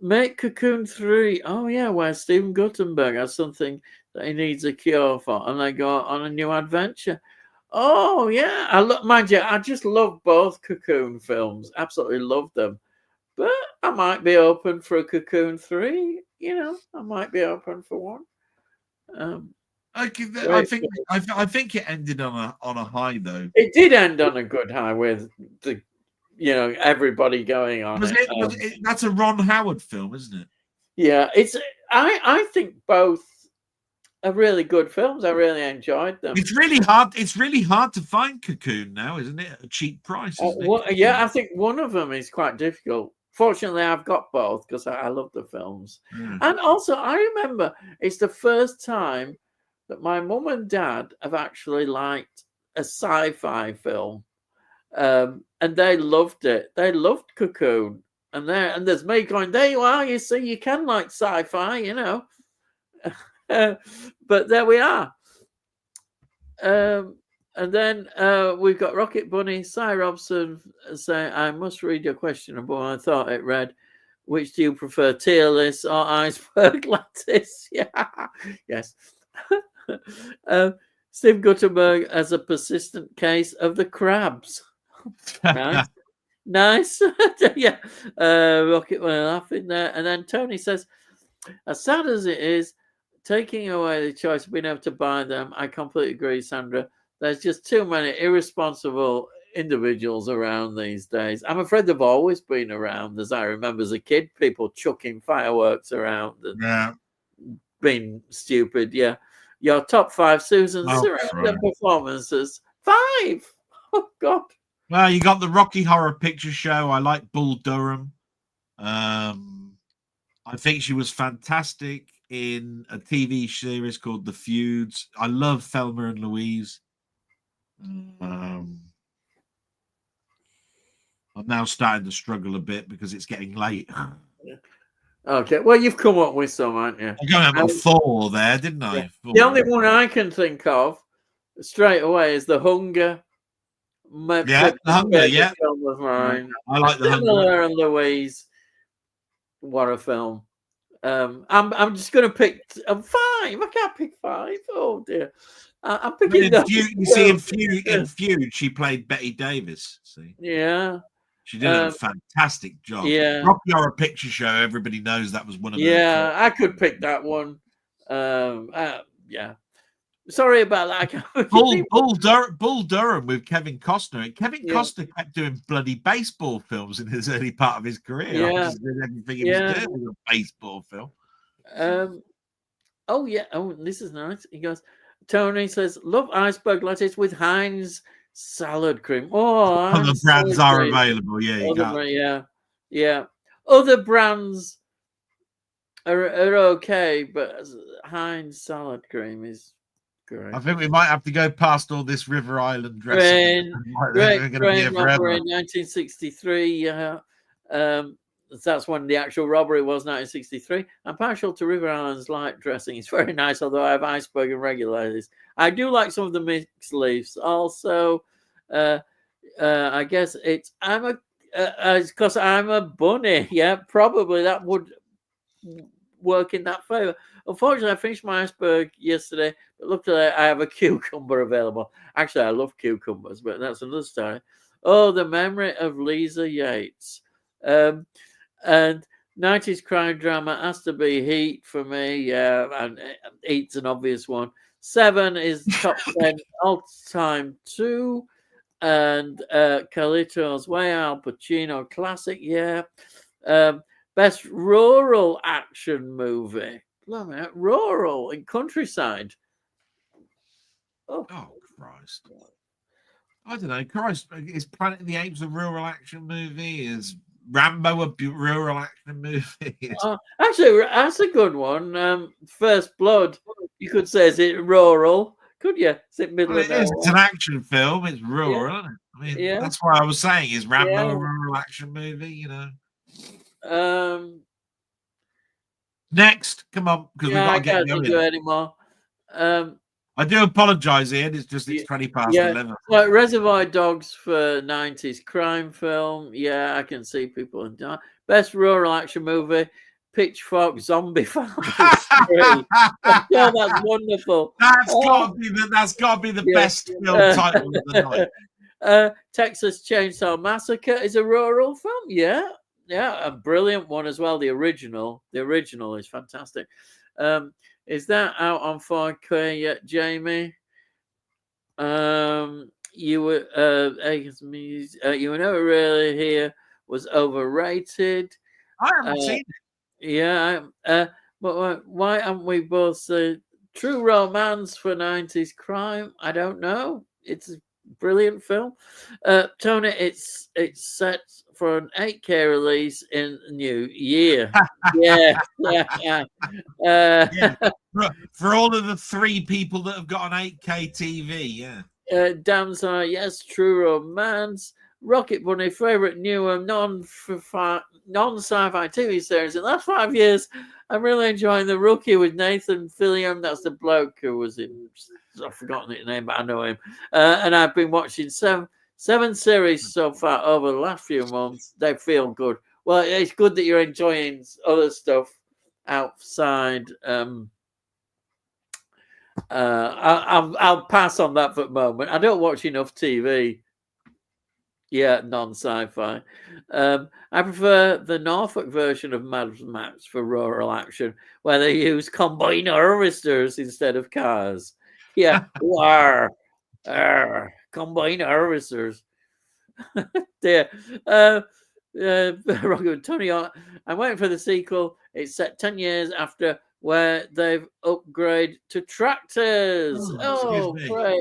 [SPEAKER 1] Make Cocoon 3. Oh yeah, where Stephen Guttenberg has something that he needs a cure for, and they go on a new adventure. Oh yeah, mind you, I just love both Cocoon films. Absolutely love them. But I might be open for a Cocoon 3. You know, I might be open for one.
[SPEAKER 2] I think it ended on a high though.
[SPEAKER 1] It did end on a good high with the, everybody going on.
[SPEAKER 2] That's a Ron Howard film, isn't it?
[SPEAKER 1] Yeah, I think both are really good films. I really enjoyed them.
[SPEAKER 2] It's really hard. It's really hard to find Cocoon now, isn't it? At a cheap price.
[SPEAKER 1] Yeah, I think one of them is quite difficult. Fortunately, I've got both because I love the films. And also, I remember it's the first time that my mum and dad have actually liked a sci-fi film, and they loved it. They loved Cocoon, and there's me going, "There you are. You see, you can like sci-fi, you know." But there we are. And then we've got Rocket Bunny, Cy Robson saying, "I must read your questionable." I thought it read, "Which do you prefer, tearless or iceberg lattice?" Yeah, yes. Steve Guttenberg as a persistent case of the crabs. Nice. Yeah. Rocket Bunny laughing there. And then Tony says, "As sad as it is, taking away the choice of being able to buy them, I completely agree, Sandra. There's just too many irresponsible individuals around these days. I'm afraid they've always been around. As I remember as a kid, people chucking fireworks around and being stupid. Yeah. Your top 5, Susan, surrounding performances. 5. Oh, God.
[SPEAKER 2] Well, you got the Rocky Horror Picture Show. I like Bull Durham. I think she was fantastic in a TV series called The Feuds. I love Thelma and Louise. I'm now starting to struggle a bit because it's getting late.
[SPEAKER 1] Okay, well, you've come up with some, aren't you?
[SPEAKER 2] I'm going about 4 there, didn't I?
[SPEAKER 1] Yeah. The only one I can think of straight away is The Hunger.
[SPEAKER 2] The Hunger, yeah.
[SPEAKER 1] Of mine.
[SPEAKER 2] I like The Hunger.
[SPEAKER 1] Thelma and Louise. What a film. I'm just going to pick 5. I can't pick 5. Oh dear. I'm picking.
[SPEAKER 2] You see, in Feud, she played Betty Davis. See,
[SPEAKER 1] yeah,
[SPEAKER 2] she did a fantastic job.
[SPEAKER 1] Yeah,
[SPEAKER 2] Rocky Horror Picture Show. Everybody knows that was one of.
[SPEAKER 1] Yeah, I could pick that one. Yeah. Sorry about that.
[SPEAKER 2] Bull Durham with Kevin Costner. Kevin Costner kept doing bloody baseball films in his early part of his career.
[SPEAKER 1] Yeah.
[SPEAKER 2] Everything he was doing was a baseball film.
[SPEAKER 1] Oh, yeah. Oh, this is nice. He goes, Tony says, "Love iceberg lettuce with Heinz salad cream." Oh,
[SPEAKER 2] other brands are available.
[SPEAKER 1] Yeah. Other brands are okay, but Heinz salad cream is great.
[SPEAKER 2] I think we might have to go past all this River Island
[SPEAKER 1] Grain
[SPEAKER 2] dressing.
[SPEAKER 1] robbery in 1963. Yeah. That's when the actual robbery was, 1963. I'm partial to River Island's light dressing. It's very nice, although I have iceberg and regulators. I do like some of the mixed leaves. Also, I guess it's because I'm a bunny. Yeah, probably that would work in that favor. Unfortunately, I finished my iceberg yesterday, but luckily I have a cucumber available. Actually, I love cucumbers, but that's another story. Oh, the memory of Lisa Yates. Um, and 90s crime drama has to be Heat for me. Yeah, and Heat's an obvious one. 7 is top 10 all time too. And Carlito's Way, Al Pacino classic. Yeah. Um, best rural action movie. Blimey, rural in countryside. Oh,
[SPEAKER 2] Oh Christ! I don't know. Christ, is Planet of the Apes a rural action movie? Is Rambo a rural action movie?
[SPEAKER 1] actually, that's a good one. First Blood. You could say, is it rural? Could you? Is it middle
[SPEAKER 2] Well,
[SPEAKER 1] of
[SPEAKER 2] it is. It's an
[SPEAKER 1] nowhere?
[SPEAKER 2] action film. It's
[SPEAKER 1] Yeah,
[SPEAKER 2] rural, isn't it? I mean,
[SPEAKER 1] yeah,
[SPEAKER 2] that's why I was saying, is Rambo
[SPEAKER 1] yeah.
[SPEAKER 2] a rural action movie? You know.
[SPEAKER 1] Um,
[SPEAKER 2] Next, come on, because we've
[SPEAKER 1] yeah,
[SPEAKER 2] got
[SPEAKER 1] I
[SPEAKER 2] to get
[SPEAKER 1] can't think of
[SPEAKER 2] going.
[SPEAKER 1] any more. Um,
[SPEAKER 2] I do apologise, Ian. It's just it's
[SPEAKER 1] yeah,
[SPEAKER 2] 20 past
[SPEAKER 1] yeah.
[SPEAKER 2] 11.
[SPEAKER 1] Like Reservoir Dogs for 90s crime film. Yeah, I can see people in that. Best rural action movie. Pitchfork Zombie Farmers 3. Yeah, that's wonderful.
[SPEAKER 2] That's got to be the
[SPEAKER 1] Yeah.
[SPEAKER 2] best film title of the night.
[SPEAKER 1] Texas Chainsaw Massacre is a rural film. Yeah, yeah, a brilliant one as well. The original is fantastic. Is that out on 4K yet, Jamie? You were you were never really here was overrated.
[SPEAKER 2] I haven't seen it.
[SPEAKER 1] Yeah, but why haven't we both said True Romance for 90s crime? I don't know. It's a brilliant film. Tony, it's set for an 8K release in the new year. Yeah, yeah.
[SPEAKER 2] Yeah. For all of the 3 people that have got an 8K TV, yeah.
[SPEAKER 1] Damsar, yes, True Romance. Rocket Bunny, favorite newer non-sci-fi TV series in the last 5 years. I'm really enjoying The Rookie with Nathan Fillion. That's the bloke who was in. I've forgotten his name, but I know him. And I've been watching seven series so far over the last few months. They feel good. Well, it's good that you're enjoying other stuff outside. I'll pass on that for the moment. I don't watch enough TV. Yeah, non-sci-fi. I prefer the Norfolk version of Mad Max for rural action, where they use combine harvesters instead of cars. Yeah, combine harvesters. There. Tony, I'm waiting for the sequel. It's set 10 years after where they've upgraded to tractors.
[SPEAKER 2] Excuse
[SPEAKER 1] Oh,
[SPEAKER 2] me.
[SPEAKER 1] great.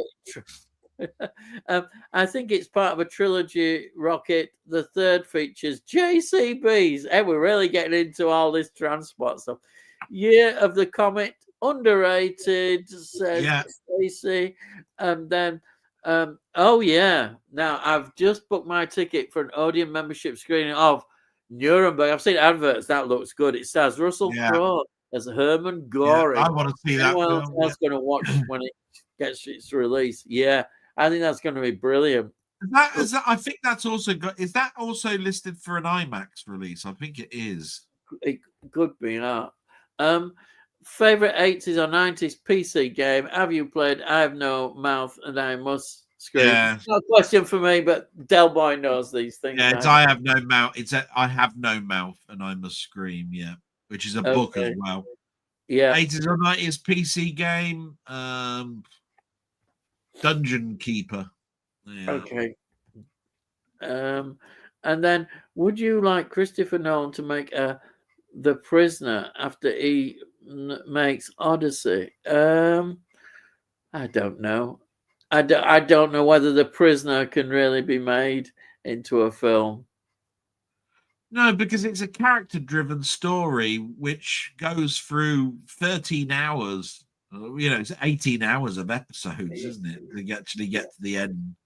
[SPEAKER 1] I think it's part of a trilogy, Rocket. The third features JCBs. Hey, we're really getting into all this transport stuff. Year of the Comet, underrated, says Stacey. And then, oh, yeah. Now, I've just booked my ticket for an Odeon membership screening of Nuremberg. I've seen adverts. That looks good. It stars Russell Crowe as Herman Goring.
[SPEAKER 2] I want to see that
[SPEAKER 1] Anyone
[SPEAKER 2] film.
[SPEAKER 1] else going to watch when it gets its release? Yeah. I think that's going to be brilliant.
[SPEAKER 2] I think that's also got. Is that also listed for an IMAX release? I think it is.
[SPEAKER 1] It could be that. Favorite 80s or 90s PC game? Have you played I Have No Mouth and I Must Scream?
[SPEAKER 2] Yeah.
[SPEAKER 1] No question for me, but Delboy knows these things.
[SPEAKER 2] Yeah, it's I Have No Mouth. It's I Have No Mouth and I Must Scream. Yeah, which is a book as well.
[SPEAKER 1] Yeah.
[SPEAKER 2] 80s or 90s PC game. Dungeon Keeper. Yeah.
[SPEAKER 1] Okay. And then, would you like Christopher Nolan to make The Prisoner after he makes Odyssey? I don't know. I don't know whether The Prisoner can really be made into a film.
[SPEAKER 2] No, because it's a character-driven story which goes through 13 hours. You know, it's 18 hours of episodes, isn't it? To actually get to the end.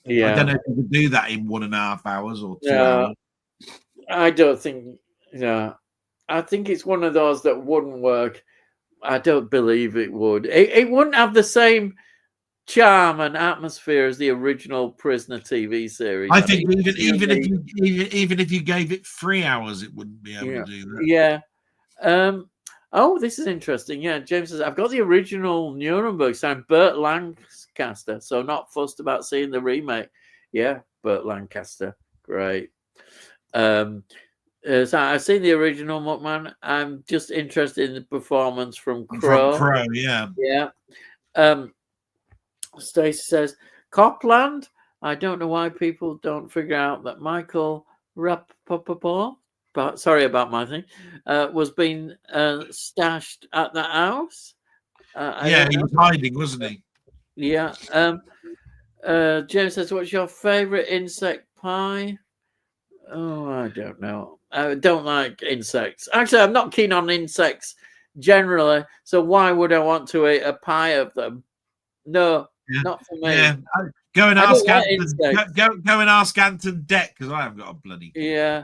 [SPEAKER 1] Yeah.
[SPEAKER 2] I don't know if you could do that in 1.5 hours or 2 hours.
[SPEAKER 1] I don't think. Yeah, I think it's one of those that wouldn't work. I don't believe it would. It wouldn't have the same charm and atmosphere as the original Prisoner TV series.
[SPEAKER 2] I think even if you gave it 3 hours, it wouldn't be able to do that.
[SPEAKER 1] Yeah. Oh, this is interesting. Yeah, James says I've got the original Nuremberg signed Burt Lancaster, so not fussed about seeing the remake. Yeah, Burt Lancaster, great. So I've seen the original Muckman. I'm just interested in the performance from
[SPEAKER 2] From
[SPEAKER 1] Crow.
[SPEAKER 2] Crow, yeah.
[SPEAKER 1] Yeah. Stacey says Copland. I don't know why people don't figure out that Michael Rapaport, but sorry about my thing, was being stashed at the house. I
[SPEAKER 2] Yeah,
[SPEAKER 1] don't
[SPEAKER 2] he
[SPEAKER 1] know.
[SPEAKER 2] was hiding, wasn't he?
[SPEAKER 1] Yeah. James says, "What's your favorite insect pie?" Oh, I don't know. I don't like insects. Actually, I'm not keen on insects generally. So why would I want to eat a pie of them? No,
[SPEAKER 2] Yeah,
[SPEAKER 1] not for me.
[SPEAKER 2] yeah. Go and
[SPEAKER 1] I don't
[SPEAKER 2] ask
[SPEAKER 1] like
[SPEAKER 2] Anton.
[SPEAKER 1] insects.
[SPEAKER 2] Go and ask Anton Deck, because I haven't got a bloody clue.
[SPEAKER 1] Yeah.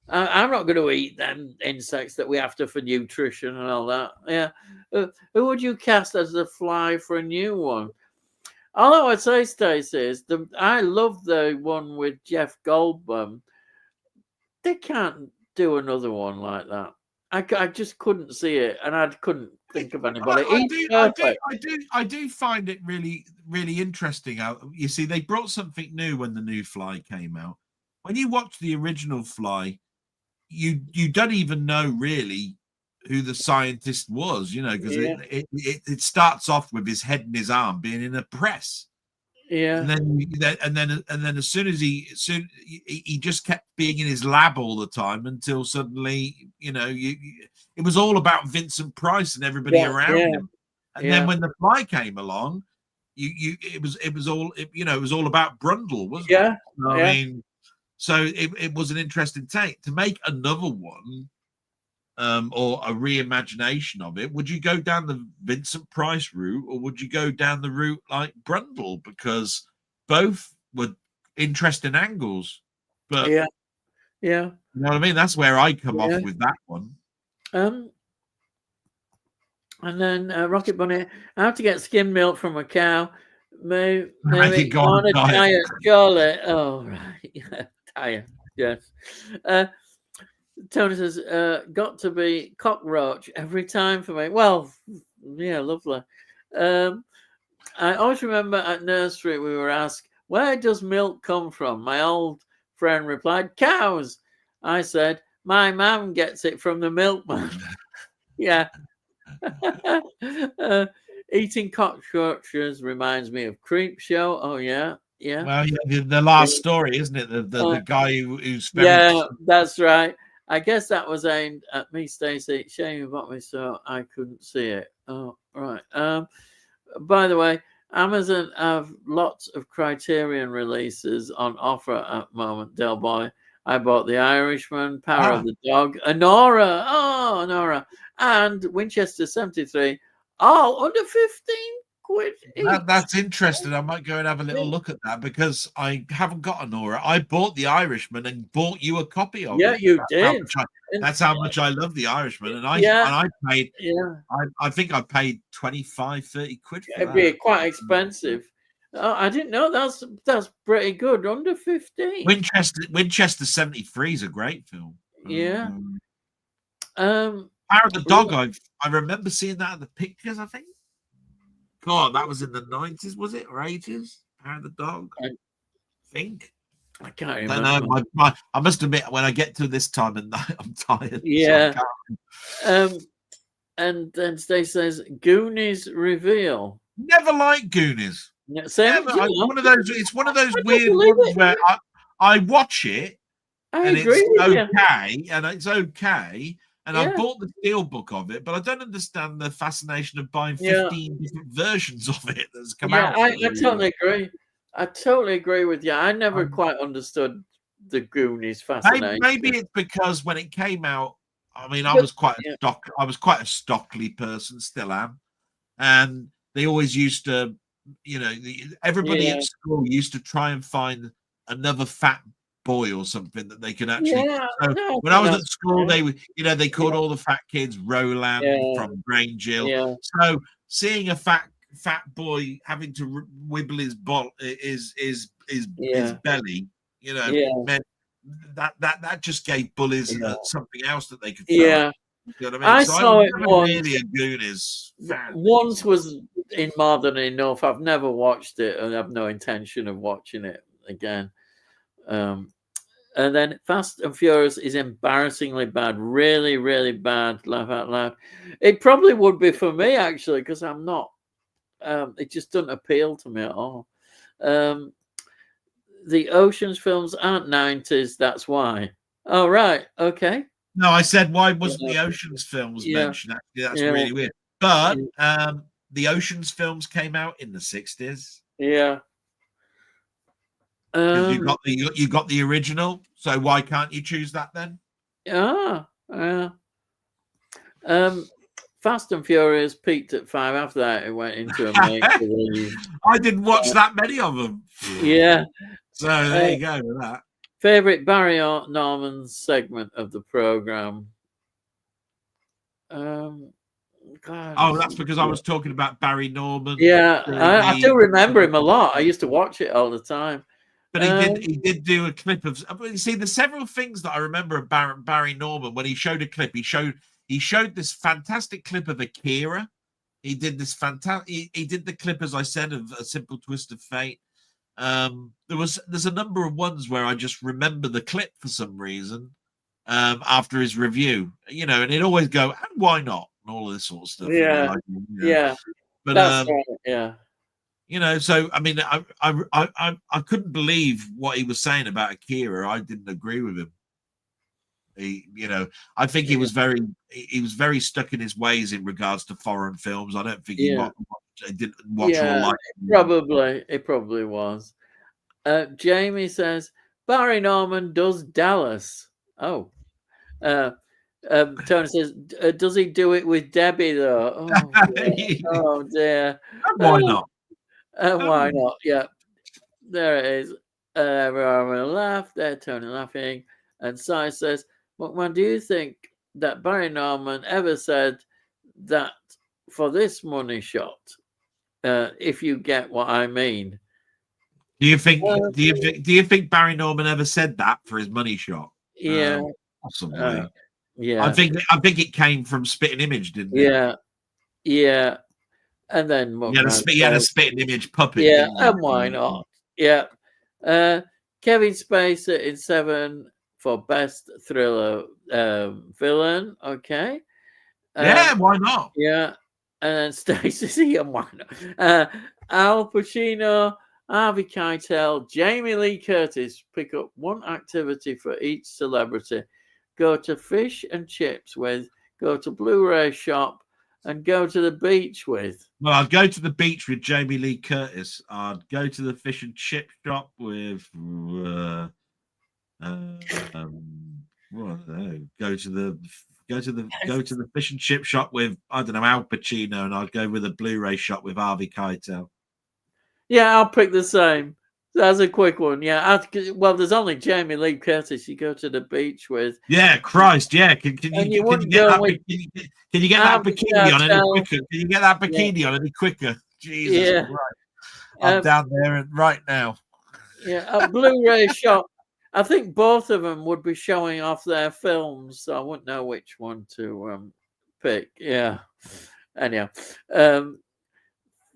[SPEAKER 1] I'm not going to eat them insects that we after for nutrition and all that. Yeah. Who would you cast as the fly for a new one? All I'd say, Stacey, is I love the one with Jeff Goldblum. They can't do another one like that. I just couldn't see it, and I couldn't think of anybody. He's perfect.
[SPEAKER 2] I do find it really, really interesting. How you see they brought something new when the new Fly came out. When you watch the original Fly, you don't even know really who the scientist was, because
[SPEAKER 1] Yeah,
[SPEAKER 2] it starts off with his head and his arm being in a press.
[SPEAKER 1] yeah,
[SPEAKER 2] And then as soon as he just kept being in his lab all the time until suddenly it was all about Vincent Price and everybody
[SPEAKER 1] yeah,
[SPEAKER 2] around
[SPEAKER 1] yeah,
[SPEAKER 2] him. And then
[SPEAKER 1] yeah,
[SPEAKER 2] when the Fly came along, it was all about Brundle, wasn't it?
[SPEAKER 1] yeah,
[SPEAKER 2] I
[SPEAKER 1] yeah.
[SPEAKER 2] mean, so it was an interesting take to make another one. Or a reimagination of it, would you go down the Vincent Price route or would you go down the route like Brundle? Because both were interesting angles. But
[SPEAKER 1] Yeah, yeah,
[SPEAKER 2] you know what I mean? That's where I come
[SPEAKER 1] yeah.
[SPEAKER 2] off with that one.
[SPEAKER 1] And then Rocket Bunny, I have to get skim milk from a cow.
[SPEAKER 2] Make it
[SPEAKER 1] Maybe
[SPEAKER 2] go on
[SPEAKER 1] on
[SPEAKER 2] a
[SPEAKER 1] a
[SPEAKER 2] diet.
[SPEAKER 1] diet, surely. Oh, right. Yeah, diet. Yes. Tony says, got to be cockroach every time for me. Well, yeah, lovely. I always remember at nursery we were asked, where does milk come from? My old friend replied, cows. I said, my mum gets it from the milkman. Yeah. Eating cockroaches reminds me of Creep Show. Oh, yeah. Yeah.
[SPEAKER 2] Well, yeah, the last story, isn't it? The guy who's very
[SPEAKER 1] Yeah, that's right. I guess that was aimed at me, Stacey. Shame about me, so I couldn't see it. Oh, right. By the way, Amazon have lots of Criterion releases on offer at the moment. Delboy, I bought The Irishman, Power of the Dog, Honora, Honora, and Winchester 73, all under 15 quid each.
[SPEAKER 2] That's interesting. I might go and have a little look at that because I haven't got an Aura. I bought The Irishman and bought you a copy of
[SPEAKER 1] Yeah,
[SPEAKER 2] it.
[SPEAKER 1] you did.
[SPEAKER 2] That's how much I love The Irishman. And I paid, I think I paid 25, 30 quid for
[SPEAKER 1] It'd
[SPEAKER 2] that.
[SPEAKER 1] be quite expensive. Oh, I didn't know that's pretty good. Under 15.
[SPEAKER 2] Winchester 73 is a great film.
[SPEAKER 1] Yeah.
[SPEAKER 2] Power of the Dog, I remember seeing that in the pictures, I think. God, that was in the 90s, was it? Or 80s? Power of the Dog? I think.
[SPEAKER 1] I can't remember.
[SPEAKER 2] I must admit, when I get to this time at night, I'm tired.
[SPEAKER 1] Yeah.
[SPEAKER 2] So
[SPEAKER 1] and then Stacey says, Goonies reveal.
[SPEAKER 2] Never liked Goonies.
[SPEAKER 1] Same.
[SPEAKER 2] It's one of those weird ones where I watch it and it's okay. And I bought the steelbook of it, but I don't understand the fascination of buying 15 different versions of it that's come out.
[SPEAKER 1] I totally agree. I totally agree with you. I never quite understood the Goonies fascination.
[SPEAKER 2] Maybe it's because when it came out, I mean, I was quite a Stockley person, still am, and they always used to, everybody at school used to try and find another fat boy or something that they could actually. When I was at school, they called all the fat kids Roland from Grange Hill. So seeing a fat boy having to wibble his his belly, meant that just gave bullies something else that they could. You know what I mean?
[SPEAKER 1] I saw it once.
[SPEAKER 2] Really a Goonies fan.
[SPEAKER 1] Once was in more than enough. I've never watched it, and I have no intention of watching it. again. And then Fast and Furious is embarrassingly bad, really, really bad. Laugh out loud. It probably would be for me actually, because I'm not. It just doesn't appeal to me at all. The Ocean's films aren't 90s. That's why. Oh right, okay.
[SPEAKER 2] No, I said why wasn't the Ocean's films mentioned? Actually, that's really weird. But the Ocean's films came out in the 60s.
[SPEAKER 1] Yeah.
[SPEAKER 2] Because you got the original, so why can't you choose that then?
[SPEAKER 1] Yeah. Fast and Furious peaked at 5. After that, it went into a make-believe.
[SPEAKER 2] I didn't watch that many of them.
[SPEAKER 1] Yeah.
[SPEAKER 2] So there you go with that.
[SPEAKER 1] Favorite Barry Norman segment of the program.
[SPEAKER 2] God, that's because I was talking about Barry Norman.
[SPEAKER 1] Yeah, I do remember him a lot. I used to watch it all the time.
[SPEAKER 2] But he did do a clip of. You see, there's several things that I remember of Barry Norman. When he showed a clip, he showed this fantastic clip of Akira. He did this fantastic. He did the clip, as I said, of A Simple Twist of Fate. There's a number of ones where I just remember the clip for some reason. After his review, and it always go, and why not, and all of this sort of stuff.
[SPEAKER 1] Yeah, yeah.
[SPEAKER 2] But
[SPEAKER 1] that's right. Yeah.
[SPEAKER 2] So I mean, I couldn't believe what he was saying about Akira. I didn't agree with him. I think he was very stuck in his ways in regards to foreign films. I don't think he didn't watch all like
[SPEAKER 1] it probably was. Jamie says Barry Norman does Dallas. Oh. Tony says, does he do it with Debbie though? Oh dear.
[SPEAKER 2] Why not?
[SPEAKER 1] Why not? Yeah, there it is. Everyone will laugh. There, Tony laughing. And Si says, "Well, do you think that Barry Norman ever said that for this money shot? If you get what I mean."
[SPEAKER 2] Do you think? Do you think Barry Norman ever said that for his money shot?
[SPEAKER 1] Yeah,
[SPEAKER 2] possibly.
[SPEAKER 1] Yeah,
[SPEAKER 2] I think it came from Spitting Image, didn't it?
[SPEAKER 1] Yeah. And then
[SPEAKER 2] he had a Spitting Image puppet.
[SPEAKER 1] Yeah, and why not? Yeah. Kevin Spacey in 7 for best thriller villain. Okay.
[SPEAKER 2] Yeah, why not?
[SPEAKER 1] Yeah. And then Stacey, and why not? Al Pacino, Harvey Keitel, Jamie Lee Curtis. Pick up one activity for each celebrity. Go to fish and chips with. Go to Blu-ray shop. And go to the beach with.
[SPEAKER 2] Well, I'd go to the beach with Jamie Lee Curtis. I'd go to the fish and chip shop with. Go to the fish and chip shop with, I don't know, Al Pacino, and I'd go with a Blu-ray shop with Harvey Keitel.
[SPEAKER 1] Yeah, I'll pick the same. That's a quick one. Yeah. Well, there's only Jamie Lee Curtis you go to the beach with.
[SPEAKER 2] Yeah, Christ. Yeah. Can you get that bikini on any quicker? Can you get that bikini on any quicker? Jesus.
[SPEAKER 1] Yeah.
[SPEAKER 2] Right. I'm down there right now.
[SPEAKER 1] Yeah. A Blu-ray shop. I think both of them would be showing off their films, so I wouldn't know which one to pick. Yeah. Anyhow.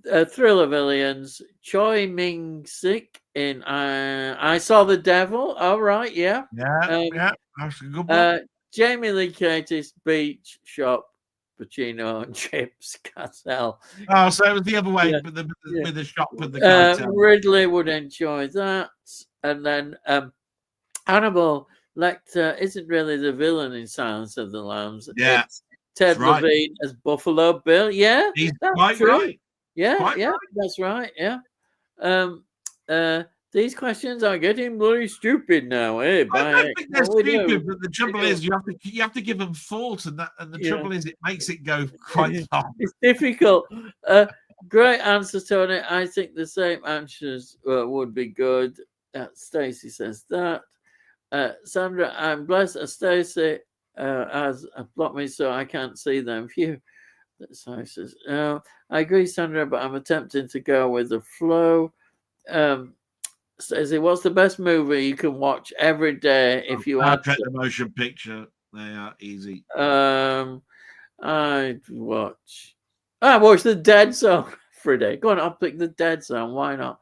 [SPEAKER 1] Thriller Villains, Choi Ming-sik in I Saw the Devil. All right, yeah.
[SPEAKER 2] Yeah, that's a good one.
[SPEAKER 1] Jamie Lee Curtis, Beach Shop, Pacino and Chips, Cartel.
[SPEAKER 2] Oh, so it was the other way with the shop with the cartel.
[SPEAKER 1] Ridley would enjoy that. And then Hannibal Lecter isn't really the villain in Silence of the Lambs.
[SPEAKER 2] Yeah.
[SPEAKER 1] It's Ted Levine as Buffalo Bill. Yeah,
[SPEAKER 2] he's quite true. Right.
[SPEAKER 1] Yeah,
[SPEAKER 2] quite
[SPEAKER 1] right. That's right. Yeah. These questions are getting bloody stupid now. Eh?
[SPEAKER 2] I don't think they're stupid, but the trouble is you have to give them thought, and the trouble is it makes it go quite long.
[SPEAKER 1] It's difficult. Great answer, Tony. I think the same answers would be good. Stacey says that. Sandra, I'm blessed. Stacey has blocked me, so I can't see them. Phew. So says, I agree, Sandra, but I'm attempting to go with the flow. Stacey, what's the best movie you can watch every day if you had
[SPEAKER 2] the motion picture? They are easy.
[SPEAKER 1] I watch The Dead Zone for a day. Go on, I'll pick The Dead Zone. Why not?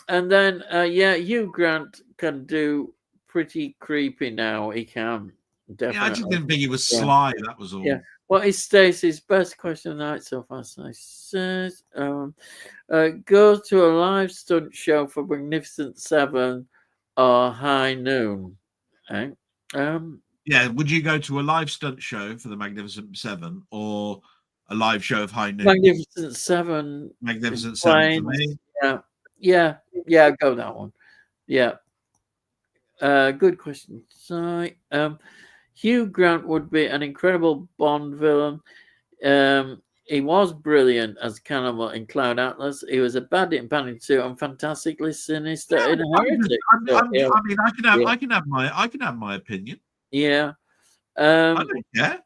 [SPEAKER 1] And then yeah, Hugh Grant can do pretty creepy now. He can
[SPEAKER 2] Yeah, I just
[SPEAKER 1] definitely.
[SPEAKER 2] didn't think he was
[SPEAKER 1] Yeah,
[SPEAKER 2] sly. That was
[SPEAKER 1] yeah.
[SPEAKER 2] all.
[SPEAKER 1] What is Stacey's best question of the night so far? So says, go to a live stunt show for Magnificent Seven or High Noon. Eh? Um,
[SPEAKER 2] Yeah, would you go to a live stunt show for the Magnificent Seven or a live show of High Noon?
[SPEAKER 1] Magnificent Seven in
[SPEAKER 2] Magnificent Seven for
[SPEAKER 1] planes.
[SPEAKER 2] me.
[SPEAKER 1] Yeah, yeah, yeah. Go that one. Yeah. Good question. Sorry. Hugh Grant would be an incredible Bond villain. He was brilliant as Cannibal in Cloud Atlas. He was a bandit in Panic 2 and fantastically sinister
[SPEAKER 2] Yeah,
[SPEAKER 1] in Heretic. So, yeah,
[SPEAKER 2] I mean,
[SPEAKER 1] yeah,
[SPEAKER 2] I can have my opinion.
[SPEAKER 1] yeah.
[SPEAKER 2] I
[SPEAKER 1] Um,
[SPEAKER 2] don't care.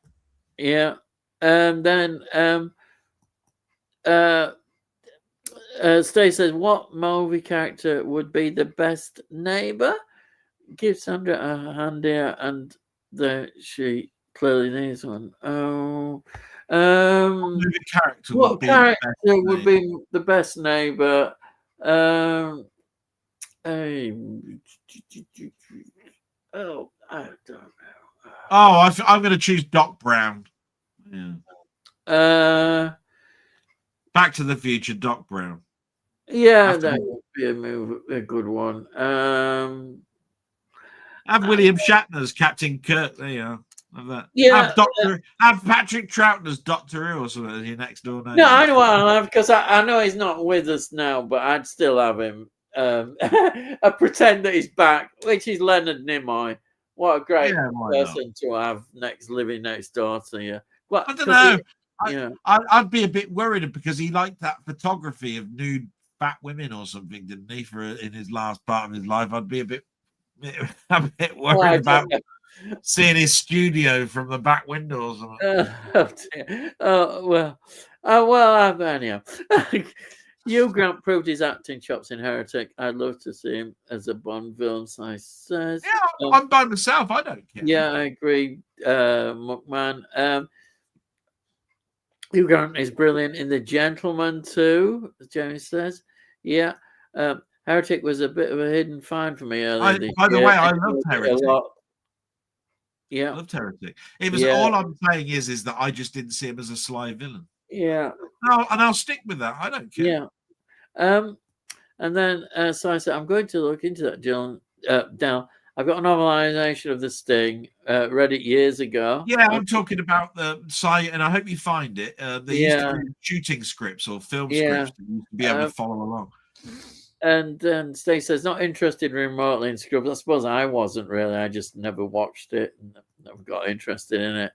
[SPEAKER 1] yeah. And then uh, Stay says, what movie character would be the best neighbor? Give Sandra a hand here, and she clearly needs one. Oh,
[SPEAKER 2] What movie character would
[SPEAKER 1] what
[SPEAKER 2] be the
[SPEAKER 1] character
[SPEAKER 2] best
[SPEAKER 1] would
[SPEAKER 2] neighbor?
[SPEAKER 1] be the best neighbor? Um, hey, oh, I don't
[SPEAKER 2] Oh, I'm going to choose Doc Brown. Yeah.
[SPEAKER 1] know.
[SPEAKER 2] Back to the Future, Doc Brown.
[SPEAKER 1] Yeah,
[SPEAKER 2] Have,
[SPEAKER 1] that would be a good one.
[SPEAKER 2] have William Shatner as Captain Kirk. There you are. Have that.
[SPEAKER 1] Yeah,
[SPEAKER 2] Have Patrick Troughton as Doctor Who or something as your next door
[SPEAKER 1] no,
[SPEAKER 2] neighbor.
[SPEAKER 1] I know what I'll have because I know he's not with us now, but I'd still have him. I pretend that he's back, which is Leonard Nimoy. What a great
[SPEAKER 2] Yeah, why not?
[SPEAKER 1] person to have living next door to you. Well,
[SPEAKER 2] I don't know.
[SPEAKER 1] Yeah,
[SPEAKER 2] I'd be a bit worried because he liked that photography of nude fat women or something, didn't he? For in his last part of his life, I'd be a bit worried about seeing his studio from the back window or something.
[SPEAKER 1] oh, dear. Well, anyhow. Hugh Grant proved his acting chops in Heretic. I'd love to see him as a Bond villain. So I says,
[SPEAKER 2] Yeah, I'm by myself. I don't care.
[SPEAKER 1] yeah, I agree, McMahon. Hugh Grant is brilliant in The Gentleman too, as Jamie says. Yeah. Heretic was a bit of a hidden find for me earlier this
[SPEAKER 2] By the
[SPEAKER 1] year.
[SPEAKER 2] way, I loved Heretic.
[SPEAKER 1] Yeah.
[SPEAKER 2] I loved Heretic. It was
[SPEAKER 1] Yeah.
[SPEAKER 2] all I'm saying is that I just didn't see him as a sly villain.
[SPEAKER 1] Yeah.
[SPEAKER 2] And I'll stick with that. I don't care.
[SPEAKER 1] Yeah. And then so I said, I'm going to look into that, Dylan. Dal, I've got a novelization of The Sting, read it years ago.
[SPEAKER 2] Yeah, I'm talking about the site, and I hope you find it. They used to do shooting scripts or film scripts to be able to follow along.
[SPEAKER 1] And then Stay says, not interested remotely in Scrubs. I suppose I wasn't really. I just never watched it and never got interested in it.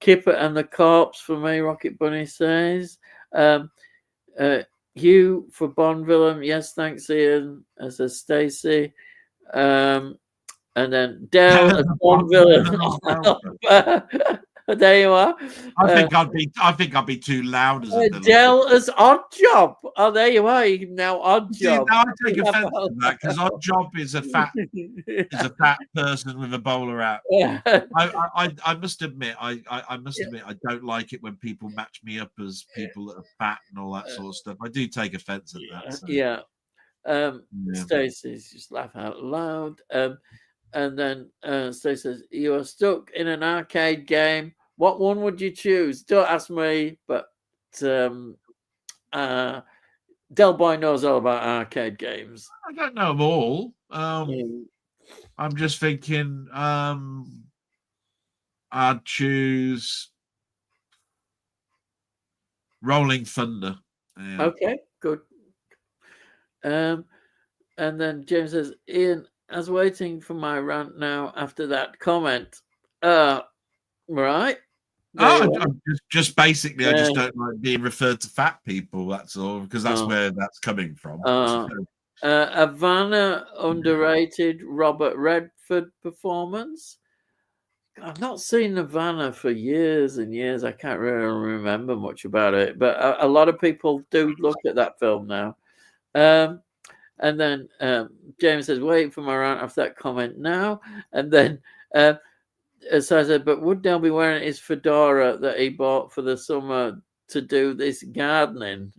[SPEAKER 1] Kipper and the Corpse for me, Rocket Bunny says. Hugh for Bond villain. Yes, thanks, Ian. Says Stacey. And then Dell as Bond villain. There you are.
[SPEAKER 2] I think I'd be too loud as a villain.
[SPEAKER 1] Dell as Odd Job. Oh, there you are. You now Odd Job.
[SPEAKER 2] Now I take offense to that because Odd Job is a fat person with a bowler hat. I must admit, I must admit, I don't like it when people match me up as people that are fat and all that sort of stuff. I do take offense at that. So.
[SPEAKER 1] Yeah. Stacey's just laugh out loud. And then Stacey says, you are stuck in an arcade game. What one would you choose? Don't ask me, but Delboy knows all about arcade games.
[SPEAKER 2] I don't know them all. I'm just thinking I'd choose Rolling Thunder. Yeah.
[SPEAKER 1] Okay, good. And then James says, Ian, I was waiting for my rant now after that comment. Right.
[SPEAKER 2] Just basically, I just don't like being referred to fat people. That's all, because that's where that's coming from.
[SPEAKER 1] Havana underrated Robert Redford performance. I've not seen Havana for years and years. I can't really remember much about it, but a lot of people do look at that film now. And then James says, wait for my rant after that comment now. And then so I said, but would Dale be wearing his fedora that he bought for the summer to do this gardening?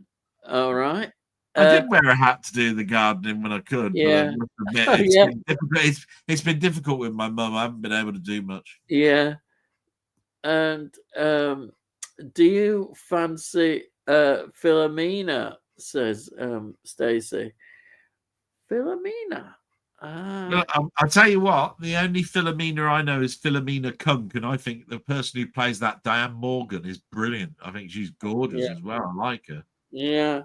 [SPEAKER 1] All right.
[SPEAKER 2] I did wear a hat to do the gardening when I could, but I
[SPEAKER 1] Yeah.
[SPEAKER 2] must admit
[SPEAKER 1] Oh,
[SPEAKER 2] it's
[SPEAKER 1] yeah.
[SPEAKER 2] been difficult. It's been difficult with my mum. I haven't been able to do much.
[SPEAKER 1] Yeah. And do you fancy Philomena? Says Stacy. Philomena.
[SPEAKER 2] Look, I'll tell you what, the only Philomena I know is Philomena Kunk, and I think the person who plays that, Diane Morgan, is brilliant. I think she's gorgeous
[SPEAKER 1] Yeah.
[SPEAKER 2] as well. I like her.
[SPEAKER 1] Yeah.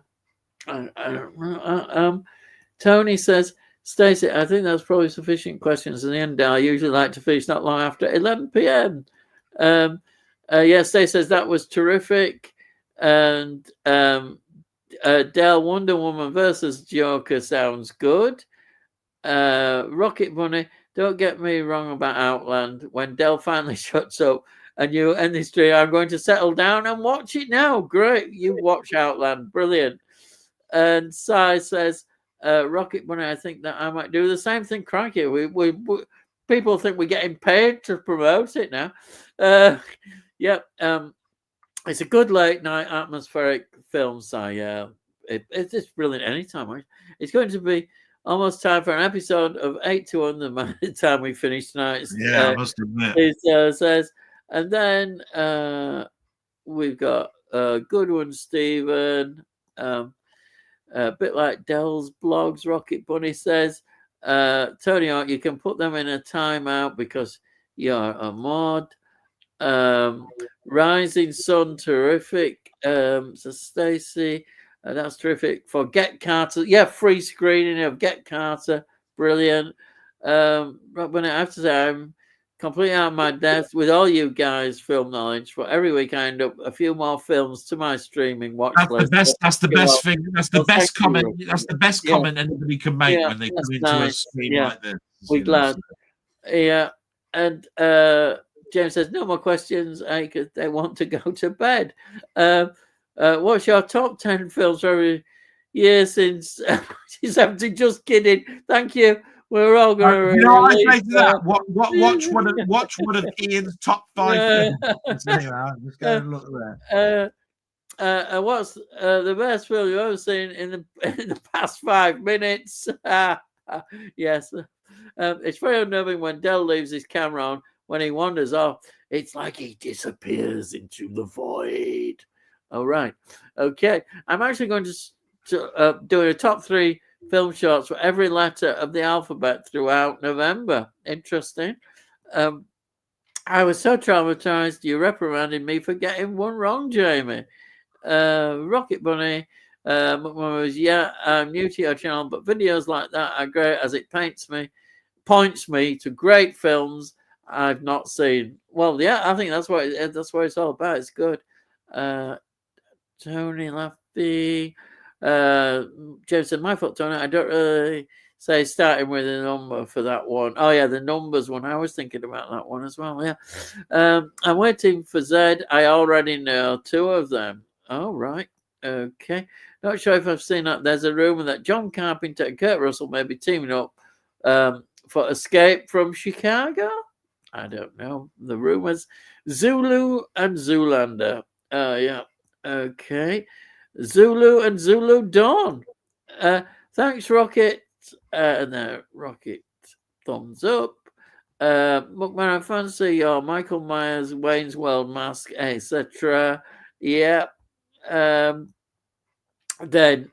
[SPEAKER 1] I don't know. Tony says, Stacey, I think that's probably sufficient questions in the end. I usually like to finish not long after 11 p.m. Yeah, Stacey says that was terrific. And Dale, Wonder Woman versus Joker sounds good. Rocket Bunny, don't get me wrong about Outland. When Dell finally shuts up and you end this stream, I'm going to settle down and watch it now. Great. You watch Outland. Brilliant. And Sai says, Rocket Bunny, I think that I might do the same thing. Crikey. We people think we're getting paid to promote it now. Yep. It's a good late night atmospheric film, Sai. It's brilliant anytime. It's going to be almost time for an episode of 8 to 1 by the time we finish tonight.
[SPEAKER 2] Yeah, I must admit.
[SPEAKER 1] It says, and then we've got good one, Stephen. A bit like Dell's blogs, Rocket Bunny says, Tony, you can put them in a timeout because you're a mod. Rising Sun, terrific. So Stacy, that's terrific. For Get Carter, yeah, free screening of Get Carter, brilliant. But I have to say, I'm completely out of my depth with all you guys' film knowledge. But every week I end up a few more films to my streaming watch list.
[SPEAKER 2] That's the best thing. That's the best comment. That's the best comment anybody can make when they come into a stream like this.
[SPEAKER 1] We're glad. Yeah, and James says no more questions because they want to go to bed. What's your top 10 films for every year since 2017? Just kidding. Thank you. We're all going to.
[SPEAKER 2] You know what I say to that? Watch one of Ian's top 5 films. I'm just going to look there.
[SPEAKER 1] What's the best film you've ever seen in the past 5 minutes? Yes. It's very unnerving when Dell leaves his camera on. When he wanders off, it's like he disappears into the void. All right. Okay. I'm actually going to do a top 3 film shorts for every letter of the alphabet throughout November. Interesting. I was so traumatized you reprimanded me for getting one wrong, Jamie. Rocket Bunny was, I'm new to your channel, but videos like that are great as it points me to great films I've not seen. Well, yeah, I think that's what it's all about. It's good. Tony Laffy, James said, my fault, Tony. I don't really say starting with a number for that one. Oh yeah, the numbers one. I was thinking about that one as well. Yeah. I'm waiting for Zed. I already know 2 of them. Oh right. Okay. Not sure if I've seen that. There's a rumor that John Carpenter and Kurt Russell may be teaming up for Escape from Chicago. I don't know. The rumors. Zulu and Zoolander. Yeah. Okay. Zulu and Zulu Dawn. Thanks, Rocket. Rocket thumbs up. McMahon, I fancy your Michael Myers, Wayne's World mask, etc. Yeah. Then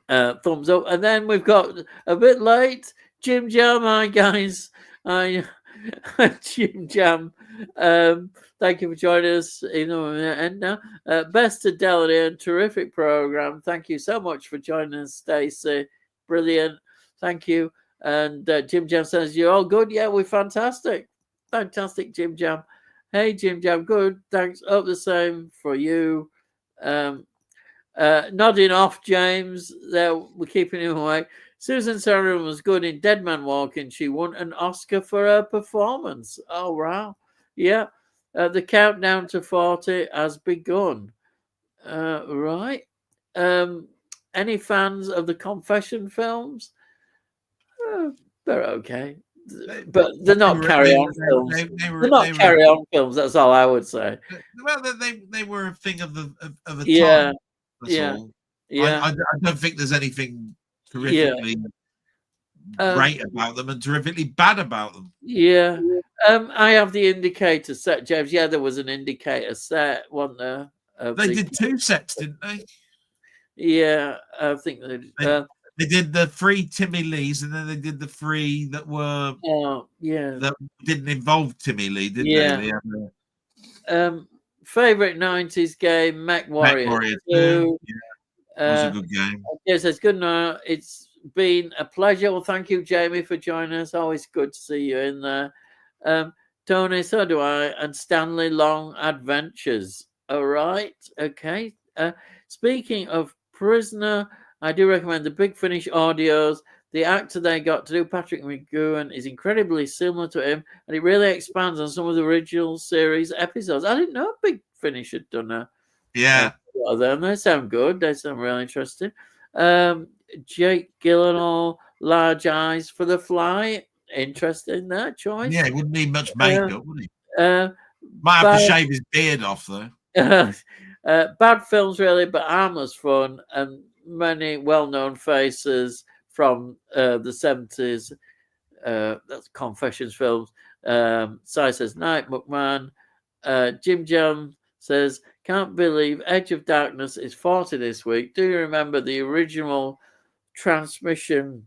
[SPEAKER 1] thumbs up. And then we've got a bit late. Jim Jam, hi guys. Jim Jam. Thank you for joining us. Even though we're at the end now. Best to Delboy, terrific program. Thank you so much for joining us, Stacey. Brilliant. Thank you. And Jim Jam says, you're all good? Yeah, we're fantastic. Fantastic, Jim Jam. Hey, Jim Jam, good. Thanks. Up the same for you. Nodding off, James. There, we're keeping him away. Susan Sarandon was good in Dead Man Walking. She won an Oscar for her performance. Oh, wow. Yeah. The countdown to 40 has begun. Right. Any fans of the Confession films? They're okay. But they're not carry-on films. They're not carry-on films. That's all I would say.
[SPEAKER 2] Well, they were a thing of a
[SPEAKER 1] yeah,
[SPEAKER 2] time. Yeah. I don't think there's anything terrifically great about them and terrifically bad about them.
[SPEAKER 1] Yeah. I have the indicator set, James. Yeah, there was an indicator set, wasn't there?
[SPEAKER 2] They did 2 sets, didn't they?
[SPEAKER 1] Yeah, I think
[SPEAKER 2] they did the 3 Timmy Lees, and then they did the 3 that were that didn't involve Timmy Lee, did they?
[SPEAKER 1] Favorite 90s game, Mech Warrior 2.
[SPEAKER 2] It was a good game.
[SPEAKER 1] Yes, it's good night. It's been a pleasure. Well, thank you, Jamie, for joining us. Always good to see you in there. Tony, so do I, and Stanley Long Adventures. All right, okay. Speaking of Prisoner, I do recommend the Big Finish audios. The actor they got to do, Patrick McGowan, is incredibly similar to him, and it really expands on some of the original series episodes. I didn't know Big Finish had done a lot of them. They sound good. They sound really interesting. Jake Gyllenhaal, Large Eyes for the Fly. Interesting, that choice.
[SPEAKER 2] Yeah, he wouldn't need much makeup, would he? Might have to shave his beard off, though.
[SPEAKER 1] Bad films, really, but harmless fun, and many well-known faces from the 70s. That's Confessions films. Si says, Night McMahon. Jim Jam says, can't believe Edge of Darkness is 40 this week. Do you remember the original transmission?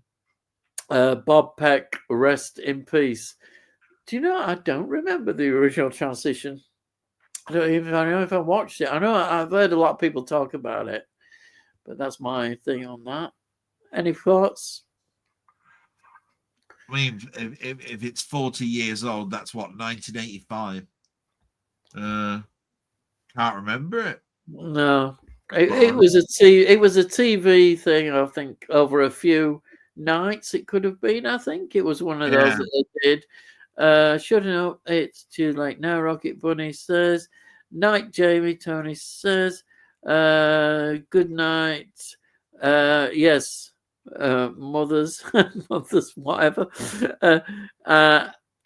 [SPEAKER 1] Bob Peck, rest in peace. Do you know, I don't remember the original transition. I don't even know if I watched it. I know I've heard a lot of people talk about it, but that's my thing on that. Any thoughts?
[SPEAKER 2] I mean, if it's 40 years old, that's what, 1985? Can't remember it.
[SPEAKER 1] No, it was a TV thing. I think over a few nights it could have been. I think it was one of those that they did. Shut up, it's too late now. Rocket Bunny says, night, Jamie. Tony says, good night. Yes, mothers, whatever.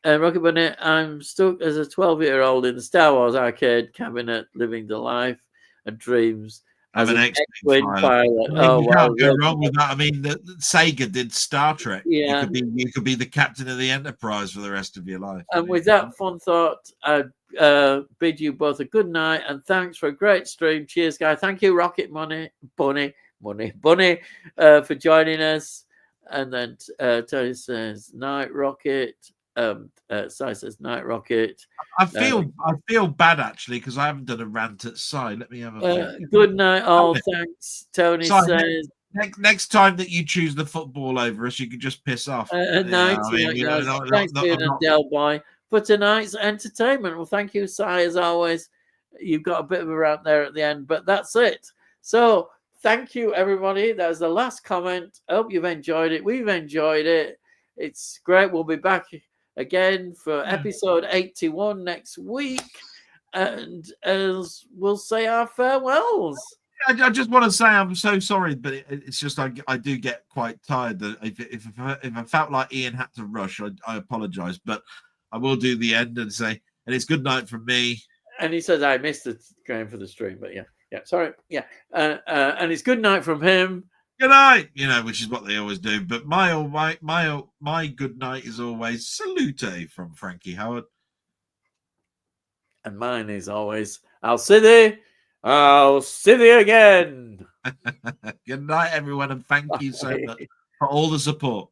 [SPEAKER 1] Rocket Bunny, I'm stuck as a 12-year-old in the Star Wars arcade cabinet, living the life and dreams as an X-Wing pilot.
[SPEAKER 2] You can't go wrong with that. I mean, the Sega did Star Trek.
[SPEAKER 1] Yeah.
[SPEAKER 2] You could be the captain of the Enterprise for the rest of your life.
[SPEAKER 1] And with that fun thought, I bid you both a good night and thanks for a great stream. Cheers, guys. Thank you, Rocket Bunny, for joining us. And then Tony says, night, Rocket. Si says, night, Rocket.
[SPEAKER 2] I feel bad, actually, because I haven't done a rant at Si. Let me have a
[SPEAKER 1] good night, all. Thanks, Tony says.
[SPEAKER 2] Next time that you choose the football over us, you can just piss off.
[SPEAKER 1] Thanks, Ian and Delboy, for tonight's entertainment. Well, thank you, Si, as always. You've got a bit of a rant there at the end, but that's it. So, thank you, everybody. That was the last comment. I hope you've enjoyed it. We've enjoyed it. It's great. We'll be back again for episode 81 next week, and as we'll say our farewells.
[SPEAKER 2] I just want to say I'm so sorry, but it's just I do get quite tired. That if I felt like Ian had to rush, I apologise, but I will do the end and say, and it's good night from me.
[SPEAKER 1] And he says I missed it going for the stream, but yeah, sorry, and it's good night from him.
[SPEAKER 2] Good night, which is what they always do. But my good night is always salute from Frankie Howard.
[SPEAKER 1] And mine is always, I'll see thee again.
[SPEAKER 2] Good night, everyone, and thank you so much for all the support.